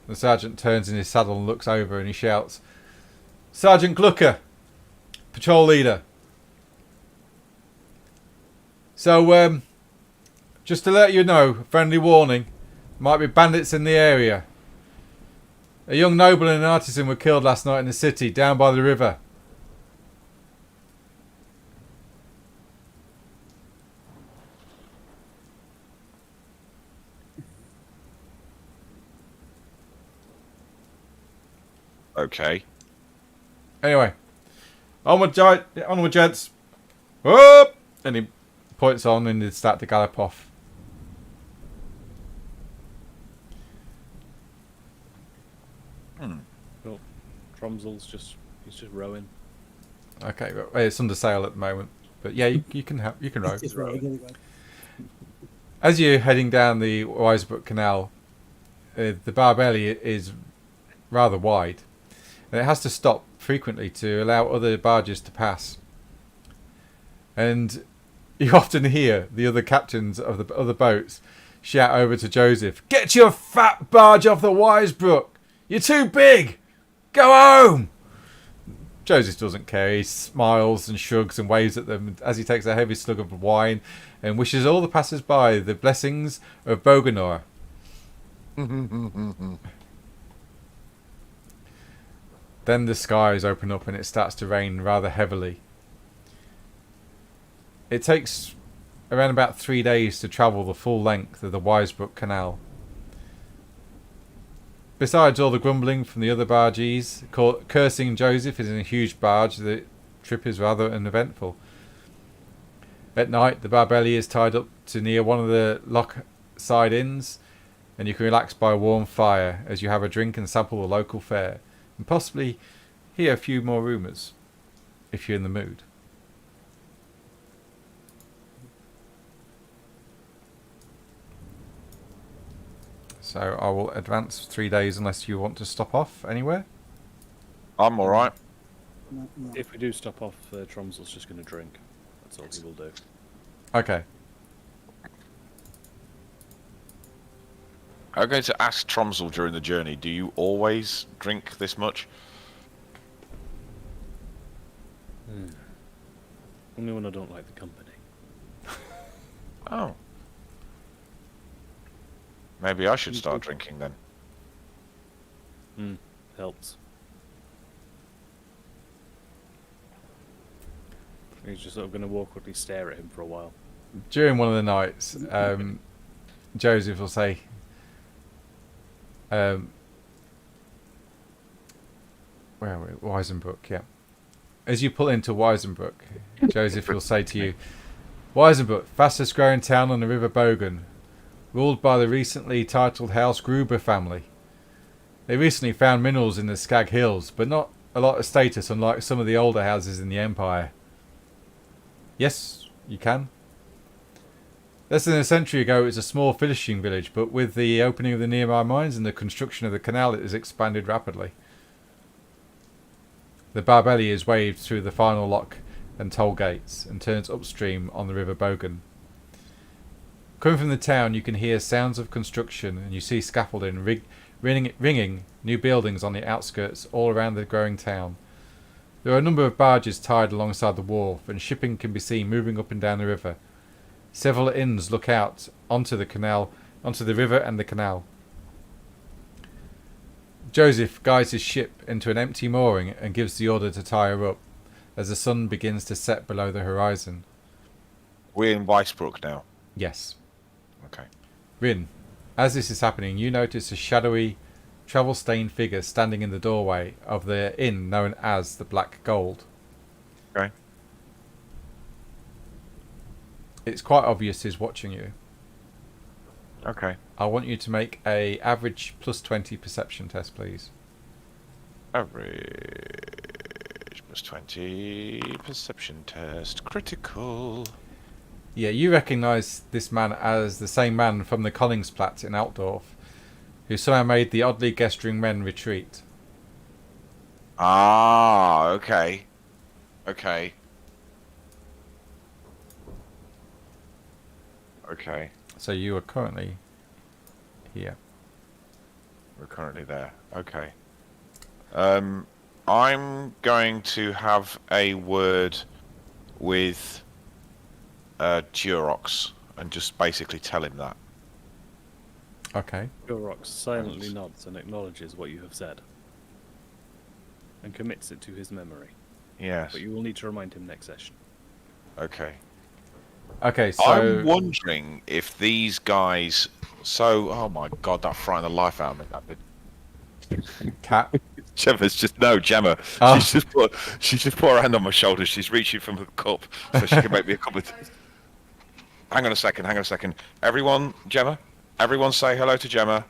The sergeant turns in his saddle and looks over, and he shouts, "Sergeant Glucker, patrol leader. So, just to let you know, friendly warning, might be bandits in the area. A young noble and an artisan were killed last night in the city, down by the river." Okay. Anyway, onward, gents. Whoop! And he points on, and they start to gallop off. Tromsel's he's just rowing. Okay, well, it's under sail at the moment, but yeah, you can help. You can row. It's just rowing anyway. As you're heading down the Wisebrook Canal, the Barbelly is rather wide, and it has to stop frequently to allow other barges to pass. And you often hear the other captains of the other boats shout over to Joseph, "Get your fat barge off the Wisebrook! You're too big! Go home!" Joseph doesn't care. He smiles and shrugs and waves at them as he takes a heavy slug of wine and wishes all the passers-by the blessings of Boganor. Then the skies open up and it starts to rain rather heavily. It takes around about 3 days to travel the full length of the Wisebrook Canal. Besides all the grumbling from the other bargees, cursing Joseph is in a huge barge, the trip is rather uneventful. At night, the Barbelly is tied up to near one of the lock side inns, and you can relax by a warm fire as you have a drink and sample the local fare, and possibly hear a few more rumours, if you're in the mood. So I will advance 3 days unless you want to stop off anywhere. I'm all right. No. If we do stop off, Tromsel's just going to drink. That's all he will do. Okay. I'm going to ask Tromsel during the journey, do you always drink this much? Only when I don't like the company. Oh. Maybe I should start drinking then. Helps. He's just sort of going to awkwardly stare at him for a while. During one of the nights, Joseph will say, where are we? Weisenbrook, yeah. As you pull into Weisenbrook, Joseph will say to you, "Weisenbrook, fastest growing town on the River Bogan, ruled by the recently titled House Gruber family. They recently found minerals in the Skag Hills, but not a lot of status, unlike some of the older houses in the Empire." Yes, you can. Less than a century ago, it was a small fishing village, but with the opening of the nearby mines and the construction of the canal, it has expanded rapidly. The Barbelly is waved through the final lock and toll gates and turns upstream on the River Bogan. Coming from the town, you can hear sounds of construction and you see scaffolding ringing new buildings on the outskirts all around the growing town. There are a number of barges tied alongside the wharf, and shipping can be seen moving up and down the river. Several inns look out onto the river and the canal. Joseph guides his ship into an empty mooring and gives the order to tie her up as the sun begins to set below the horizon. We're in Weisbrook now. Yes. Okay. Rin, as this is happening, you notice a shadowy, travel-stained figure standing in the doorway of the inn known as the Black Gold. Okay. It's quite obvious he's watching you. Okay. I want you to make a average plus 20 perception test, please. Average plus 20 perception test. Critical. Yeah, you recognise this man as the same man from the Koningsplatz in Altdorf, who somehow made the oddly gesturing men retreat. Ah, okay. Okay. Okay. So you are currently here. We're currently there. Okay. I'm going to have a word with Durox and just basically tell him that. Okay. Durox silently nods and acknowledges what you have said. And commits it to his memory. Yes. But you will need to remind him next session. Okay. Okay, so... I'm wondering if these guys... So, oh my god, that frightened the life out of me, that did. Cat. Gemma's just... No, Gemma. Oh. She's just put her hand on my shoulder. She's reaching from the cup so she can make me a cup of tea. Hang on a second. Everyone, Gemma? Everyone say hello to Gemma.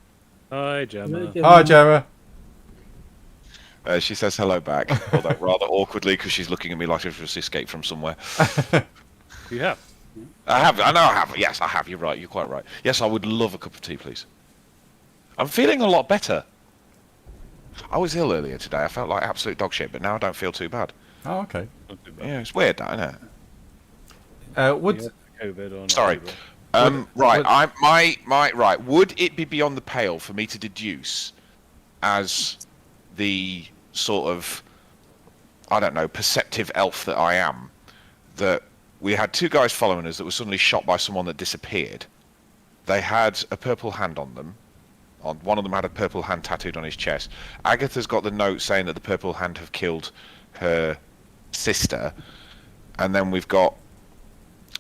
Hi, Gemma. Hi, Gemma. She says hello back, although rather awkwardly because she's looking at me like she's just escaped from somewhere. Yeah. I have. I know I have. Yes, I have. You're right. You're quite right. Yes, I would love a cup of tea, please. I'm feeling a lot better. I was ill earlier today. I felt like absolute dog shit, but now I don't feel too bad. Oh, okay. Yeah, it's weird, that, isn't it? Would Yeah, COVID or not Sorry. either. Right. Would it be beyond the pale for me to deduce, as the sort of, I don't know, perceptive elf that I am, that we had two guys following us that were suddenly shot by someone that disappeared. They had a purple hand on them. One of them had a purple hand tattooed on his chest. Agatha's got the note saying that the purple hand have killed her sister. And then we've got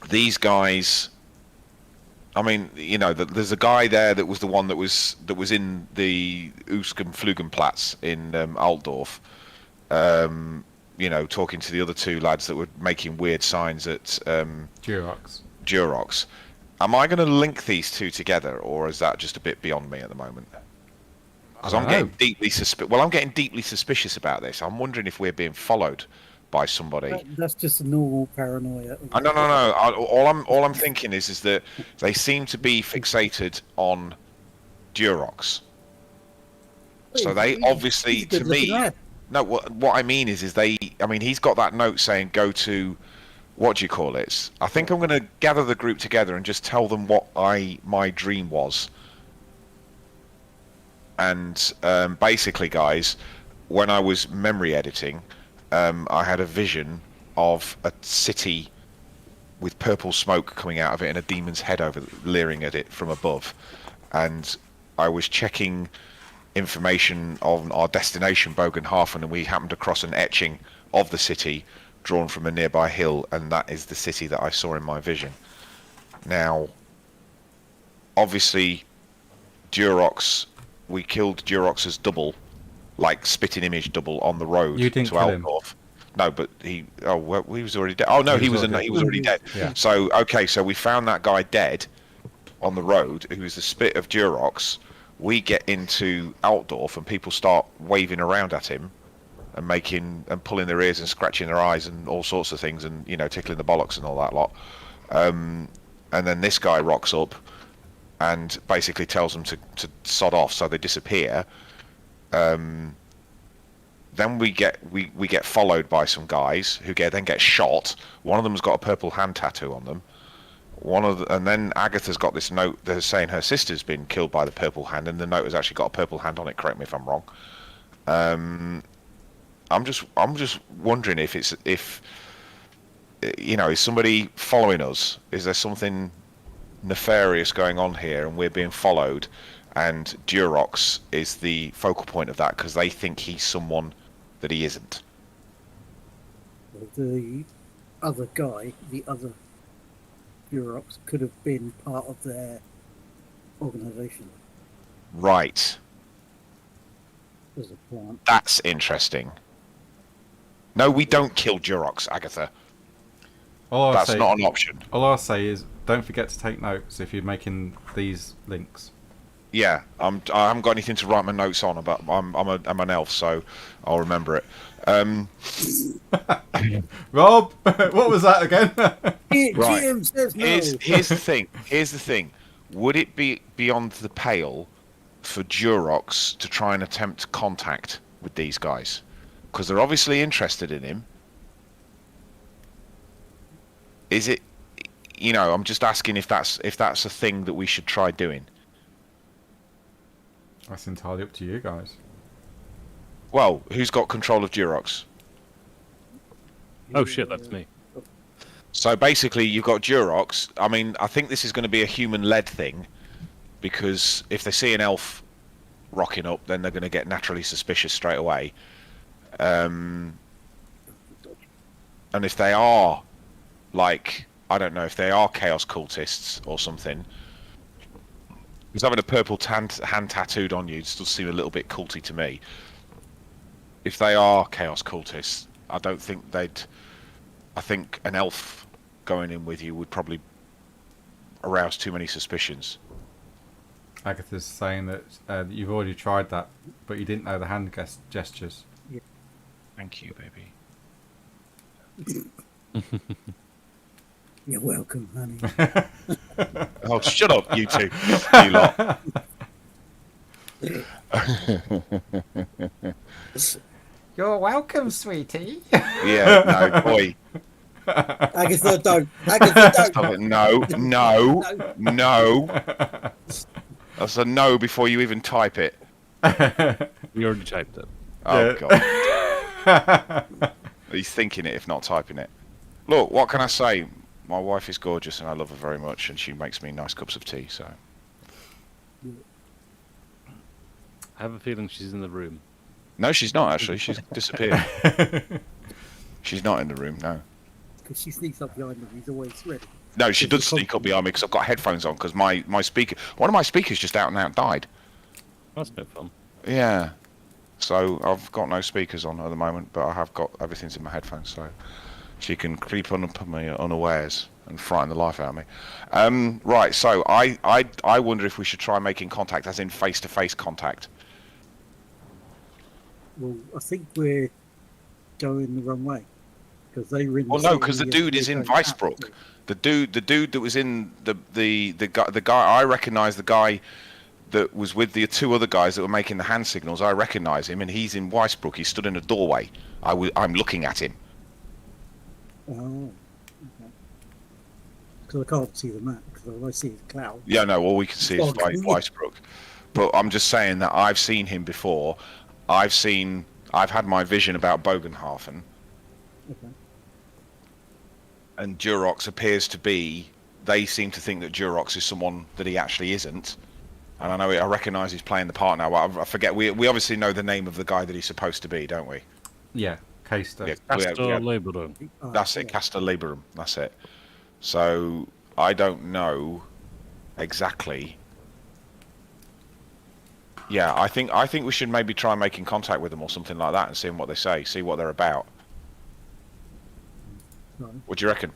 these guys. I mean, you know, there's a guy there that was the one that was in the Flugenplatz in Altdorf. You know, talking to the other two lads that were making weird signs at Durox. Am I going to link these two together, or is that just a bit beyond me at the moment? Because I'm getting deeply I'm getting deeply suspicious about this. I'm wondering if we're being followed by somebody. That's just a normal paranoia. No. All I'm thinking is that they seem to be fixated on Durox. So they obviously, to me, no. What I mean is they. I mean, he's got that note saying go to, what do you call it? I think I'm going to gather the group together and just tell them what my dream was. And basically, guys, when I was memory editing, I had a vision of a city with purple smoke coming out of it and a demon's head leering at it from above. And I was checking information on our destination, Bogenhafen, and we happened across an etching of the city drawn from a nearby hill, and that is the city that I saw in my vision. Now, obviously, Durox, we killed Durox's double, like spitting image double, on the road You didn't to kill him. Altdorf. No, but he was already dead. Oh no, he was already dead. Yeah. So okay, so we found that guy dead on the road, who was the spit of Durox. We get into Altdorf and people start waving around at him and pulling their ears and scratching their eyes and all sorts of things, and you know, tickling the bollocks and all that lot. And then this guy rocks up and basically tells them to sod off, so they disappear. Then we get followed by some guys who then get shot. One of them's got a purple hand tattoo on them. And then Agatha's got this note that's saying her sister's been killed by the purple hand, and the note has actually got a purple hand on it. Correct me if I'm wrong. I'm just wondering if you know, is somebody following us? Is there something nefarious going on here, and we're being followed? And Durox is the focal point of that because they think he's someone that he isn't. The other guy, the other Durox, could have been part of their organisation Right. as a plant. That's interesting. No, we don't kill Durox, Agatha. That's not an option. All I'll say is don't forget to take notes if you're making these links. Yeah, I haven't got anything to write my notes on, but I'm an elf, so I'll remember it. Rob, what was that again? Right. GM says no. Here's the thing. Would it be beyond the pale for Durox to try and attempt contact with these guys? Because they're obviously interested in him. Is it? You know, I'm just asking if that's a thing that we should try doing. That's entirely up to you guys. Well, who's got control of Durox? Oh shit, that's me. So basically, you've got Durox. I mean, I think this is going to be a human-led thing, because if they see an elf rocking up, then they're going to get naturally suspicious straight away. And if they are, like, I don't know, if they are chaos cultists or something, because having a purple hand tattooed on you still seem a little bit culty to me. If they are chaos cultists, I don't think they'd. I think an elf going in with you would probably arouse too many suspicions. Agatha's saying that you've already tried that, but you didn't know the hand gestures. Yeah. Thank you, baby. You're welcome, honey. Oh, shut up, you two. You lot. You're welcome, sweetie. Yeah, no, boy. Agatha, don't. Agatha, don't. Stop it. No. That's a no before you even type it. You already typed it. Oh, God. He's thinking it, if not typing it. Look, what can I say? My wife is gorgeous and I love her very much, and she makes me nice cups of tea, so... I have a feeling she's in the room. No, she's not, actually. She's disappeared. She's not in the room, no. Because she sneaks up behind him. He's always ready. No, she does sneak up behind me because I've got headphones on, because my speaker... One of my speakers just out and out died. That's no fun. Yeah. So I've got no speakers on at the moment, but I have got... Everything's in my headphones, so... She can creep on up on me unawares and frighten the life out of me. Right, so I wonder if we should try making contact, as in face-to-face contact. Well, I think we're going the wrong way. Because they were in Well, no, because the dude is in Vicebrook. The dude that was in the guy. I recognise the guy that was with the two other guys that were making the hand signals. I recognise him, and he's in Vicebrook. He stood in a doorway. I'm looking at him. Oh, okay. Because I can't see the map, because all I see is cloud. Yeah, no, all we can see is Vicebrook. But I'm just saying that I've seen him before. I've had my vision about Bogenhafen. Okay. And Durox appears to be... They seem to think that Durox is someone that he actually isn't. And I recognise he's playing the part now. I forget. We obviously know the name of the guy that he's supposed to be, don't we? Yeah, Caster. Yeah, Castor Laborum. That's it, Castor Laborum. That's it. So I don't know exactly. Yeah, I think we should maybe try making contact with them or something like that and seeing what they say, see what they're about. Right. What do you reckon?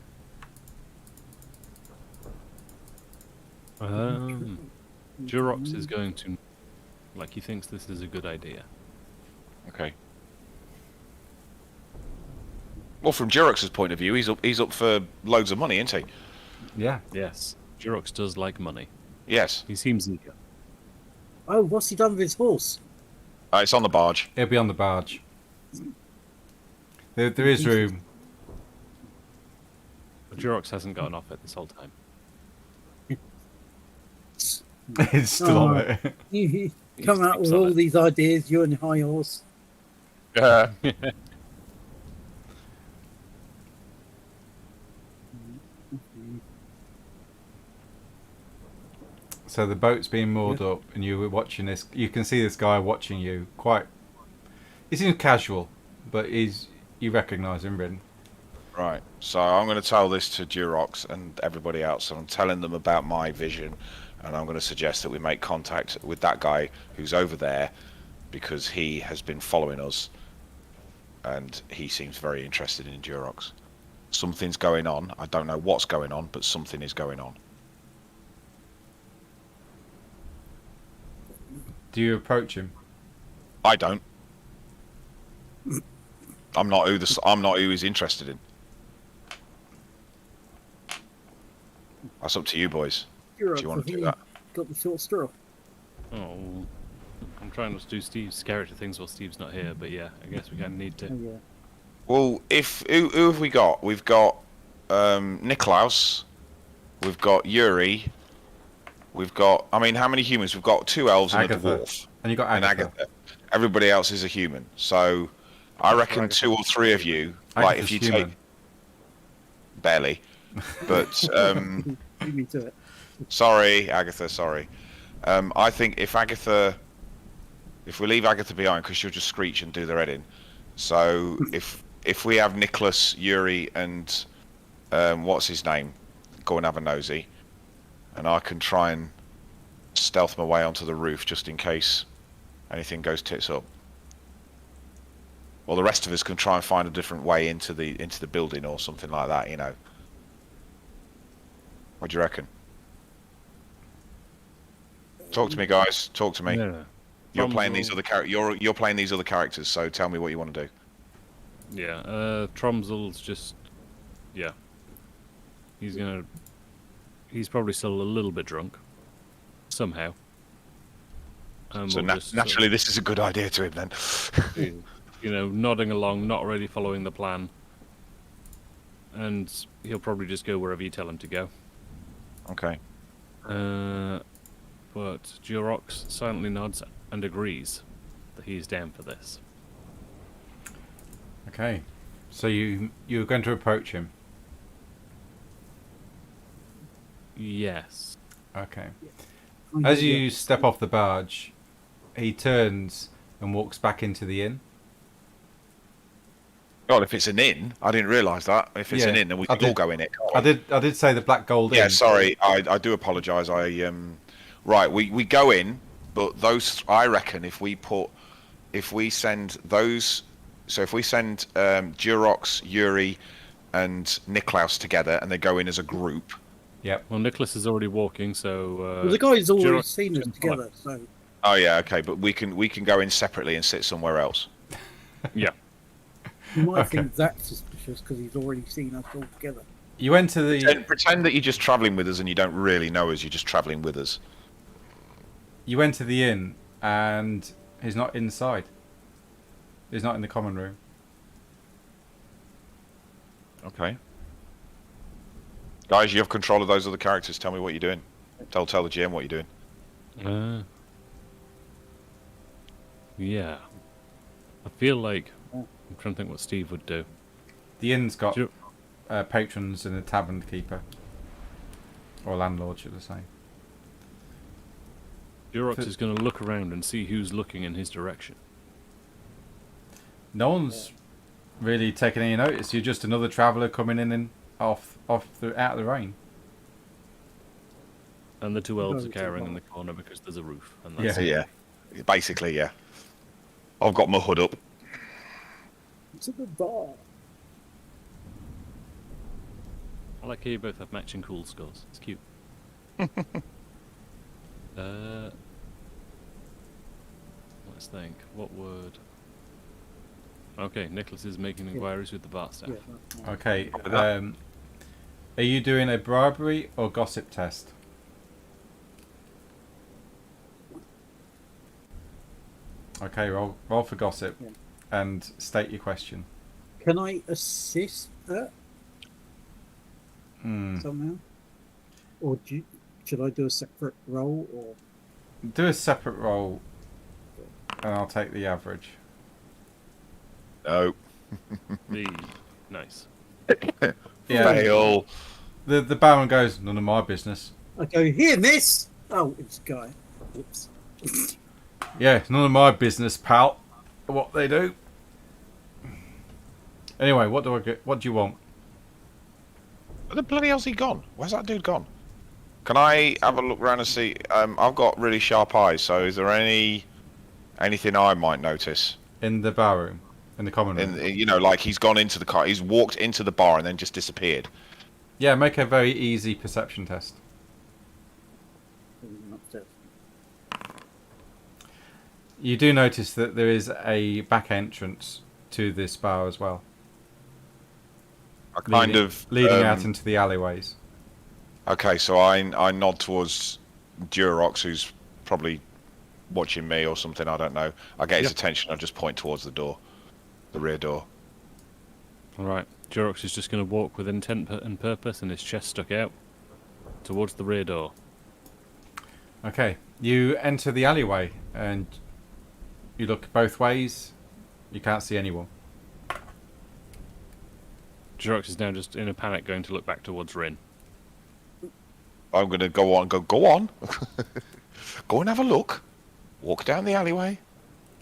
Durox is going to... Like, he thinks this is a good idea. Okay. Well, from Durox's point of view, he's up for loads of money, isn't he? Yeah. Yes. Durox does like money. Yes. He seems eager. Oh, what's he done with his horse? It's on the barge. It'll be on the barge. There is room. But Durox hasn't gotten off it this whole time. It's still on it. You come out with sleeps on all it. these ideas, you and your high horse. So the boat's being moored up, and you were watching this. You can see this guy watching you. He seems casual, but you recognise him, Rin. Right. So I'm going to tell this to Durox and everybody else, and I'm telling them about my vision, and I'm going to suggest that we make contact with that guy who's over there, because he has been following us, and he seems very interested in Durox. Something's going on. I don't know what's going on, but something is going on. Do you approach him? I don't. I'm not who he's interested in. That's up to you, boys. You're Do you up want for to do he that? Got the short straw. Oh, I'm trying not to do Steve's character things while Steve's not here, but yeah, I guess we kind of need Oh, to. yeah. Well, who have we got? We've got Nicklos. We've got Yuri. We've got... I mean, how many humans? We've got 2 elves and Agatha. a dwarf. And you got And Agatha. Agatha. Everybody else is a human. So, I reckon 2 or 3 of you... Like, if Agatha's you human. take... Barely. But, Beat me to it. sorry, Agatha, sorry. I think if we leave Agatha behind, because she'll just screech and do the head in. So if we have Nicholas, Yuri, and what's his name, go and have a nosy, and I can try and stealth my way onto the roof just in case anything goes tits up. Well, the rest of us can try and find a different way into the building or something like that, you know. What do you reckon? Talk to me, guys. Talk to me. Yeah. You're Thumbs playing all- these other you're playing these other characters, so tell me what you want to do. Yeah, Tromsel's just... Yeah. He's probably still a little bit drunk. Somehow. So We'll just naturally, this is a good idea to him then. nodding along, not really following the plan. And he'll probably just go wherever you tell him to go. Okay. But Durox silently nods and agrees that he's down for this. Okay. So you're going to approach him. Yes. Okay. I'm As gonna you get- step off the barge, he turns and walks back into the inn. God, if it's an inn, I didn't realise that. If it's an Yeah, inn, then we I can all did- go in it. can't we? I did say the Black Gold Yeah, Inn. sorry, I do apologise. Right, we go in, but those I reckon if we send those, so if we send Durox, Yuri, and Niklaus together, and they go in as a group. Yep. Well, Nicholas is already walking, so... Well, the guy's already Durox seen us can together, so Oh yeah, okay, but we can go in separately and sit somewhere else. Yeah. you might Okay. think that's suspicious because he's already seen us all together. You enter the Pretend that you're just travelling with us and you don't really know us. You're just travelling with us. inn, and he's not inside. He's not in the common room. Okay. Guys, you have control of those other characters. Tell me what you're doing. Tell the GM what you're doing. Yeah. I feel like... I'm trying to think what Steve would do. The inn's got Sure. patrons and a tavern keeper, or landlord, should I say? Durox is going to look around and see who's looking in his direction. No one's really taking any notice. You're just another traveller coming in and out of the rain. And the two elves are Go to cowering the in the corner because there's a roof. And that's Yeah. it. Yeah. Basically, yeah. I've got my hood up. It's a good bar. I like how you both have matching cool scores. It's cute. Let's think. What would... Okay, Nicholas is making inquiries with the bar staff. Yeah, that's fine. Okay. With that. Are you doing a bribery or gossip test? Okay, roll for gossip, Yeah. and state your question. Can I assist her Hmm. somehow? Or should I do a separate roll? Or Do a separate roll, and I'll take the average. No. Nice. Yeah. Fail. The barman goes, none of my business. I go, here, miss! Oh, it's a guy. Whoops. Yeah, none of my business, pal. What they do. Anyway, what do I get? What do you want? Where the bloody hell's he gone? Where's that dude gone? Can I have a look around and see? I've got really sharp eyes, so is there anything I might notice? In the bar room, in the common room. Like he's gone into the car, he's walked into the bar and then just disappeared. Yeah, make a very easy perception test. Upstairs. You do notice that there is a back entrance to this bar as well, I kind of leading out into the alleyways. Okay, so I nod towards Durox, who's probably watching me or something. I don't know. I get his Yep. attention. I just point towards the door, the rear door. Alright, Durox is just going to walk with intent and purpose and his chest stuck out towards the rear door. Okay, you enter the alleyway and you look both ways. You can't see anyone. Durox is now just in a panic going to look back towards Rin. I'm going to go on. Go on. Go and have a look. Walk down the alleyway.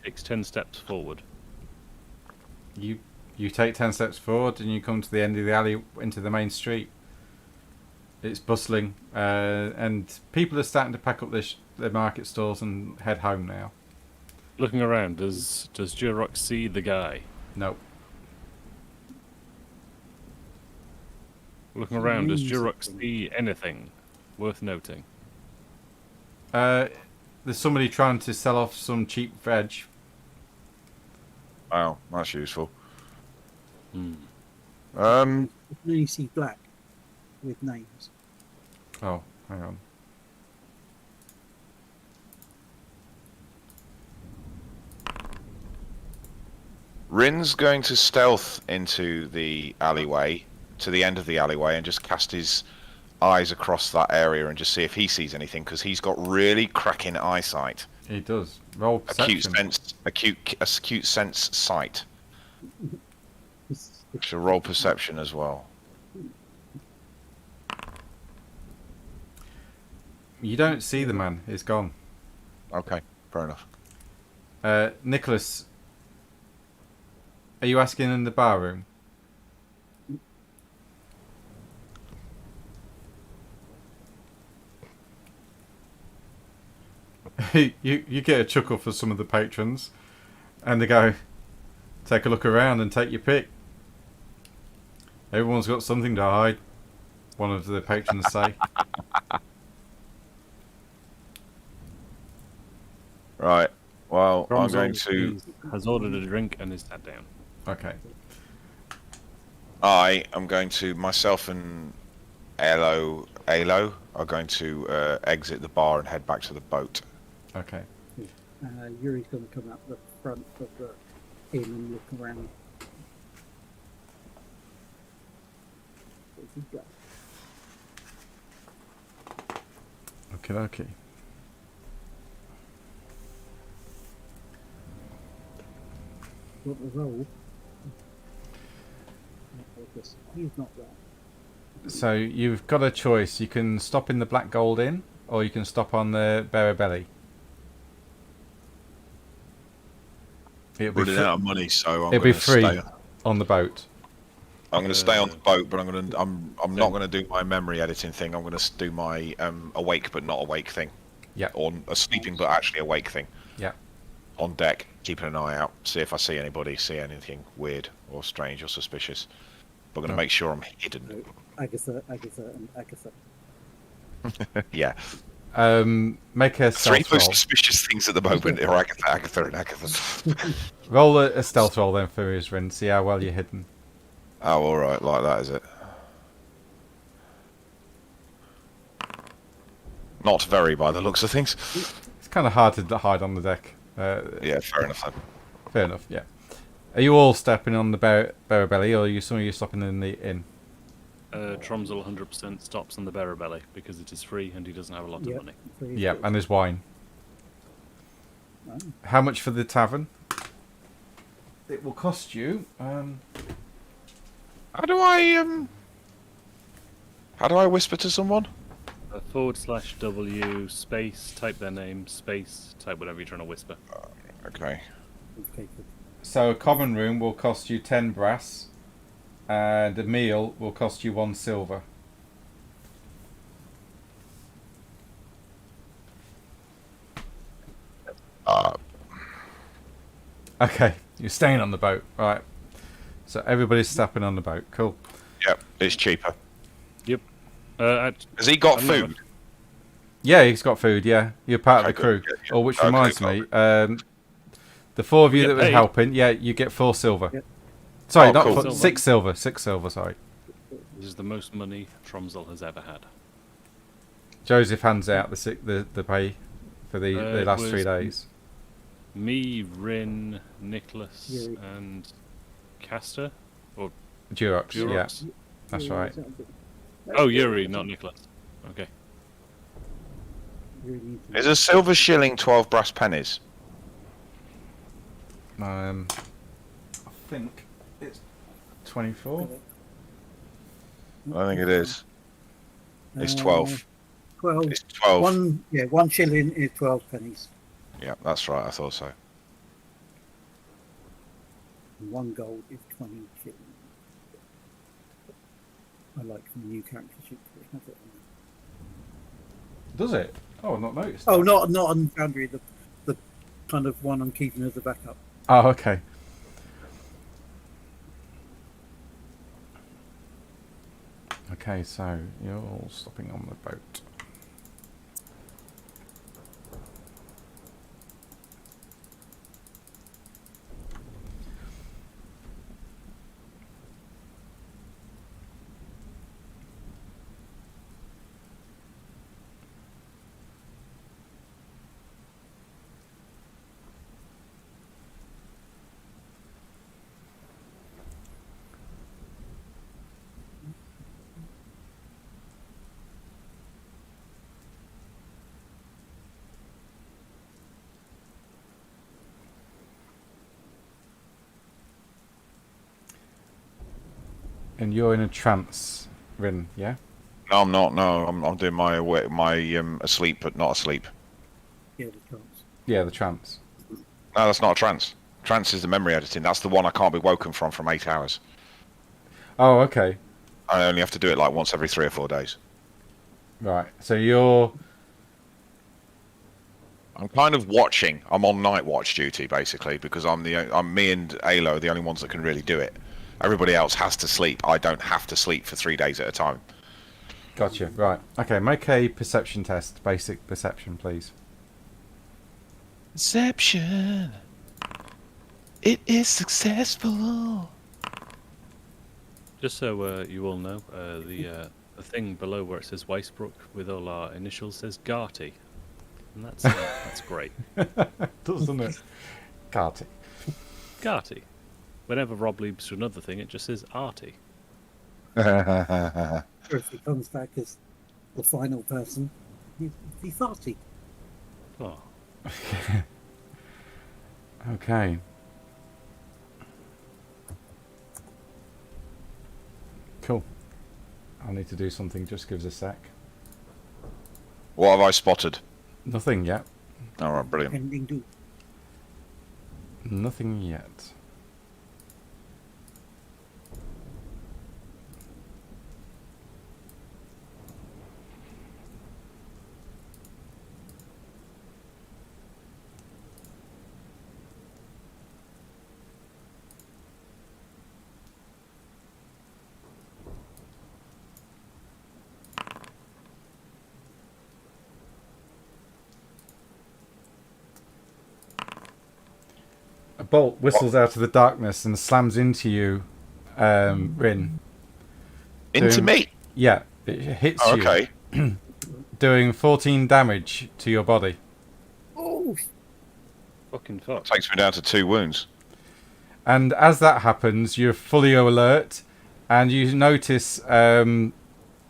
Takes 10 steps forward. You take 10 steps forward and you come to the end of the alley into the main street. It's bustling, and people are starting to pack up their market stalls and head home now. Looking around, does Durox see the guy? Nope. Looking around, does Music. Durox see anything worth noting? There's somebody trying to sell off some cheap veg. Oh, that's useful. Hmm. You can only see black with names. Oh, hang on. Rin's going to stealth into the alleyway, to the end of the alleyway, and just cast his eyes across that area and just see if he sees anything, because he's got really cracking eyesight. He does. Roll perception. Acute sense sight. Should roll perception as well. You don't see the man. He's gone. Okay, fair enough. Nicholas, are you asking in the bar room? you get a chuckle for some of the patrons, and they go, take a look around and take your pick. Everyone's got something to hide, one of the patrons say. Right. Well, I'm Bromsall going to. has ordered a drink and is sat down. Okay. I am going to. Myself and Alo are going to exit the bar and head back to the boat. Okay. Yuri's going to come out the front of the inn and look around. Where's he go? Okay. Got the roll. He's not there. So you've got a choice. You can stop in the Black Gold Inn, or you can stop on the Bearer Belly. It'll be Running out of money, so I'm it'll be going to free stay. on the boat. I'm going to stay on the boat, but I'm not going to do my memory editing thing. I'm going to do my awake but not awake thing. Yeah. Or a sleeping but actually awake thing. Yeah. On deck, keeping an eye out, see if I see anything weird or strange or suspicious. But I'm going to make sure I'm hidden. Agatha, and Agatha. Yeah. Make a Three stealth most roll. suspicious things at the moment are Agatha, and Agatha. Roll a stealth roll then for his Rin. See how well you're hidden. Oh, all right, like that, is it? Not very, by the looks of things. It's kind of hard to hide on the deck. Yeah, fair enough then. Fair enough. Yeah. Are you all stepping on the Bearer Belly, or are you some of you stopping in the inn? Tromsel 100% stops on the Bearer Belly because it is free and he doesn't have a lot of money. Yeah, and there's wine. Oh. How much for the tavern? It will cost you. How do I whisper to someone? /W space, type their name, space, type whatever you're trying to whisper. Okay. So a common room will cost you 10 brass, and a meal will cost you 1 silver. Okay, you're staying on the boat, right? So everybody's stepping on the boat. Cool. Yep, it's cheaper. Yep. Has he got I'm not- food? Yeah, he's got food. Yeah, you're part of the Okay, crew. good, yeah. Oh, which Okay, reminds got me, the 4 of you Get that were paid. helping, yeah, you get 4 silver. Yep. Sorry, Oh, not cool. 4, 6 silver. 6 silver. Sorry. This is the most money Tromsel has ever had. Joseph hands out the pay for the It last was 3 days. Me, Rin, Nicholas, Yuri. and Castor? Or Durox. Yeah, Durox? that's right. Oh, Yuri, not Nicholas. Okay. Is a silver shilling 12 brass pennies? I think it's 24. I think it is. It's 12. 12. It's 12. 1 shilling is 12 pennies. Yeah, that's right. I thought so. And 1 gold is 20 shillings. I like the new character sheet. It has it on Does it? Oh, I've not noticed. there. Oh, not on Foundry. The kind of one I'm keeping as a backup. Oh, okay. Okay, so you're all stopping on the boat. And you're in a trance, Rin, yeah? No, I'm not. No, I'm doing my asleep, but not asleep. Yeah, the chance. Yeah, the trance. No, that's not a trance. Trance is the memory editing. That's the one I can't be woken from 8 hours. Oh, okay. I only have to do it like once every 3 or 4 days. Right. So you're... I'm kind of watching. I'm on night watch duty basically because I'm me and Alo are the only ones that can really do it. Everybody else has to sleep. I don't have to sleep for 3 days at a time. Gotcha. Right. Okay, make a perception test. Basic perception, please. Perception. It is successful. Just so you all know, the thing below where it says Weisbrook with all our initials says Garty. And that's great. Doesn't it? Carty. Garty. Whenever Rob leaves to another thing, it just says Arty. Or if he comes back as the final person, he'd be farty. Oh, Okay. Cool. I'll need to do something. Just give us a sec. What have I spotted? Nothing yet. All right, brilliant. Pending do. Nothing yet. A bolt whistles out of the darkness and slams into you, Rin. Into Doing- me. Yeah, it hits Oh, you, okay. doing 14 damage to your body. Oh, fucking fuck. Takes me down to 2 wounds. And as that happens, you're fully alert, and you notice some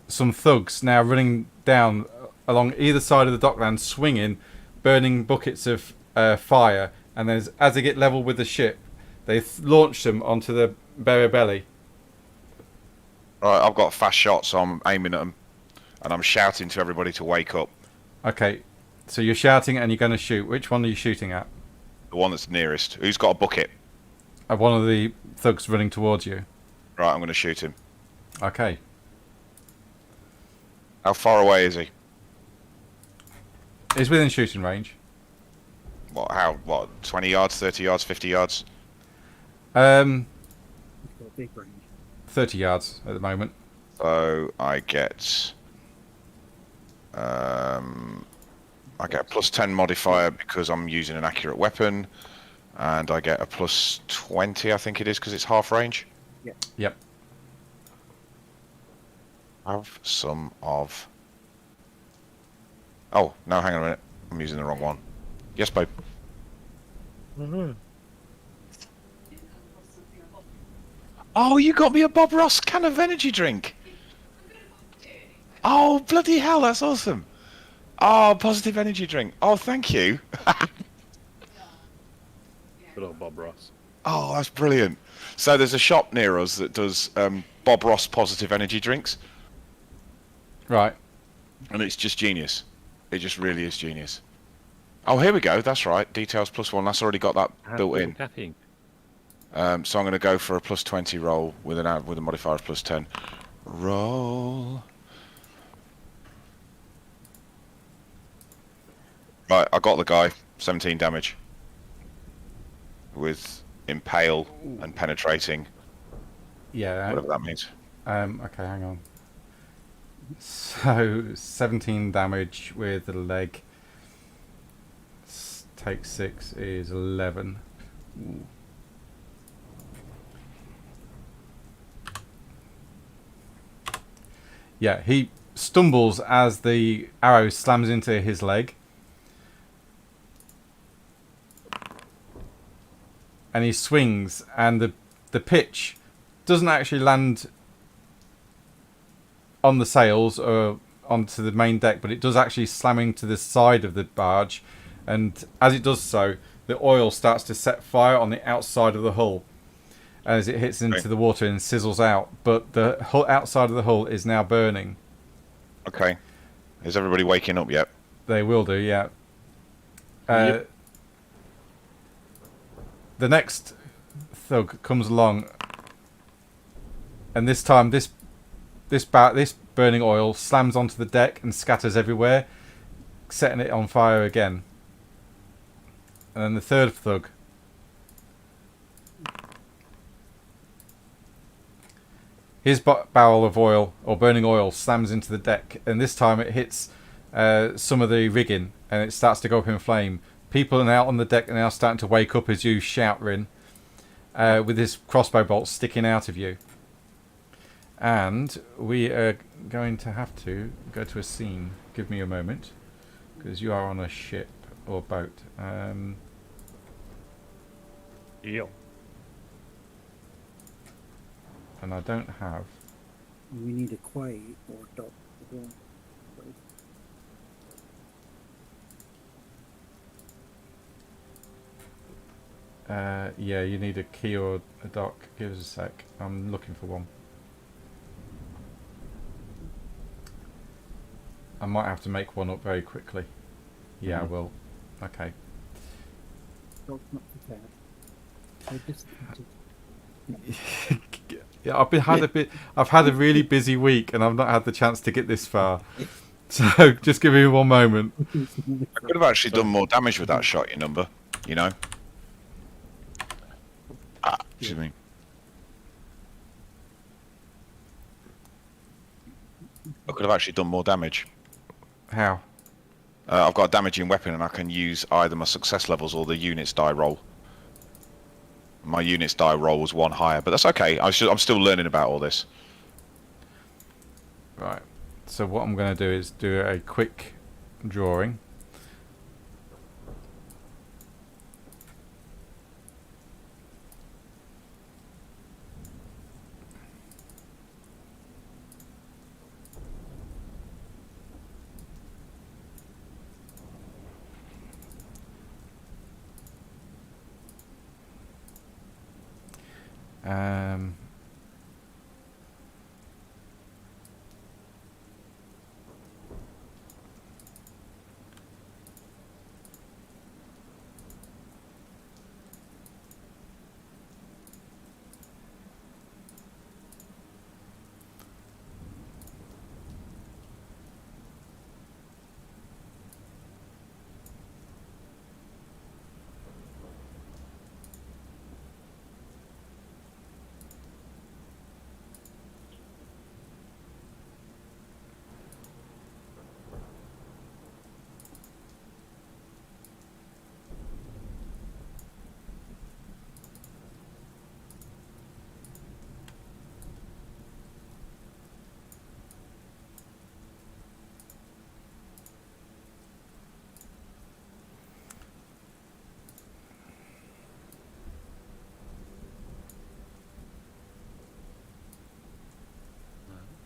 thugs now running down along either side of the dockland, swinging, burning buckets of fire. And then as they get level with the ship, they launch them onto the bearer belly. Right, I've got fast shots, so I'm aiming at them, and I'm shouting to everybody to wake up. Okay, so you're shouting and you're going to shoot. Which one are you shooting at? The one that's nearest. Who's got a bucket? One of the thugs running towards you. Right, I'm going to shoot him. Okay. How far away is he? He's within shooting range. What, 20 yards, 30 yards, 50 yards? he's got a big range. 30 yards at the moment. So I get a plus 10 modifier because I'm using an accurate weapon, and I get a plus 20, I think it is, because it's half range. Yep. Have some of... Oh, no, hang on a minute. I'm using the wrong one. Yes, babe. Oh, you got me a Bob Ross can of energy drink. Oh, bloody hell, that's awesome. Oh, positive energy drink. Oh, thank you. Good old Bob Ross. Oh, that's brilliant. So there's a shop near us that does Bob Ross positive energy drinks, Right. and it's just genius. It just really is genius. Oh, here we go. That's right. Details +1. That's already got that built in. Caffeine. So I'm going to go for a plus 20 roll with a modifier of plus 10. Roll. Right, I got the guy. 17 damage. With impale and penetrating, Yeah. whatever that means. Okay, hang on. So 17 damage with the leg. Take 6 is 11. Ooh. Yeah, he stumbles as the arrow slams into his leg. And he swings, and the pitch doesn't actually land on the sails or onto the main deck, but it does actually slam into the side of the barge. And as it does so, the oil starts to set fire on the outside of the hull. as it hits into Okay. the water and sizzles out. But the outside of the hull is now burning. Okay. Is everybody waking up yet? They will do, yeah. Yep. The next thug comes along, and this time this burning oil slams onto the deck and scatters everywhere, setting it on fire again. And then the third thug. His barrel of oil, or burning oil, slams into the deck, and this time it hits some of the rigging, and it starts to go up in flame. People are now on the deck, and now starting to wake up as you shout, Rin, with this crossbow bolt sticking out of you. And we are going to have to go to a scene. Give me a moment, because you are on a ship or boat. Yo. And I don't have... We need a quay or a dock as well. Yeah, you need a key or a dock. Give us a sec. I'm looking for one. I might have to make one up very quickly. Yeah, I will. Okay. Dock's not prepared. They're disappointed. Yeah, I've had a really busy week, and I've not had the chance to get this far. So just give me one moment. I could have actually done more damage with that shot, you number. You know. Excuse me. I could have actually done more damage. How? I've got a damaging weapon, and I can use either my success levels or the units die roll. My units die roll was 1 higher, but that's okay. I'm still learning about all this. Right. So what I'm going to do is do a quick drawing. Um,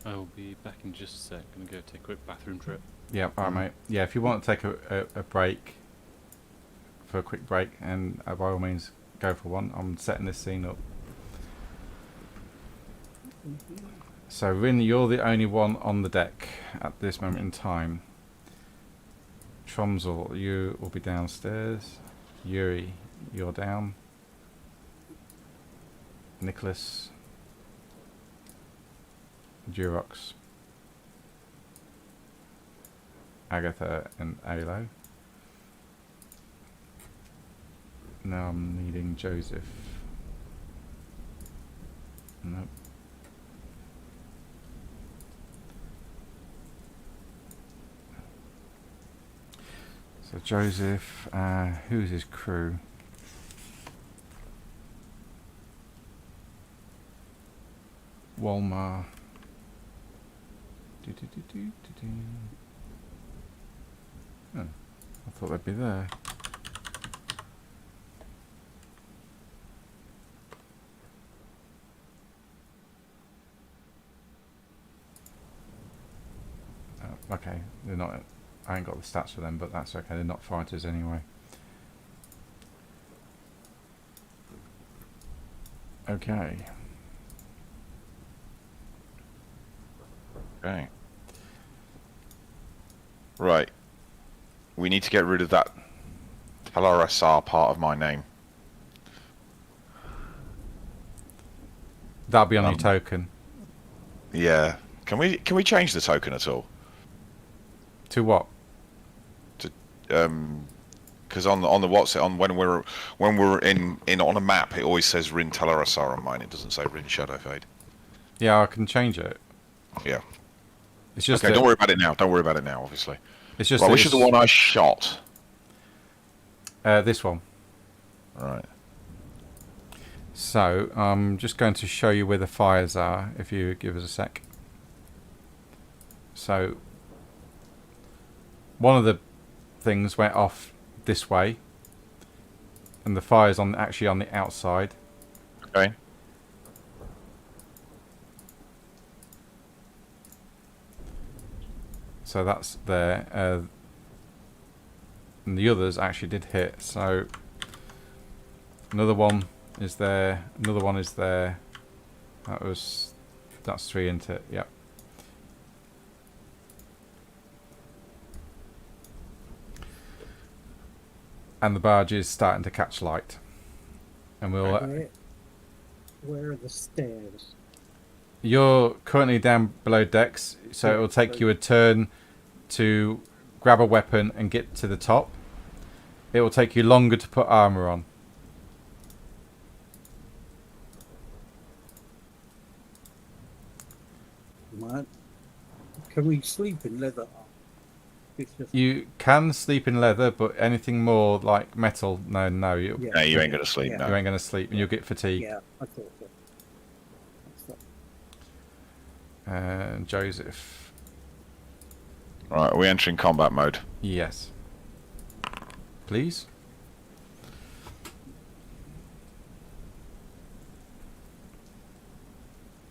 I will be back in just a sec. Gonna go take a quick bathroom trip. yeah, alright mate. Yeah, if you want to take a break, for a quick break, and by all means go for one. I'm setting this scene up. So Rin, you're the only one on the deck at this moment in time. Tromsel, you will be downstairs. Yuri, you're down. Nicholas, Durox, Agatha and Alo. Now I'm needing Joseph. Nope. So Joseph, who's his crew? Walmar. Oh, I thought they'd be there. Okay, they're not. I ain't got the stats for them, but that's okay. They're not fighters anyway. Okay. Okay. Right. We need to get rid of that Talarasar part of my name. That'll be on your token. Yeah. Can we change the token at all? To what? Because on the what's it on when we're in on a map, it always says Rin Talarasar on mine. It doesn't say Rin Shadowfade. Yeah, I can change it. Yeah. It's just Okay. Don't worry about it now. Don't worry about it now. Obviously. It's just Right, which is the one I shot? This one. All right. So I'm just going to show you where the fires are. If you give us a sec. So one of the things went off this way, and the fire's actually on the outside. Okay. So that's there, and the others actually did hit. So another one is there. Another one is there. That's 3 into it. Yep. And the barge is starting to catch light. And we'll. Where are the stairs? You're currently down below decks, so it will take you a turn to grab a weapon and get to the top. It will take you longer to put armor on. Right. Can we sleep in leather? It's just... You can sleep in leather, but anything more like metal, no, you Yeah. No, you ain't gonna sleep. Yeah. No. ain't going to sleep, and you'll get fatigue. Yeah, I thought so. And Joseph, Right. Are we entering combat mode? yes, please.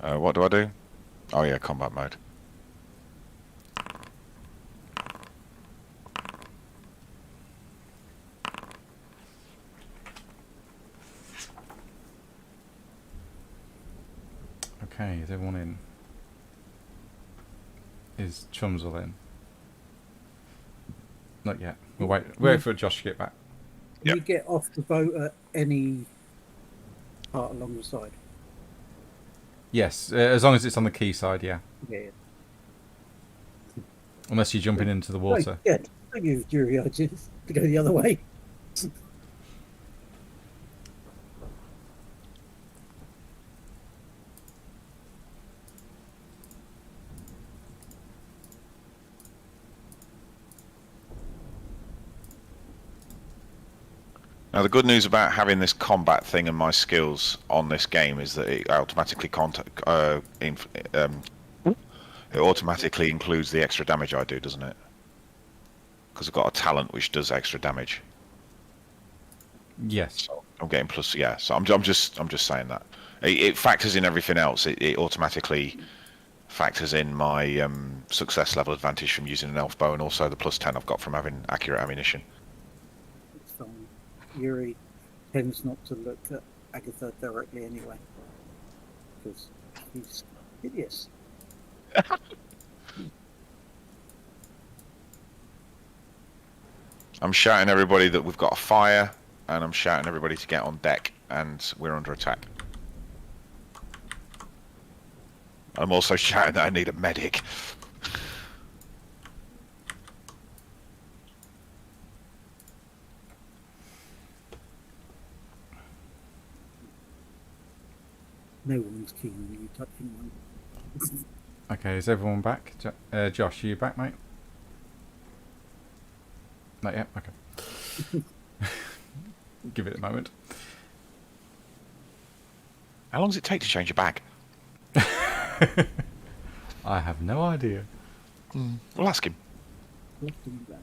What do I do? Oh yeah, combat mode. Okay, is everyone in? Is Chumsel in? Not yet. We'll wait for Josh to get back. Can Yep. we get off the boat at any part along the side? Yes, as long as it's on the quay side, yeah. Yeah. Unless you're jumping into the water. Yeah, don't use jury edges to go the other way. Now the good news about having this combat thing and my skills on this game is that it automatically it automatically includes the extra damage I do, doesn't it? Because I've got a talent which does extra damage. Yes. So I'm getting plus. Yeah. So I'm just saying that it factors in everything else. It automatically factors in my success level advantage from using an elf bow, and also the +10 I've got from having accurate ammunition. It's fine. Yuri tends not to look at Agatha directly anyway, because he's hideous. I'm shouting everybody that we've got a fire, and I'm shouting everybody to get on deck, and we're under attack. I'm also shouting that I need a medic. No one's keen on you touching one. Okay, is everyone back? Josh, are you back, mate? Not yet? Okay. Give it a moment. How long does it take to change your bag? I have no idea. We'll ask him. Left and back.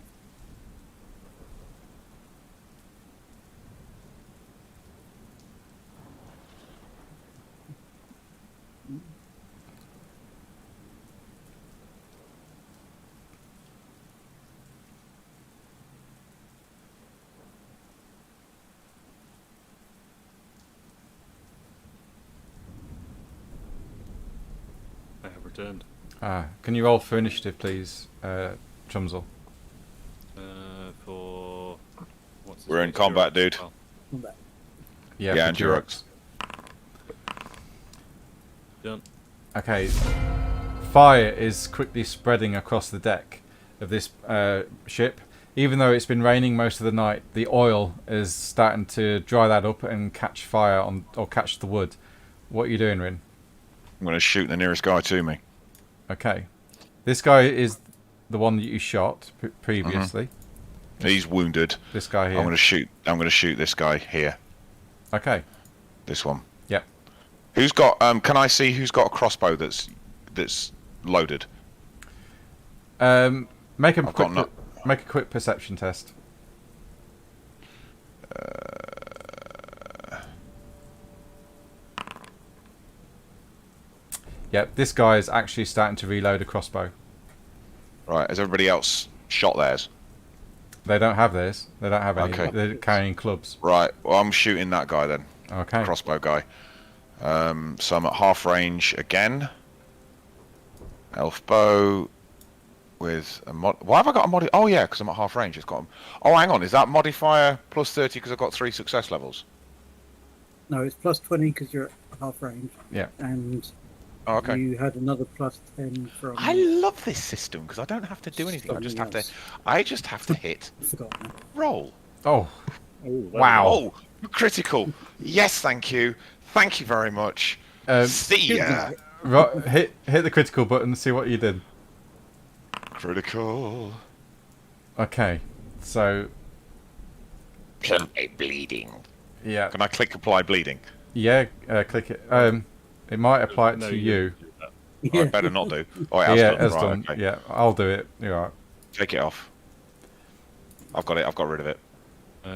turned. Can you roll for initiative, please, Chumsel? For what's his We're name? in combat, dude. Oh, Combat. Yeah, Yeah, for and Durex. done. Okay. Fire is quickly spreading across the deck of this ship. Even though it's been raining most of the night, the oil is starting to dry that up and catch fire on, or catch the wood. What are you doing, Rin? I'm going to shoot the nearest guy to me. Okay. This guy is the one that you shot previously. He's wounded. This guy here. I'm going to shoot this guy here. Okay. This one. Yep. Who's got? Can I see who's got a crossbow that's loaded? Make a I've got no- make a quick perception test. Yep, this guy is actually starting to reload a crossbow. Right. Has everybody else shot theirs? They don't have theirs. They don't have any. Okay. They're carrying clubs. Right. Well, I'm shooting that guy then. Okay. Crossbow guy. So I'm at half range again. Elf bow with a mod. Why have I got a modi? Oh yeah, because I'm at half range. It's got. Oh, hang on. Is that modifier plus 30 because I've got 3 success levels? No, it's plus 20 because you're at half range. Yeah. And Oh, okay. you had another plus 10 from. I love this system because I don't have to do anything. I just have to hit I forgot now. roll. Oh, Oh, wow. Oh, critical. Yes, thank you. Thank you very much. See ya. hit the critical button. See what you did. Critical. Okay. So Apply bleeding. yeah, Can I click apply bleeding? yeah. Click it. It might apply it No, to you you. do that. Oh, I better not do. Oh, it has Yeah, done. it's Right, done. okay. Yeah, I'll do it. You're right. Take it off. I've got it. I've got rid of it.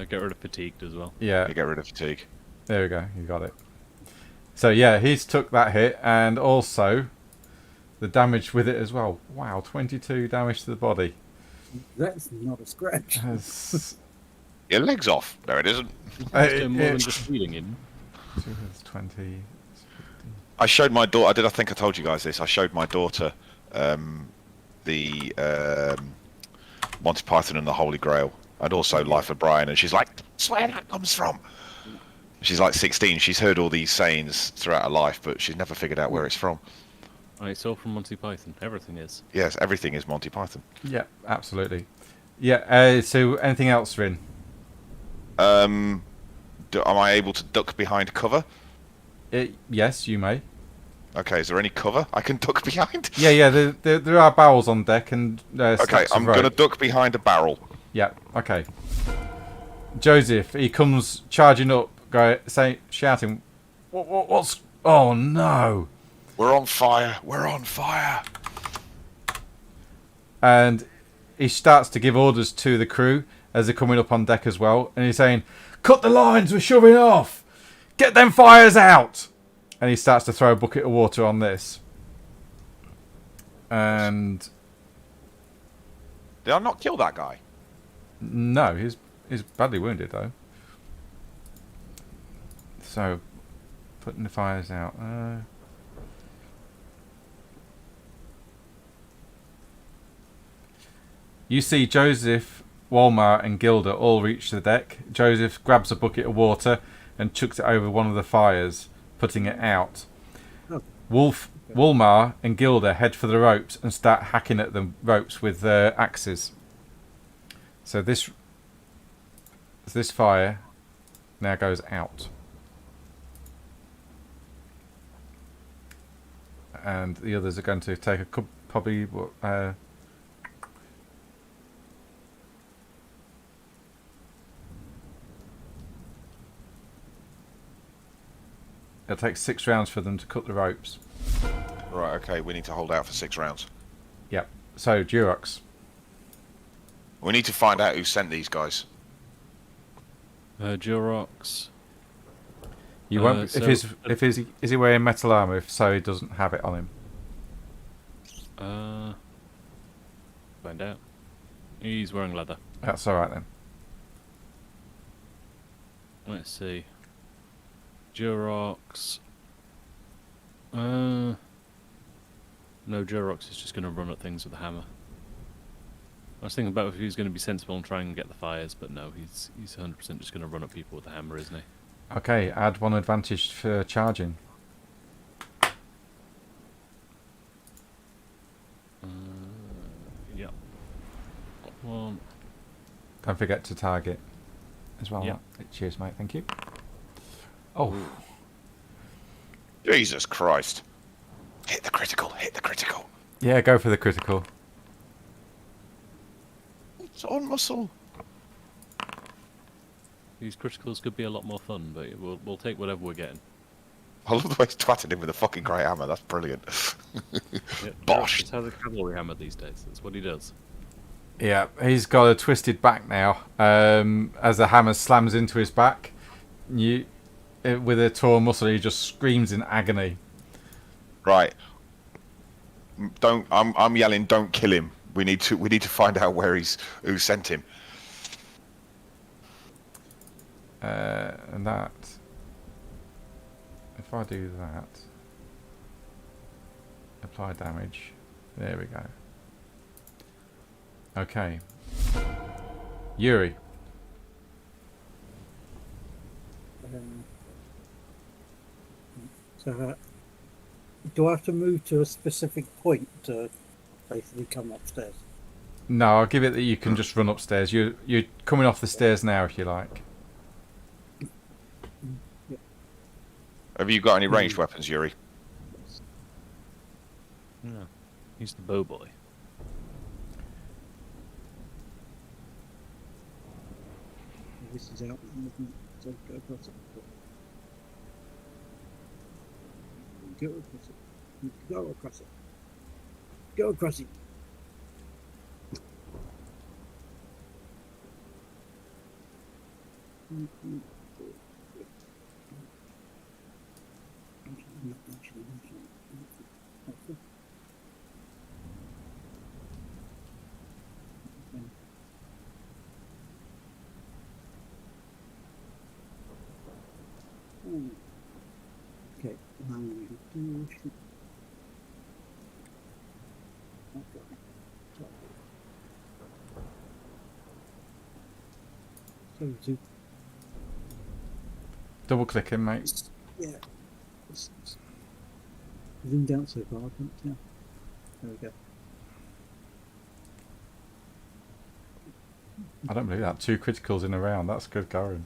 Get rid of fatigued as well. Yeah. You get rid of fatigue. There we go. You got it. So yeah, he's took that hit and also the damage with it as well. Wow, 22 damage to the body. That's not a scratch. Has- Your leg's off. No, it isn't. It's doing more than just healing him. 20. I showed my daughter. I think I told you guys this. I showed my daughter the Monty Python and the Holy Grail, and also Life of Brian, and she's like, "That's where that comes from." She's like 16. She's heard all these sayings throughout her life, but she's never figured out where it's from. It's all from Monty Python. Everything is. Yes, everything is Monty Python. Yeah, absolutely. Yeah. So anything else, Rin? Am I able to duck behind cover? Yes, you may. Okay, is there any cover I can duck behind? Yeah. There are barrels on deck and. Okay, stacks of I'm gonna rope. duck behind a barrel. Yeah. Okay. Joseph, he comes charging up, shouting, "What's? Oh no!" We're on fire. We're on fire. And he starts to give orders to the crew as they're coming up on deck as well, and he's saying, "Cut the lines, we're shoving off. Get them fires out." And he starts to throw a bucket of water on this. And Did I not kill that guy? no, he's badly wounded though. So, putting the fires out. You see Joseph, Walmart and Gilda all reach the deck. Joseph grabs a bucket of water and chucks it over one of the fires, putting it out. Oh. Walmart and Gilda head for the ropes and start hacking at the ropes with their axes. So this fire now goes out. And the others are going to take a probably it'll take 6 rounds for them to cut the ropes. Right, okay, we need to hold out for 6 rounds. Yep. So Durox. We need to find out who sent these guys. Durox. You won't so- if is he wearing metal armor? If so, he doesn't have it on him. Find out. He's wearing leather. That's all right then. Let's see. Durox. No, Durox is just going to run at things with a hammer. I was thinking about if he was going to be sensible and try and get the fires, but no, he's 100% just going to run at people with a hammer, isn't he? Okay, add 1 advantage for charging. Yeah. One. Don't forget to target as well. Yeah. Cheers, mate. Thank you. Oh, Jesus Christ. Hit the critical, hit the critical. yeah, go for the critical. It's on muscle. These criticals could be a lot more fun, but we'll take whatever we're getting. I love the way he's twatted him with a fucking great hammer. That's brilliant. Yeah, Bosh. Just has a cavalry hammer these days. That's what he does. Yeah, he's got a twisted back now. As the hammer slams into his back, with a torn muscle, he just screams in agony. Right. Don't. I'm yelling. Don't kill him. We need to find out who sent him. And that, if I do that, apply damage. There we go. Okay, Yuri. So, do I have to move to a specific point to basically come upstairs? No, I'll give it that you can just run upstairs. You're coming off the stairs now, if you like. Have you got any ranged weapons, Yuri? Yeah. He's the bow boy. This is out, isn't it? So go across it. Go across it. Go across it. Go across it. Okay. So, Double click him, mate. yeah. Zoomed out so far, I can't tell. There we go. I don't believe that. 2 criticals in a round. That's good going.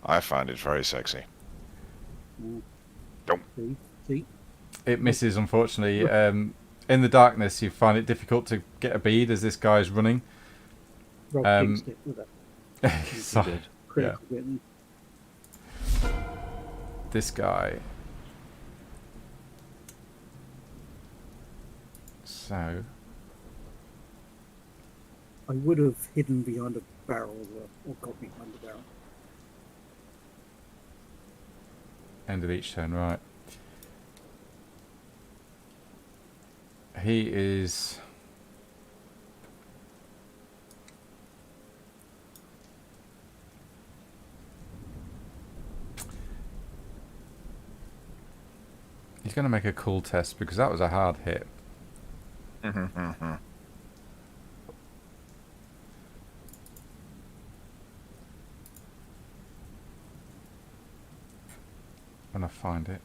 I find it very sexy. Don't. See? It misses, unfortunately. In the darkness, you find it difficult to get a bead as this guy's running. Rob fixed it with that. So, He did. Critical bit. this guy. So, I would have hidden behind a barrel or got behind the barrel. end of each turn, right. He is... He's going to make a cool test because that was a hard hit. When I find it.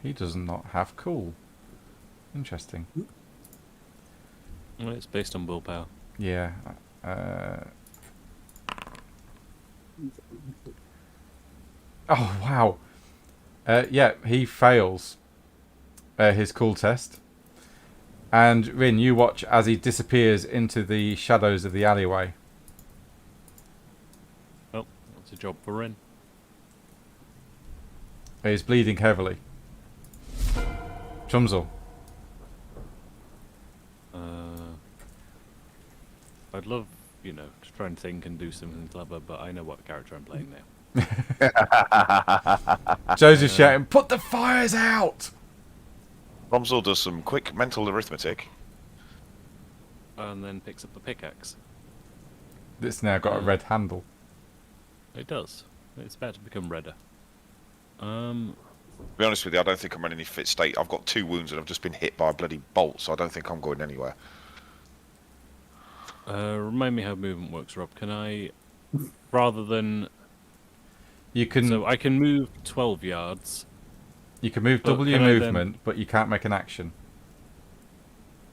He does not have cool. Interesting. Well, it's based on willpower. Yeah. Oh, wow. Yeah, he fails his cool test. And Rin, you watch as he disappears into the shadows of the alleyway. Oh, that's a job for Rin. He's bleeding heavily. Chumsel. I'd love, to try and think and do something clever, but I know what character I'm playing now. Joe's shouting, "Put the fires out!" Romsel does some quick mental arithmetic. And then picks up the pickaxe. It's now got a red handle. It does. It's about to become redder. To be honest with you, I don't think I'm in any fit state. I've got 2 wounds and I've just been hit by a bloody bolt, so I don't think I'm going anywhere. Remind me how movement works, Rob. Can I, rather than... You can So I can move 12 yards, move but double your can I then- movement, but you can't make an action.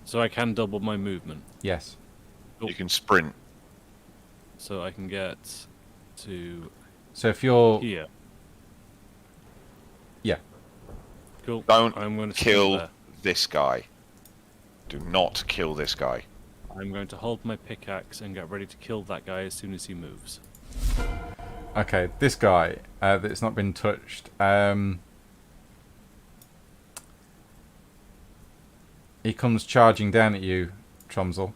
so I can double my movement. Yes. Cool. You can sprint. So I can get to So if you're here. yeah, Cool. Don't I'm going to kill there. this guy. Do not kill this guy. I'm going to hold my pickaxe and get ready to kill that guy as soon as he moves. okay, this guy that's not been touched. He comes charging down at you, Tromsel.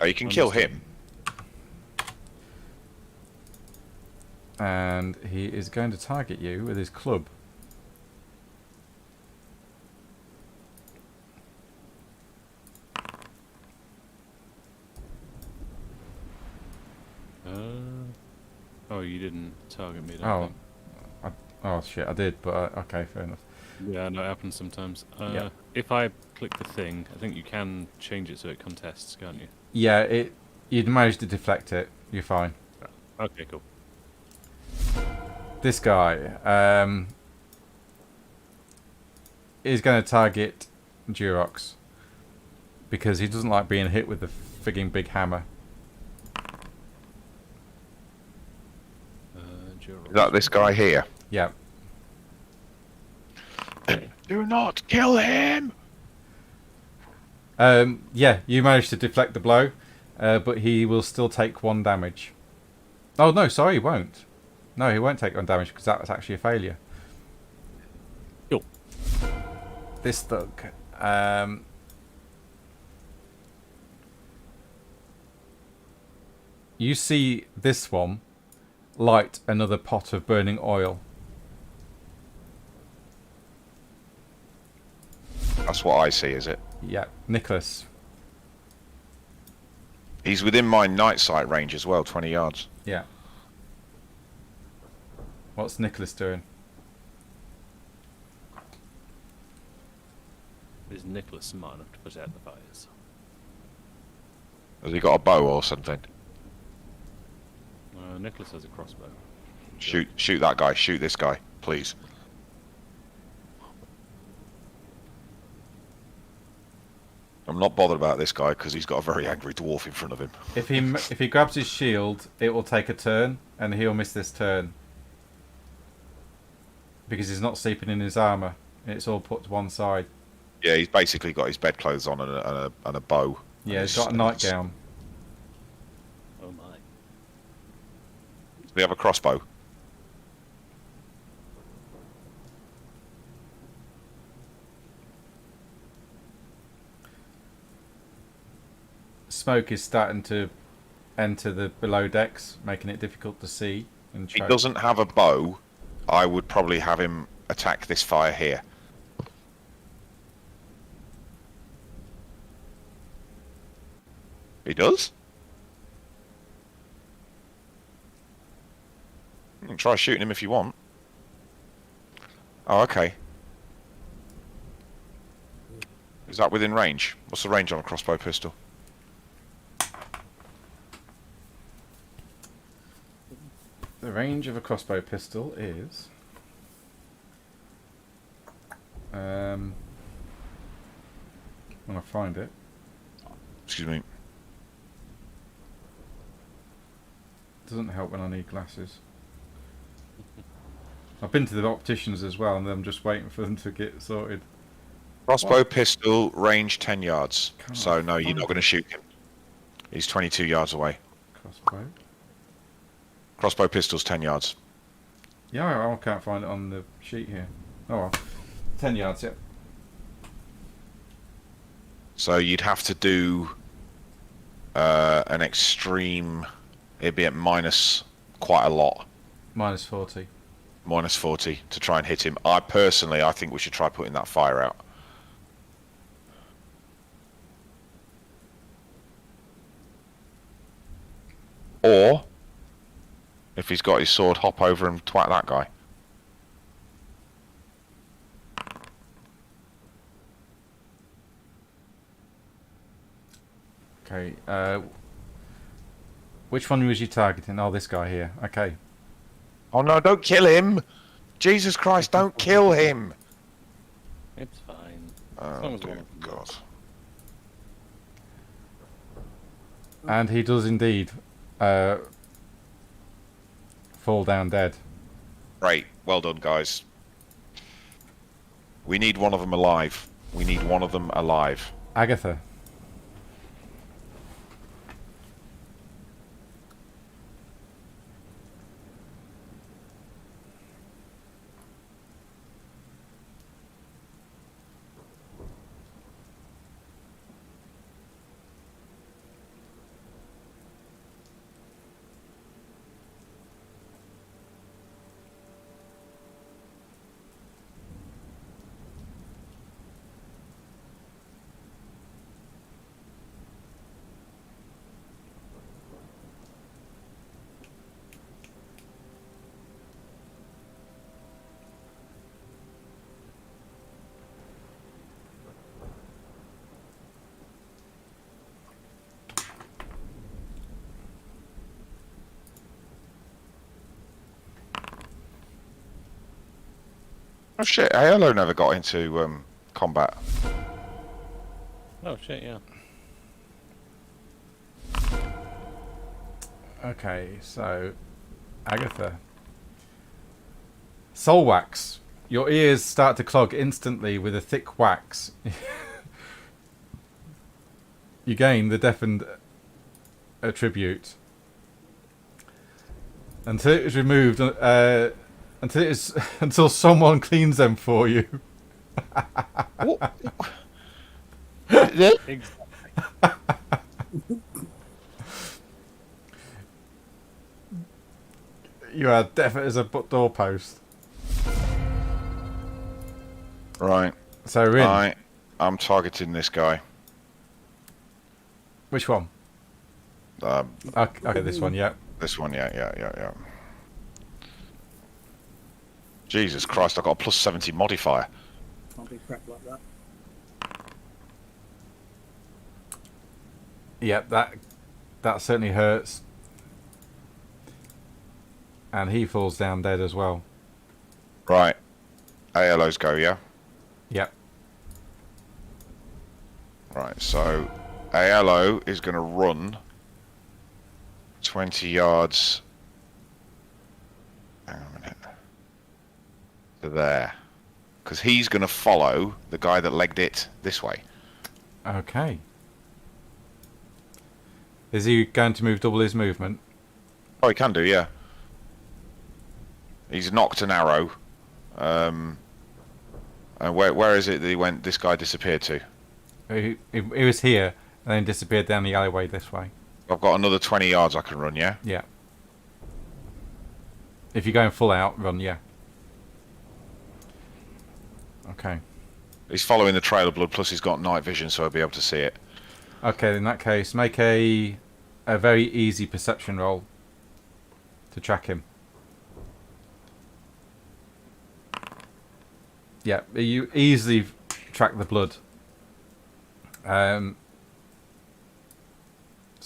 Oh, you can kill him. And he is going to target you with his club. Oh, you didn't target me. I don't Oh, think. oh shit, I did, but okay, fair enough. Yeah, no, it happens sometimes. Yeah. If I click the thing, I think you can change it so it contests, can't you? Yeah, you'd managed to deflect it. You're fine. Okay, cool. This guy is going to target Durox because he doesn't like being hit with the frigging big hammer. Is that this guy here? Yeah. Do not kill him! Yeah, you managed to deflect the blow, but he will still take 1 damage. Oh no, sorry, he won't. No, he won't take 1 damage because that was actually a failure. Cool. This thug. You see this one light another pot of burning oil. That's what I see, is it? Yeah, Nicholas. He's within my night sight range as well, 20 yards. Yeah. What's Nicholas doing? Is Nicholas smart enough to put out the fires? Has he got a bow or something? Nicholas has a crossbow. Shoot that guy. Shoot this guy, please. I'm not bothered about this guy because he's got a very angry dwarf in front of him. If he grabs his shield, it will take a turn, and he'll miss this turn because he's not sleeping in his armor. It's all put to one side. Yeah, he's basically got his bedclothes on and a bow. Yeah, And he's got a nightgown. Oh my. Does he have a crossbow? Smoke is starting to enter the below decks, making it difficult to see. And If he doesn't have a bow, I would probably have him attack this fire here. He does? You can try shooting him if you want. Oh, okay. Is that within range? What's the range on a crossbow pistol? The range of a crossbow pistol is when I find it. Excuse me. Doesn't help when I need glasses. I've been to the opticians as well, and I'm just waiting for them to get sorted. Crossbow What? pistol, range 10 yards. Can't So no, you're find not going to shoot him. He's 22 yards away. Crossbow. Crossbow pistol's 10 yards. Yeah, I can't find it on the sheet here. Oh well. 10 yards, yep. So you'd have to do an extreme. It'd be at minus quite a lot. Minus 40. Minus 40 to try and hit him. I think we should try putting that fire out. Or, if he's got his sword, hop over and twat that guy. Okay. Which one was you targeting? Oh, this guy here. Okay. Oh no, don't kill him! Jesus Christ, don't kill him! It's fine. As long Oh as one dear of them God. And he does indeed fall down dead. Great, well done, guys. We need one of them alive. We need one of them alive. Agatha. Oh shit, Halo never got into combat. Oh shit, yeah. Okay, so Agatha. Soul wax. Your ears start to clog instantly with a thick wax. You gain the deafened attribute until it is removed. Until someone cleans them for you. What? Exactly. You are deaf as a doorpost. Right. So we're in. I'm targeting this guy. Which one? Okay, this one, yeah. This one, yeah. Jesus Christ, I've got a plus 70 modifier. Can't be crap like that. Yep, that certainly hurts. And he falls down dead as well. Right. ALOs go, yeah? Yep. Right, so ALO is going to run 20 yards. Hang on a minute. To there. Because he's going to follow the guy that legged it this way. Okay. Is he going to move double his movement? Oh, he can do, yeah. He's knocked an arrow. And where is it that he went? This guy disappeared to. He was here and then disappeared down the alleyway this way. I've got another 20 yards I can run, yeah? Yeah. If you're going full out, run, yeah. Okay. He's following the trail of blood, plus he's got night vision, so he'll be able to see it. Okay, in that case, make a very easy perception roll to track him. Yeah, you easily track the blood. So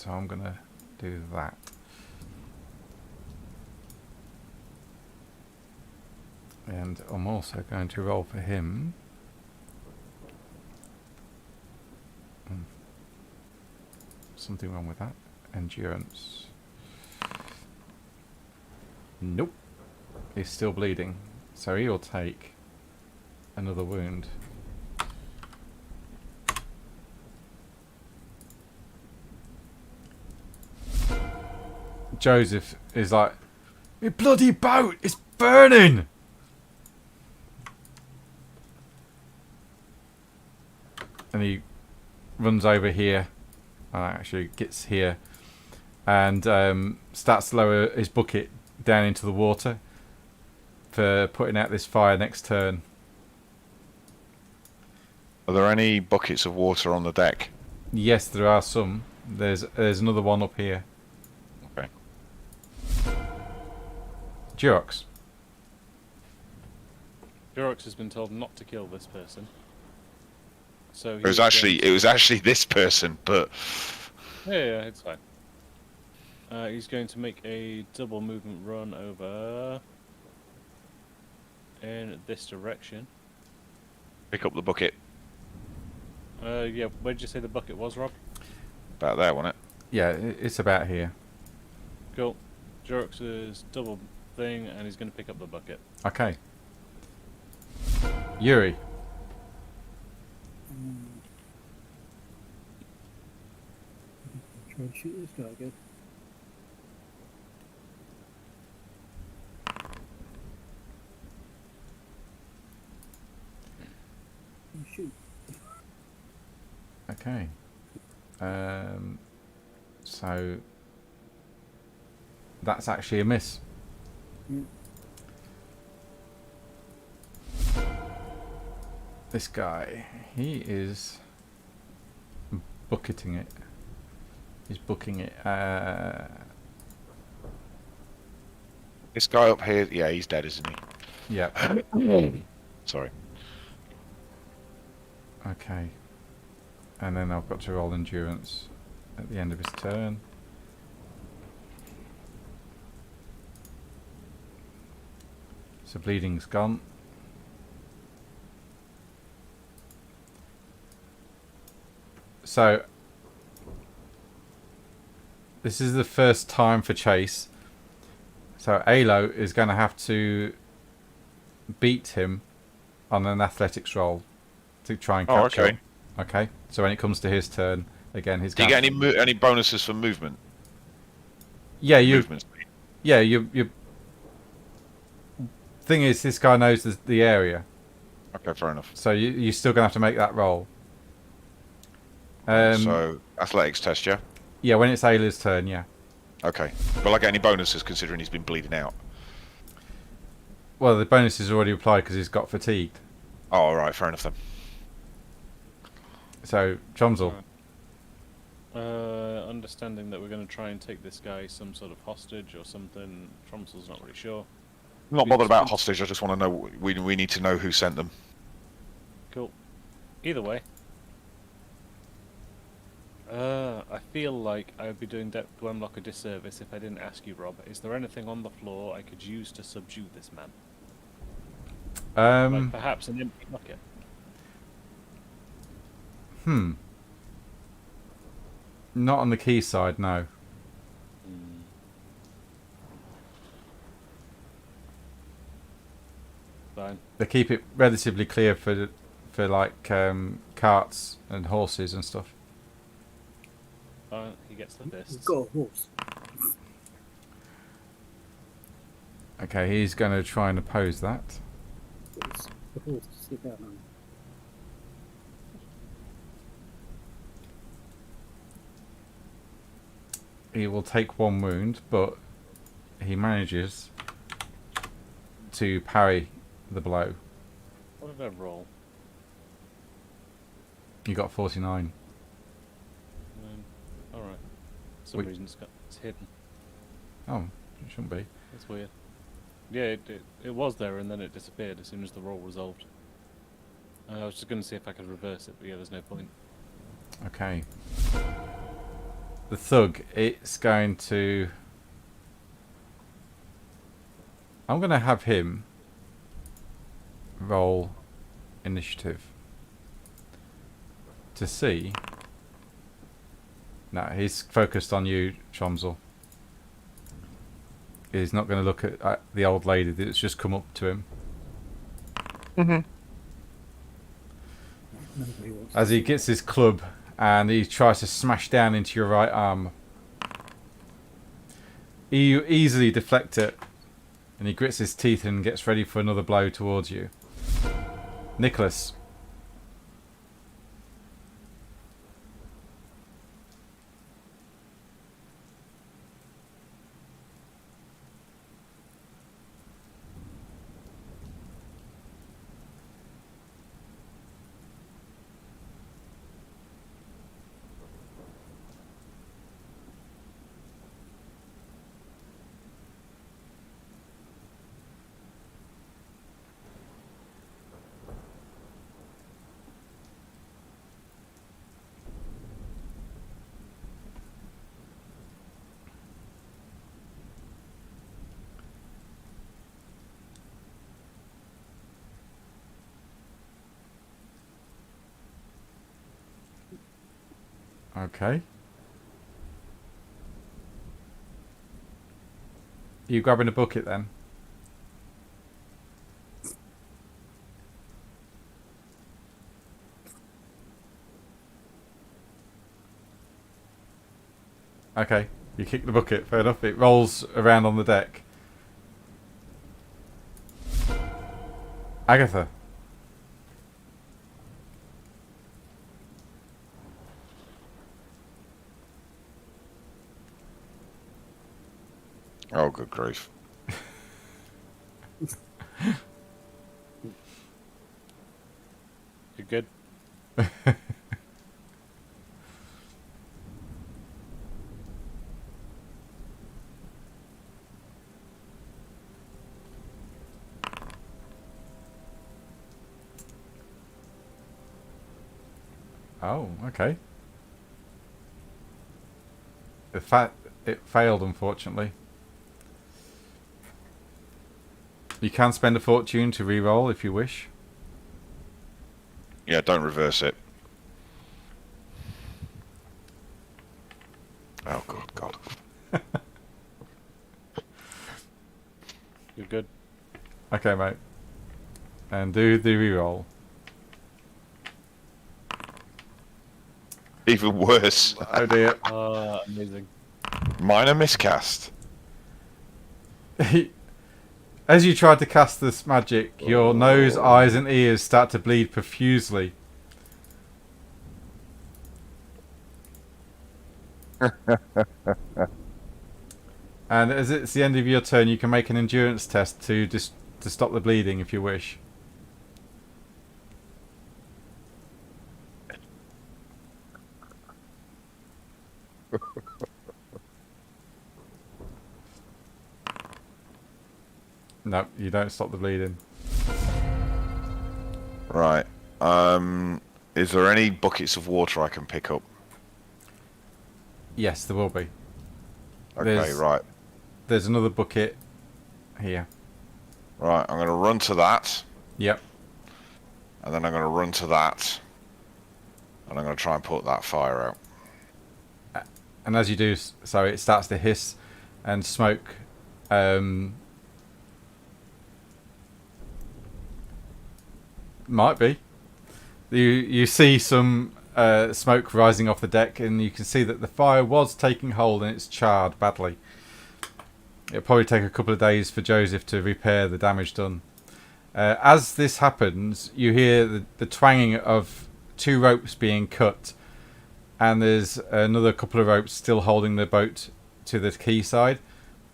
I'm gonna do that. And I'm also going to roll for him. Something wrong with that. Endurance. Nope. He's still bleeding. So he'll take another wound. Joseph is like, "My bloody boat is burning!" And he runs over here, actually gets here, and starts to lower his bucket down into the water for putting out this fire next turn. Are there any buckets of water on the deck? Yes, there are some. There's another one up here. Okay. Durox. Durox has been told not to kill this person. So It was actually this person, but Yeah, it's fine. He's going to make a double movement run over in this direction. Pick up the bucket. Yeah, where did you say the bucket was, Rob? About there, wasn't it? Yeah, it's about here. Cool. Jurox's double thing, and he's going to pick up the bucket. Okay. Yuri. Try and shoot this guy again. Shoot. Okay. So that's actually a miss. Yeah. This guy, he is bucketing it. He's booking it. This guy up here, yeah, he's dead, isn't he? Yeah. Sorry. Okay. And then I've got to roll endurance at the end of his turn. So bleeding's gone. So this is the first time for Chase. So Alo is going to have to beat him on an athletics roll to try and catch okay. him. Okay. So when it comes to his turn, again, he's Do you going. get any bonuses for movement? Yeah, you. Movement speed? Yeah, you. Thing is, this guy knows the area, Okay, fair enough. so you're still gonna have to make that roll. So athletics test, yeah. Yeah, when it's Ayla's turn, yeah. Okay. Will I get any bonuses considering he's been bleeding out? Well, the bonus is already applied because he's got fatigued. Oh, all right, fair enough then. So Chomsel. Understanding that we're going to try and take this guy some sort of hostage or something. Tromsel's not really sure. I'm not bothered about hostage. I just want to know. We need to know who sent them. Cool. Either way. I feel like I would be doing Dwemlock a disservice if I didn't ask you, Rob. Is there anything on the floor I could use to subdue this man? Like perhaps an empty bucket. Not on the key side, no. Fine. They keep it relatively clear for like carts and horses and stuff. Fine. He gets the We've fists. got a horse. Okay, he's going to try and oppose that. It's the horse to sit down on. He will take one wound, but he manages to parry the blow. What did I roll? You got 49. Alright. For some reason it's hidden. Oh, it shouldn't be. That's weird. Yeah, it was there and then it disappeared as soon as the roll resolved. I was just going to see if I could reverse it, but yeah, there's no point. Okay. The thug, it's going to... I'm going to have him roll initiative to see... No, he's focused on you, Chomsel. He's not going to look at the old lady that's just come up to him. Nobody wants As he gets his club and he tries to smash down into your right arm. You easily deflect it and he grits his teeth and gets ready for another blow towards you. Nicholas. Okay. You grabbing a bucket then? Okay, you kick the bucket, fair enough. It rolls around on the deck. Agatha. Oh, good grief. You good? Oh, okay. It failed, unfortunately. You can spend a fortune to re-roll if you wish. Yeah, don't reverse it. Oh, good God. You good? Okay, mate. And do the re-roll. Even worse. Oh dear. Amazing. Minor miscast. As you try to cast this magic, your nose, eyes and ears start to bleed profusely. And as it's the end of your turn, you can make an endurance test to stop the bleeding if you wish. No, you don't stop the bleeding. Right. Is there any buckets of water I can pick up? Yes, there will be. Okay, right. There's another bucket here. Right, I'm going to run to that. Yep. And then I'm going to run to that. And I'm going to try and put that fire out. And as you do so, it starts to hiss and smoke. Might be. You see some smoke rising off the deck, and you can see that the fire was taking hold and it's charred badly. It'll probably take a couple of days for Joseph to repair the damage done. As this happens, you hear the twanging of 2 ropes being cut, and there's another couple of ropes still holding the boat to the quayside,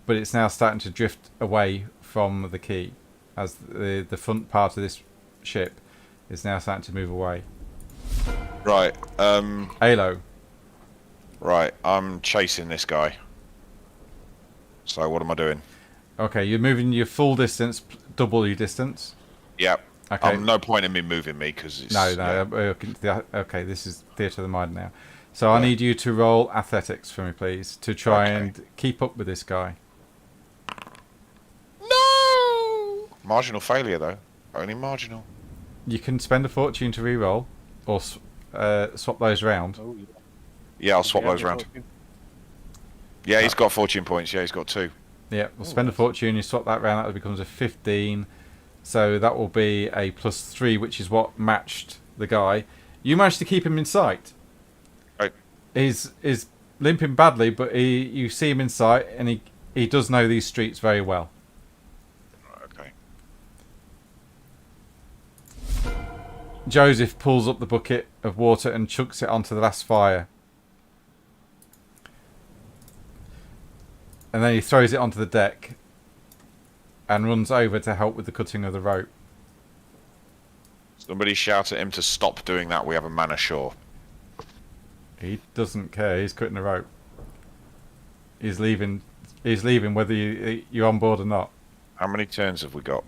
but it's now starting to drift away from the quay as the front part of this ship is now starting to move away. Right. Halo. Right, I'm chasing this guy. So what am I doing? Okay, you're moving your full distance, double your distance. Yep. Okay. No point in me moving me because it's... No. Okay, this is theatre of the mind now. So I need you to roll athletics for me, please, to try and keep up with this guy. No! Marginal failure, though. Only marginal. You can spend a fortune to re-roll, or swap those round. Oh, yeah. Yeah, I'll swap those round. Yeah, he's got fortune points. Yeah, he's got 2. Yeah, we'll spend a fortune, you swap that round, that becomes a 15. So that will be a +3, which is what matched the guy. You managed to keep him in sight. Right. He's limping badly, but you see him in sight, and he does know these streets very well. Okay. Joseph pulls up the bucket of water and chucks it onto the last fire. And then he throws it onto the deck and runs over to help with the cutting of the rope. Somebody shout at him to stop doing that. We have a man ashore. He doesn't care. He's cutting the rope. He's leaving. He's leaving whether you're on board or not. How many turns have we got?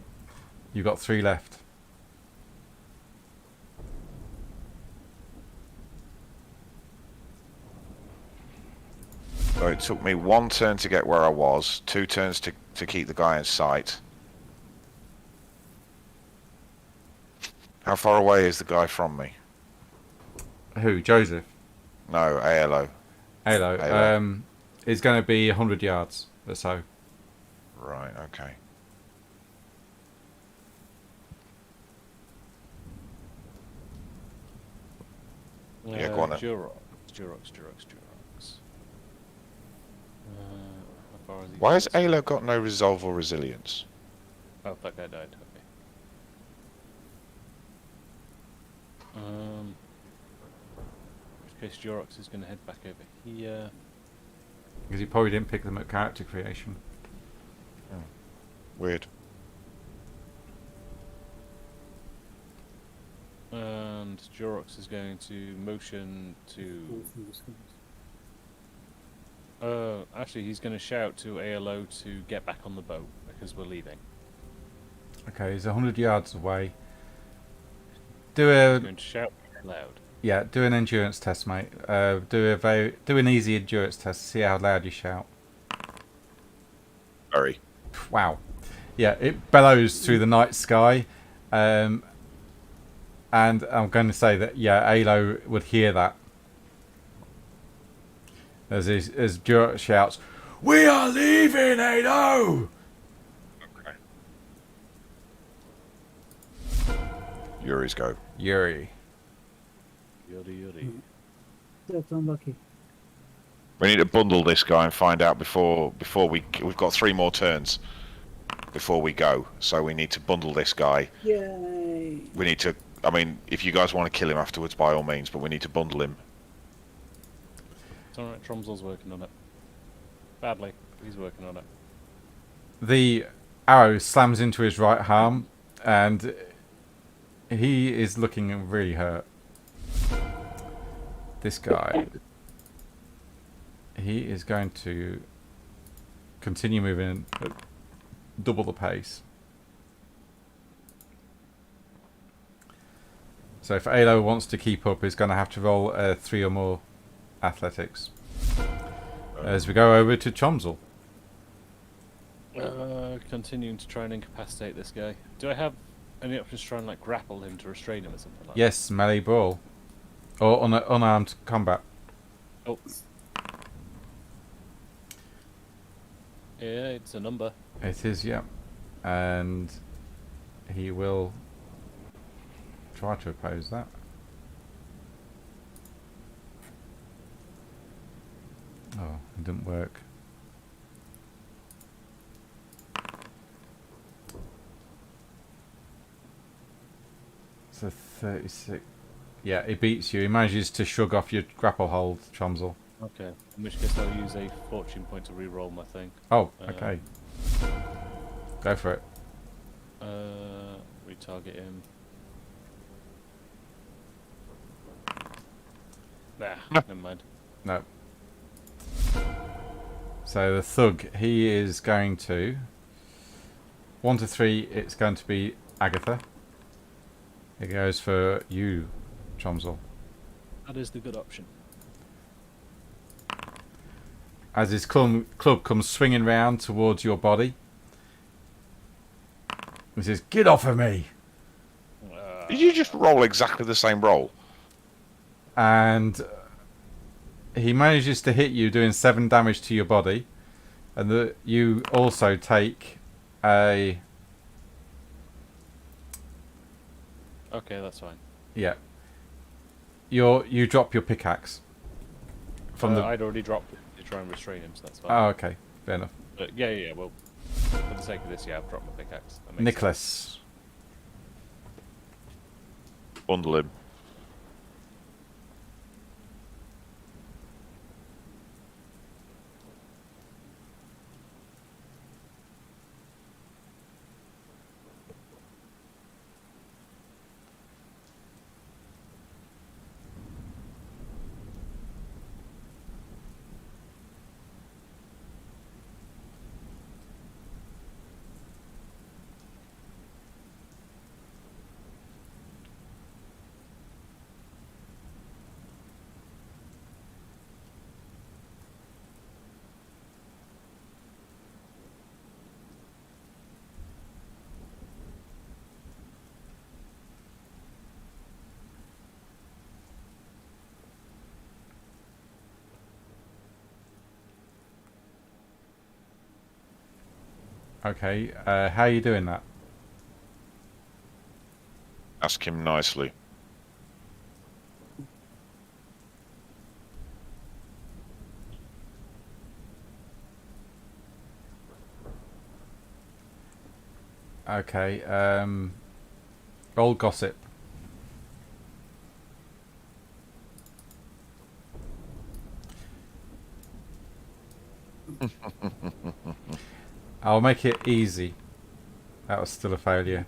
You've got 3 left. So it took me 1 turn to get where I was, 2 turns to keep the guy in sight. How far away is the guy from me? Who? Joseph? No, ALO. Halo. Halo. Is going to be 100 yards or so. Right, okay. Yeah, go on then. Durox. How far is he? Why has ALO got no resolve or resilience? Oh, that guy died. Okay. In which case, Durox is going to head back over here. Because you probably didn't pick them at character creation. Weird. And Durox is going to motion to. Actually, he's going to shout to ALO to get back on the boat because we're leaving. Okay, he's 100 yards away. Do He's going to shout loud. do an endurance test, mate. Do an easy endurance test. See how loud you shout. Very. Wow. Yeah, it bellows through the night sky, and I'm going to say that ALO would hear that as Durox shouts, "We are leaving, ALO!" Okay. Yuri's go. Yuri. Yuri. That's unlucky. We need to bundle this guy and find out before we've got 3 more turns before we go. So we need to bundle this guy. Yay! We need to. I mean, if you guys want to kill him afterwards, by all means, but we need to bundle him. It's alright, Tromsel's working on it. Badly, but he's working on it. The arrow slams into his right arm, and he is looking really hurt. This guy, he is going to continue moving at double the pace. So if ALO wants to keep up, he's going to have to roll 3 or more athletics. As we go over to Chomsel. Continuing to try and incapacitate this guy. Do I have any options to try and grapple him to restrain him or something like Yes, melee brawl. Or unarmed combat. that? Oh. Yeah, it's a number. It is, yeah. And he will try to oppose that. Oh, it didn't work. So 36. Yeah, he beats you. He manages to shrug off your grapple hold, Chomsel. Okay. In which case I'll use a fortune point to re-roll my thing. Oh, okay. Go for it. Retarget him. Nah, never mind. No. So the thug, he is going to 1 to 3. It's going to be Agatha. It goes for you, Chomsel. That is the good option. As his club comes swinging round towards your body, he says, "Get off of me!" Did you just roll exactly the same roll? And he manages to hit you, doing 7 damage to your body, and you also take a. Okay, that's fine. Yeah. You drop your pickaxe. I'd already dropped it to try and restrain him, so that's fine. Oh, okay. Fair enough. But yeah, well, for the sake of this, I've dropped my pickaxe. That makes sense. Nicholas. Bundle him. Okay, how are you doing that? Ask him nicely. Okay, roll gossip. I'll make it easy. That was still a failure.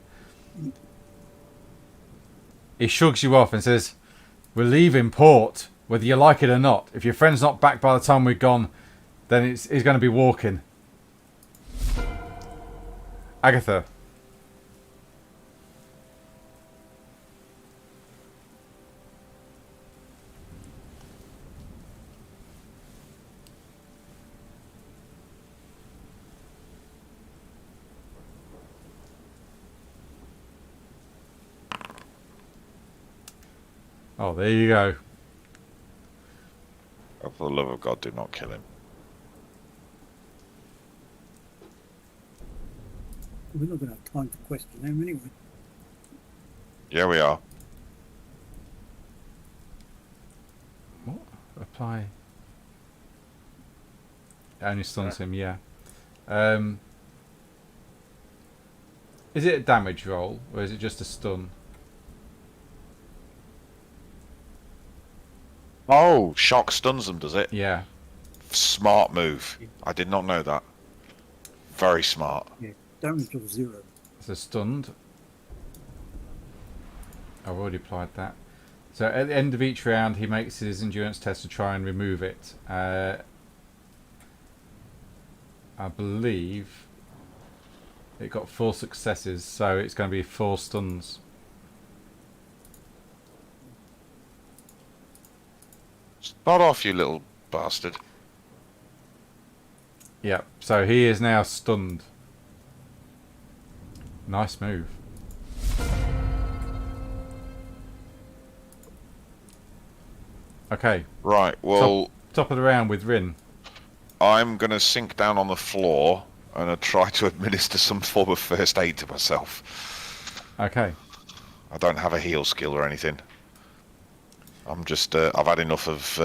He shrugs you off and says, "We're leaving port, whether you like it or not. If your friend's not back by the time we're gone, then he's going to be walking." Agatha. Oh, there you go. Oh, for the love of God, do not kill him. We're not going to have time to question him anyway. Yeah, we are. What? Apply. It only stuns him, yeah. Is it a damage roll, or is it just a stun? Oh, shock stuns them, does it? Yeah. Smart move. I did not know that. Very smart. Yeah, damage of 0. So stunned. I've already applied that. So at the end of each round, he makes his endurance test to try and remove it. I believe it got 4 successes, so it's going to be 4 stuns. Start off, you little bastard. Yep, so he is now stunned. Nice move. Okay, Right, well, top of the round with Rin. I'm going to sink down on the floor and try to administer some form of first aid to myself. Okay, I don't have a heal skill or anything. I'm just, I've had enough of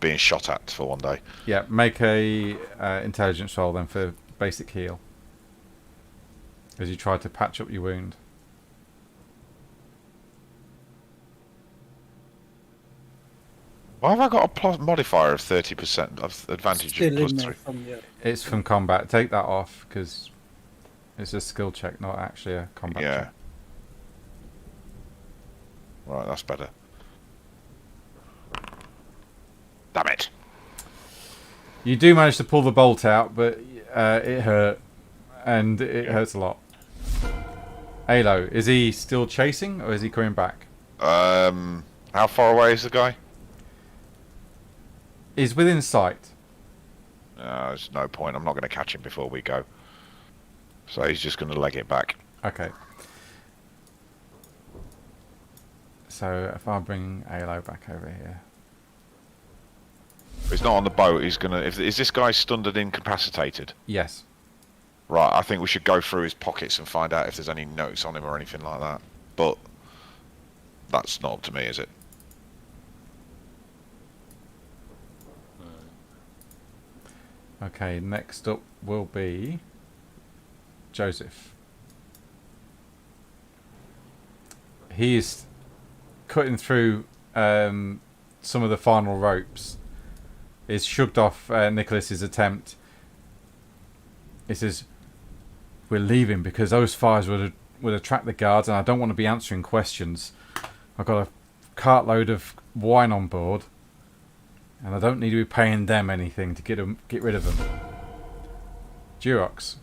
being shot at for one day. yeah, make a intelligence roll then for basic heal. As you try to patch up your wound. Why have I got a modifier of 30% of advantage Still of plus in there 3? from the... It's from combat. Take that off because it's a skill check, not actually a combat Yeah. check. Right, that's better. Damn it. You do manage to pull the bolt out, but it hurt, and it hurts a lot. Halo, is he still chasing or is he coming back? How far away is the guy? He's within sight. There's no point. I'm not going to catch him before we go. So he's just going to leg it back. Okay. So if I bring Halo back over here. He's not on the boat. He's going to... Is this guy stunned and incapacitated? Yes. Right, I think we should go through his pockets and find out if there's any notes on him or anything like that. But that's not up to me, is it? Okay, next up will be Joseph. He is cutting through some of the final ropes. He's shrugged off Nicholas's attempt. He says, "We're leaving because those fires would attract the guards, and I don't want to be answering questions. I've got a cartload of wine on board, and I don't need to be paying them anything to get rid of them." Durox.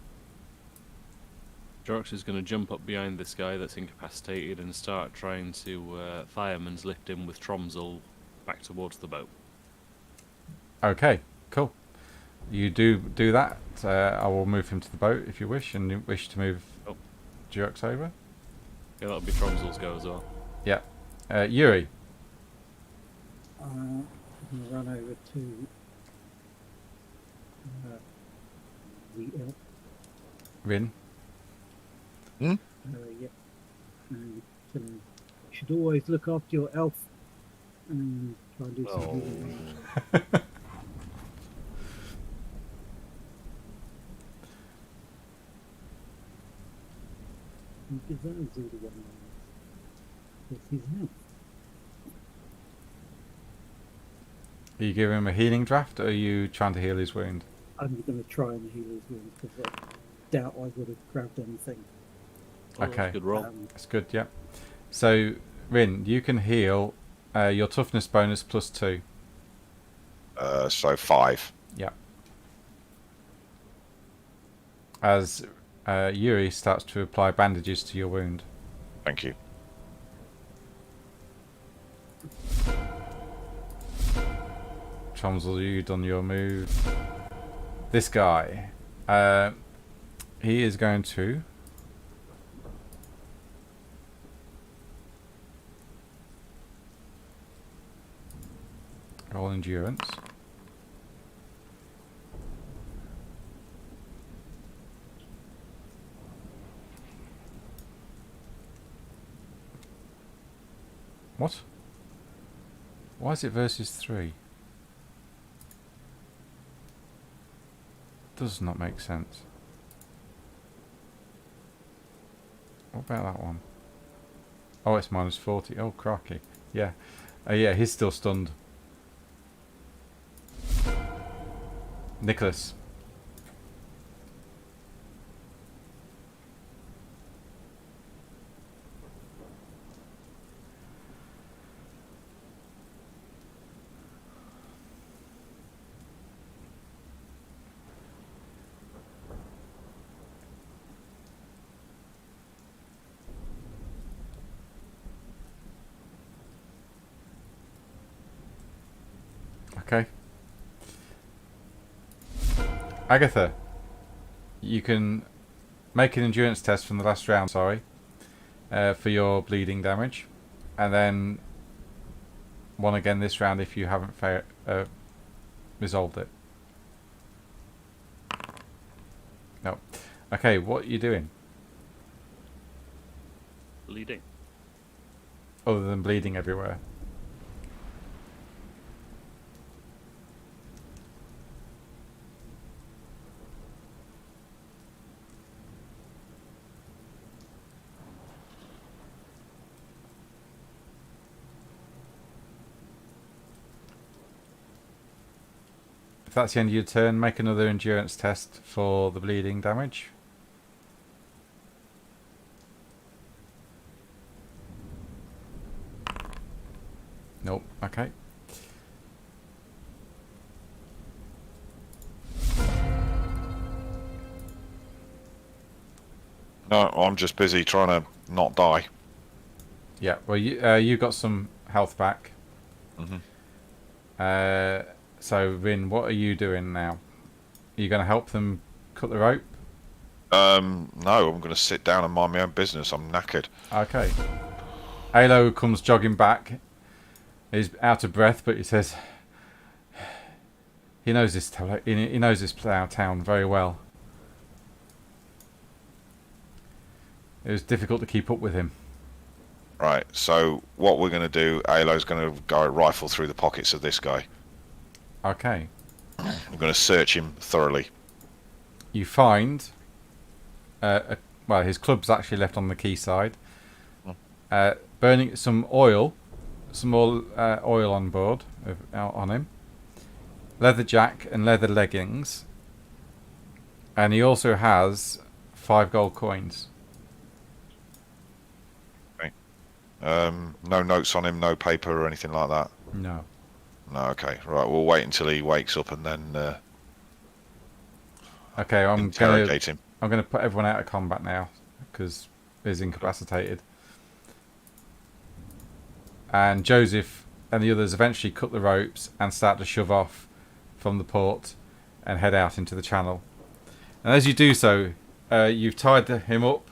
Jorx is going to jump up behind this guy that's incapacitated and start trying to fireman's lift him with Tromsel back towards the boat. Okay, cool. You do that. I will move him to the boat if you wish, and you wish to move Durox over. Yeah, that'll be Tromsel's go as well. Yeah. Yuri. I'm going to run over to the elk. Rin. Yeah. So you should always look after your elf and try and do some healing. He deserves all the one because he's an elf. Are you giving him a healing draft, or are you trying to heal his wound? I'm going to try and heal his wound because I doubt I would have grabbed anything. Oh, that's Okay. a good roll. That's good, yeah. So, Rin, you can heal your toughness bonus +2. So 5. Yeah. As Yuri starts to apply bandages to your wound. Thank you. Chomsel, you done your move. This guy, he is going to roll endurance. What? Why is it versus 3? Does not make sense. What about that one? Oh, it's -40. Oh, crikey. Yeah. Yeah, he's still stunned. Nicholas. Okay. Agatha, you can make an endurance test from the last round, for your bleeding damage, and then one again this round if you haven't resolved it. No. Okay, what are you doing? Bleeding. Other than bleeding everywhere. If that's the end of your turn, make another endurance test for the bleeding damage. Nope, okay. No, I'm just busy trying to not die. Yeah, well, you got some health back. Mhm. So, Rin, what are you doing now? Are you going to help them cut the rope? No, I'm going to sit down and mind my own business. I'm knackered. Okay. Alo comes jogging back. He's out of breath, but he says he knows this town very well. It was difficult to keep up with him. Right, so what we're going to do, Alo's going to go rifle through the pockets of this guy. Okay. I'm going to search him thoroughly. You find, well, his club's actually left on the quayside. Burning some more oil on board on him. Leather jack and leather leggings. And he also has 5 gold coins. Okay. No notes on him, no paper or anything like that? No. No, okay. Right, we'll wait until he wakes up and then Okay, I'm interrogate him. going to put everyone out of combat now because he's incapacitated. And Joseph and the others eventually cut the ropes and start to shove off from the port and head out into the channel. And as you do so, you've tied him up.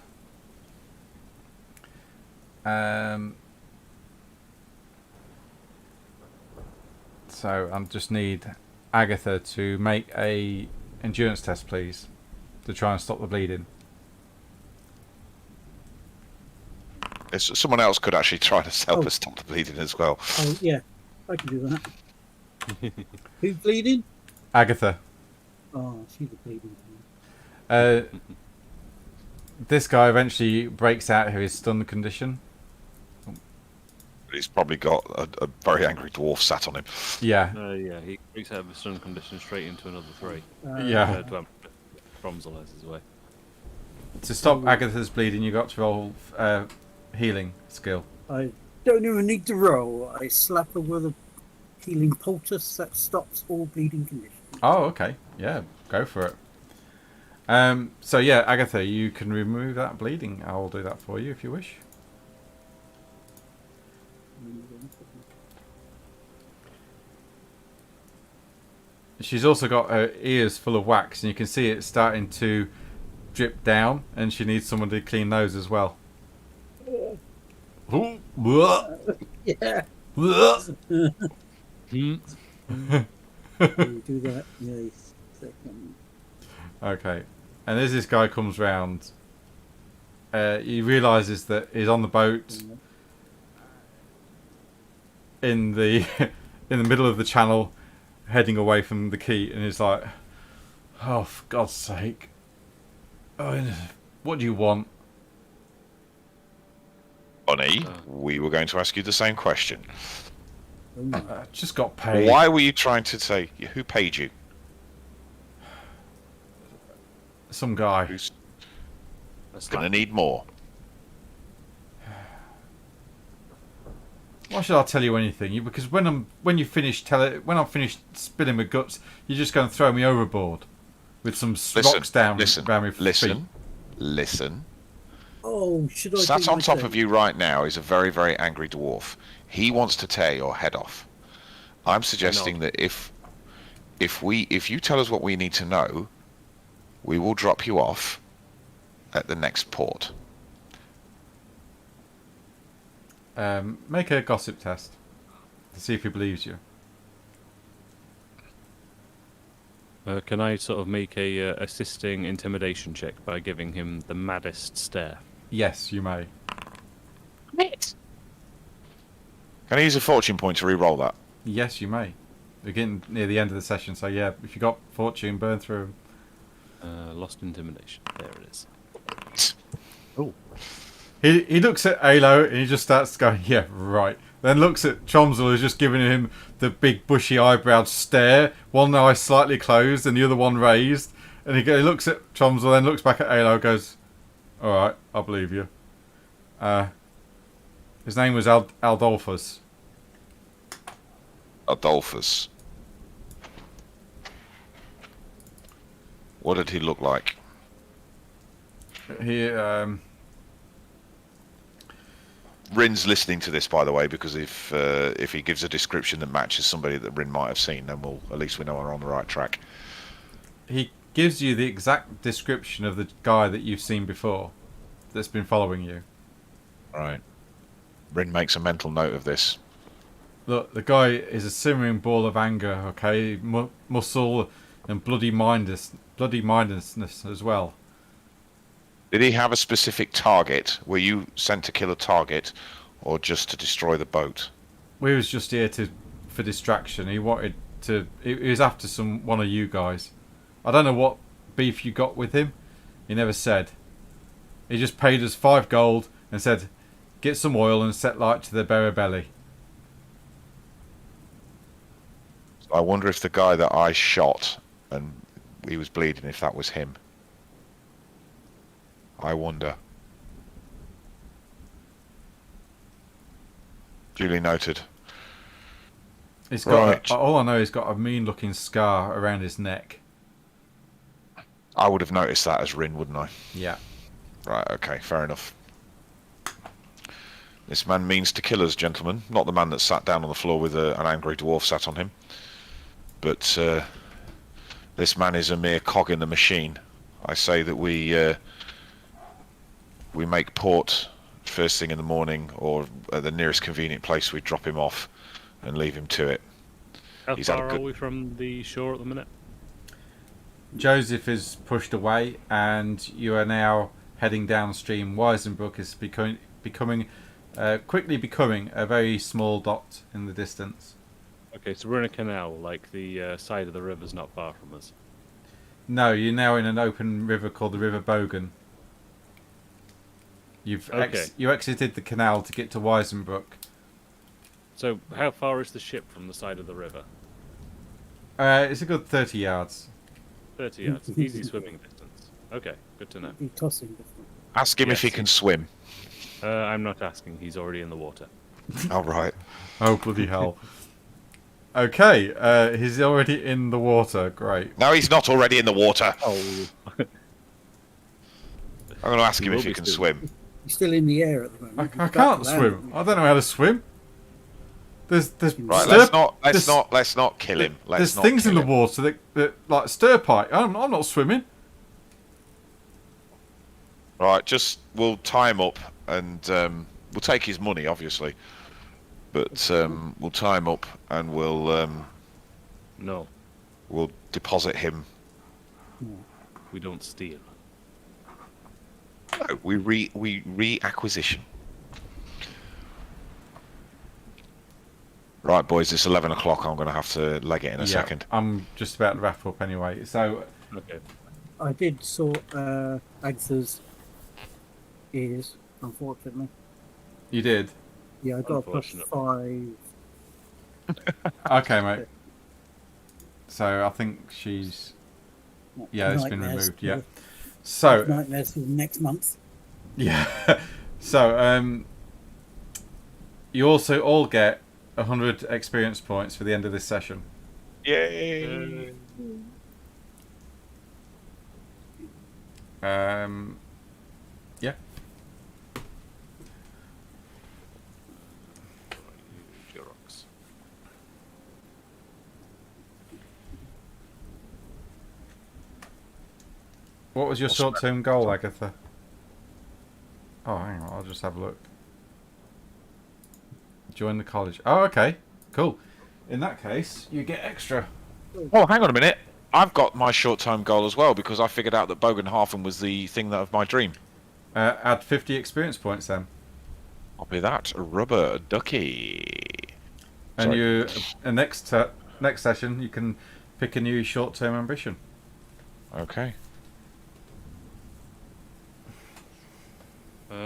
So I just need Agatha to make a endurance test, please, to try and stop the bleeding. Someone else could actually try to help Oh. us stop the bleeding as well. Oh, yeah. I can do that. Who's bleeding? Agatha. Oh, she's a bleeding. This guy eventually breaks out of his stun condition. He's probably got a very angry dwarf sat on him. Yeah. Yeah, he breaks out of a stun condition straight into another 3. Yeah. Fromzel has his way. To stop Agatha's bleeding, you got to roll healing skill. I don't even need to roll. I slap her with a healing poultice that stops all bleeding conditions. Oh, okay. Yeah, go for it. So yeah, Agatha, you can remove that bleeding. I will do that for you if you wish. She's also got her ears full of wax, and you can see it starting to drip down, and she needs someone to clean those as well. Ooh, blah, Yeah. blah. We do that. Yes. Second. Okay, and as this guy comes round, he realises that he's on the boat in the in the middle of the channel, heading away from the quay, and he's like, "Oh, for God's sake! What do you want?" Bonnie, we were going to ask you the same question. Just got paid. Why were you trying to say who paid you? Some guy. Who's That's going to like, need more? Why should I tell you anything? Because when I'm finished spilling my guts, you're just going to throw me overboard with some rocks down around my feet. Listen. Oh, should I? Sat do on my top thing? of you right now is a very, very angry dwarf. He wants to tear your head off. I'm suggesting that if you tell us what we need to know, we will drop you off at the next port. Make a gossip test to see if he believes you. can I sort of make a assisting intimidation check by giving him the maddest stare? Yes, you may. Can I use a fortune point to re-roll that? Yes, you may. We're getting near the end of the session, so yeah, if you got fortune, burn through 'em. Lost intimidation. There it is. He looks at Alo and he just starts going, yeah, right. Then looks at Chomsel, who's just giving him the big bushy eyebrow stare, one eye slightly closed and the other one raised. And he looks at Chomsel, then looks back at Alo and goes, alright, I believe you. His name was Aldolphus. Adolphus. What did he look like? He, Rin's listening to this, by the way, because if he gives a description that matches somebody that Rin might have seen, then at least we know we're on the right track. he gives you the exact description of the guy that you've seen before, that's been following you. Right. Rin makes a mental note of this. Look, the guy is a simmering ball of anger, okay? Muscle and bloody mindedness as well. Did he have a specific target? Were you sent to kill a target, or just to destroy the boat? We was just here for distraction. He wanted to. He was after one of you guys. I don't know what beef you got with him. He never said. He just paid us 5 gold and said, "Get some oil and set light to the bearer belly." I wonder if the guy that I shot and he was bleeding, if that was him. I wonder. Duly noted. He's got. Right. All I know, he's got a mean-looking scar around his neck. I would have noticed that as Rin, wouldn't I? Yeah. Right, okay, fair enough. This man means to kill us, gentlemen. Not the man that sat down on the floor with an angry dwarf sat on him. But this man is a mere cog in the machine. I say that we make port first thing in the morning, or at the nearest convenient place we drop him off and leave him to it. How He's had a far good- are we from the shore at the minute? Joseph is pushed away, and you are now heading downstream. Weisenbrook is quickly becoming a very small dot in the distance. Okay, so we're in a canal, like the side of the river's not far from us. No, you're now in an open river called the River Bogan. Okay. You exited the canal to get to Weisenbrook. So how far is the ship from the side of the river? It's a good 30 yards. 30 yards. Easy swimming distance. Okay, good to know. Be tossing different. Ask him if he Yes. can swim. I'm not asking. He's already in the water. All right. Oh, bloody hell. Okay, he's already in the water. Great. No, he's not already in the water. Oh. I'm going to ask He him will if he be can soon. swim. He's still in the air at the I moment. can't swim. I don't know how to swim. There's Right, there's let's not kill him. there's things in the water that like stir pipe. I'm not swimming. Right, we'll tie him up and we'll take his money, obviously, but we'll tie him up and No, we'll deposit him. we don't steal. No, we reacquisition. Right, boys, it's 11 o'clock. I'm going to have to leg it in a second. I'm just about to wrap up anyway. So Okay. I did sort Agatha's ears, unfortunately. you did. Yeah, I got a plus Unfortunately. 5. Okay, mate. So I think she's it's been Nightmares removed. Yeah. for- So Nightmares for next month. yeah. So you also all get 100 experience points for the end of this session. Yay! Yeah. Xerox. What was your What's short-term goal, Agatha? Oh, hang on. I'll just have a look. Join the college. Oh, okay. Cool. In that case, you get extra. Oh, hang on a minute. I've got my short-term goal as well because I figured out that Bogenhafen was the thing of my dream. Add 50 experience points then. Copy that. Rubber ducky. And Sorry. you, next session, you can pick a new short-term ambition. Okay.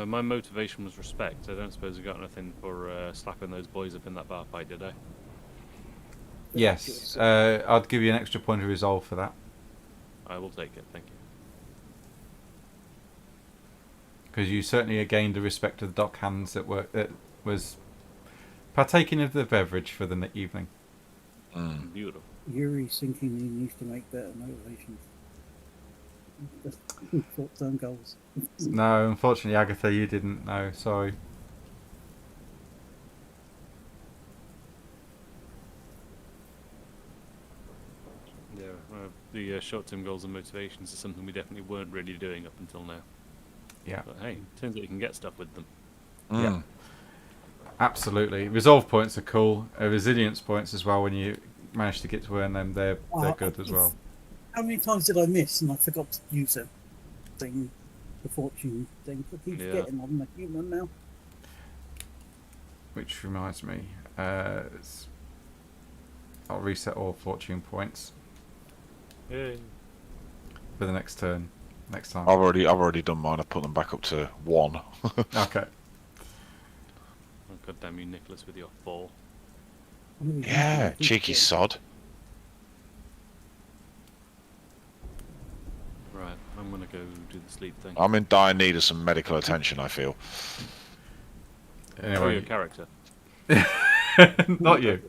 My motivation was respect. I don't suppose I got anything for slapping those boys up in that bar fight, did I? Yes. I'd give you an extra point of resolve for that. I will take it, thank you. Because you certainly gained the respect of the dock hands that was partaking of the beverage for the evening. Beautiful. Yuri's thinking he needs to make better motivations. Just short-term goals. No, unfortunately, Agatha, you didn't. No, sorry. Yeah, the short-term goals and motivations is something we definitely weren't really doing up until now. Yeah. But hey, turns out you can get stuff with them. Yeah. Absolutely. Resolve points are cool. Resilience points as well. When you manage to get to earn them, they're good as well. How many times did I miss and I forgot to use the fortune thing? I keep Yeah. forgetting I'm a human now. Which reminds me, I'll reset all fortune points Yay. for the next turn, next time. I've already done mine. I've put them back up to 1. Okay. Oh, God damn you, Nicholas, with your 4. Yeah, cheeky sod. Right, I'm gonna go do the sleep thing. I'm in dire need of some medical attention, I feel. Oh, Anyway, your character. not you.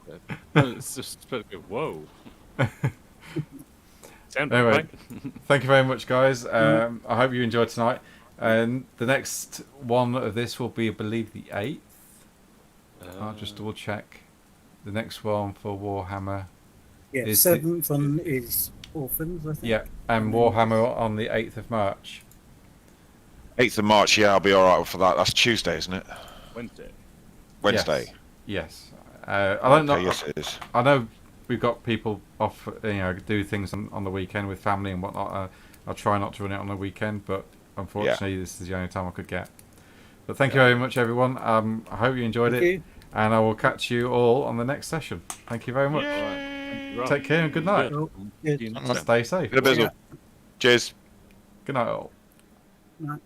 It's just supposed to go, whoa. Sound Anyway. right? Thank you very much, guys. I hope you enjoyed tonight. And the next one of this will be, I believe, the 8th. I'll just double check. The next one for Warhammer. Yeah, Is 7th one is Orphans, I think. Yeah, and Warhammer on the 8th of March. 8th of March, yeah, I'll be alright for that. That's Tuesday, isn't it? Wednesday. Wednesday. Yes. I don't know. Okay, yes, it is. I know we've got people off, do things on the weekend with family and whatnot. I'll try not to run it on the weekend, but unfortunately, this is the only time I could get. But thank you very much, everyone. I hope you enjoyed Thank it, you. and I will catch you all on the next session. Thank you very much. Right. Take care and good night. Well, See you good. next time. Stay safe. In a bit. Cheers. Good night, all. Right.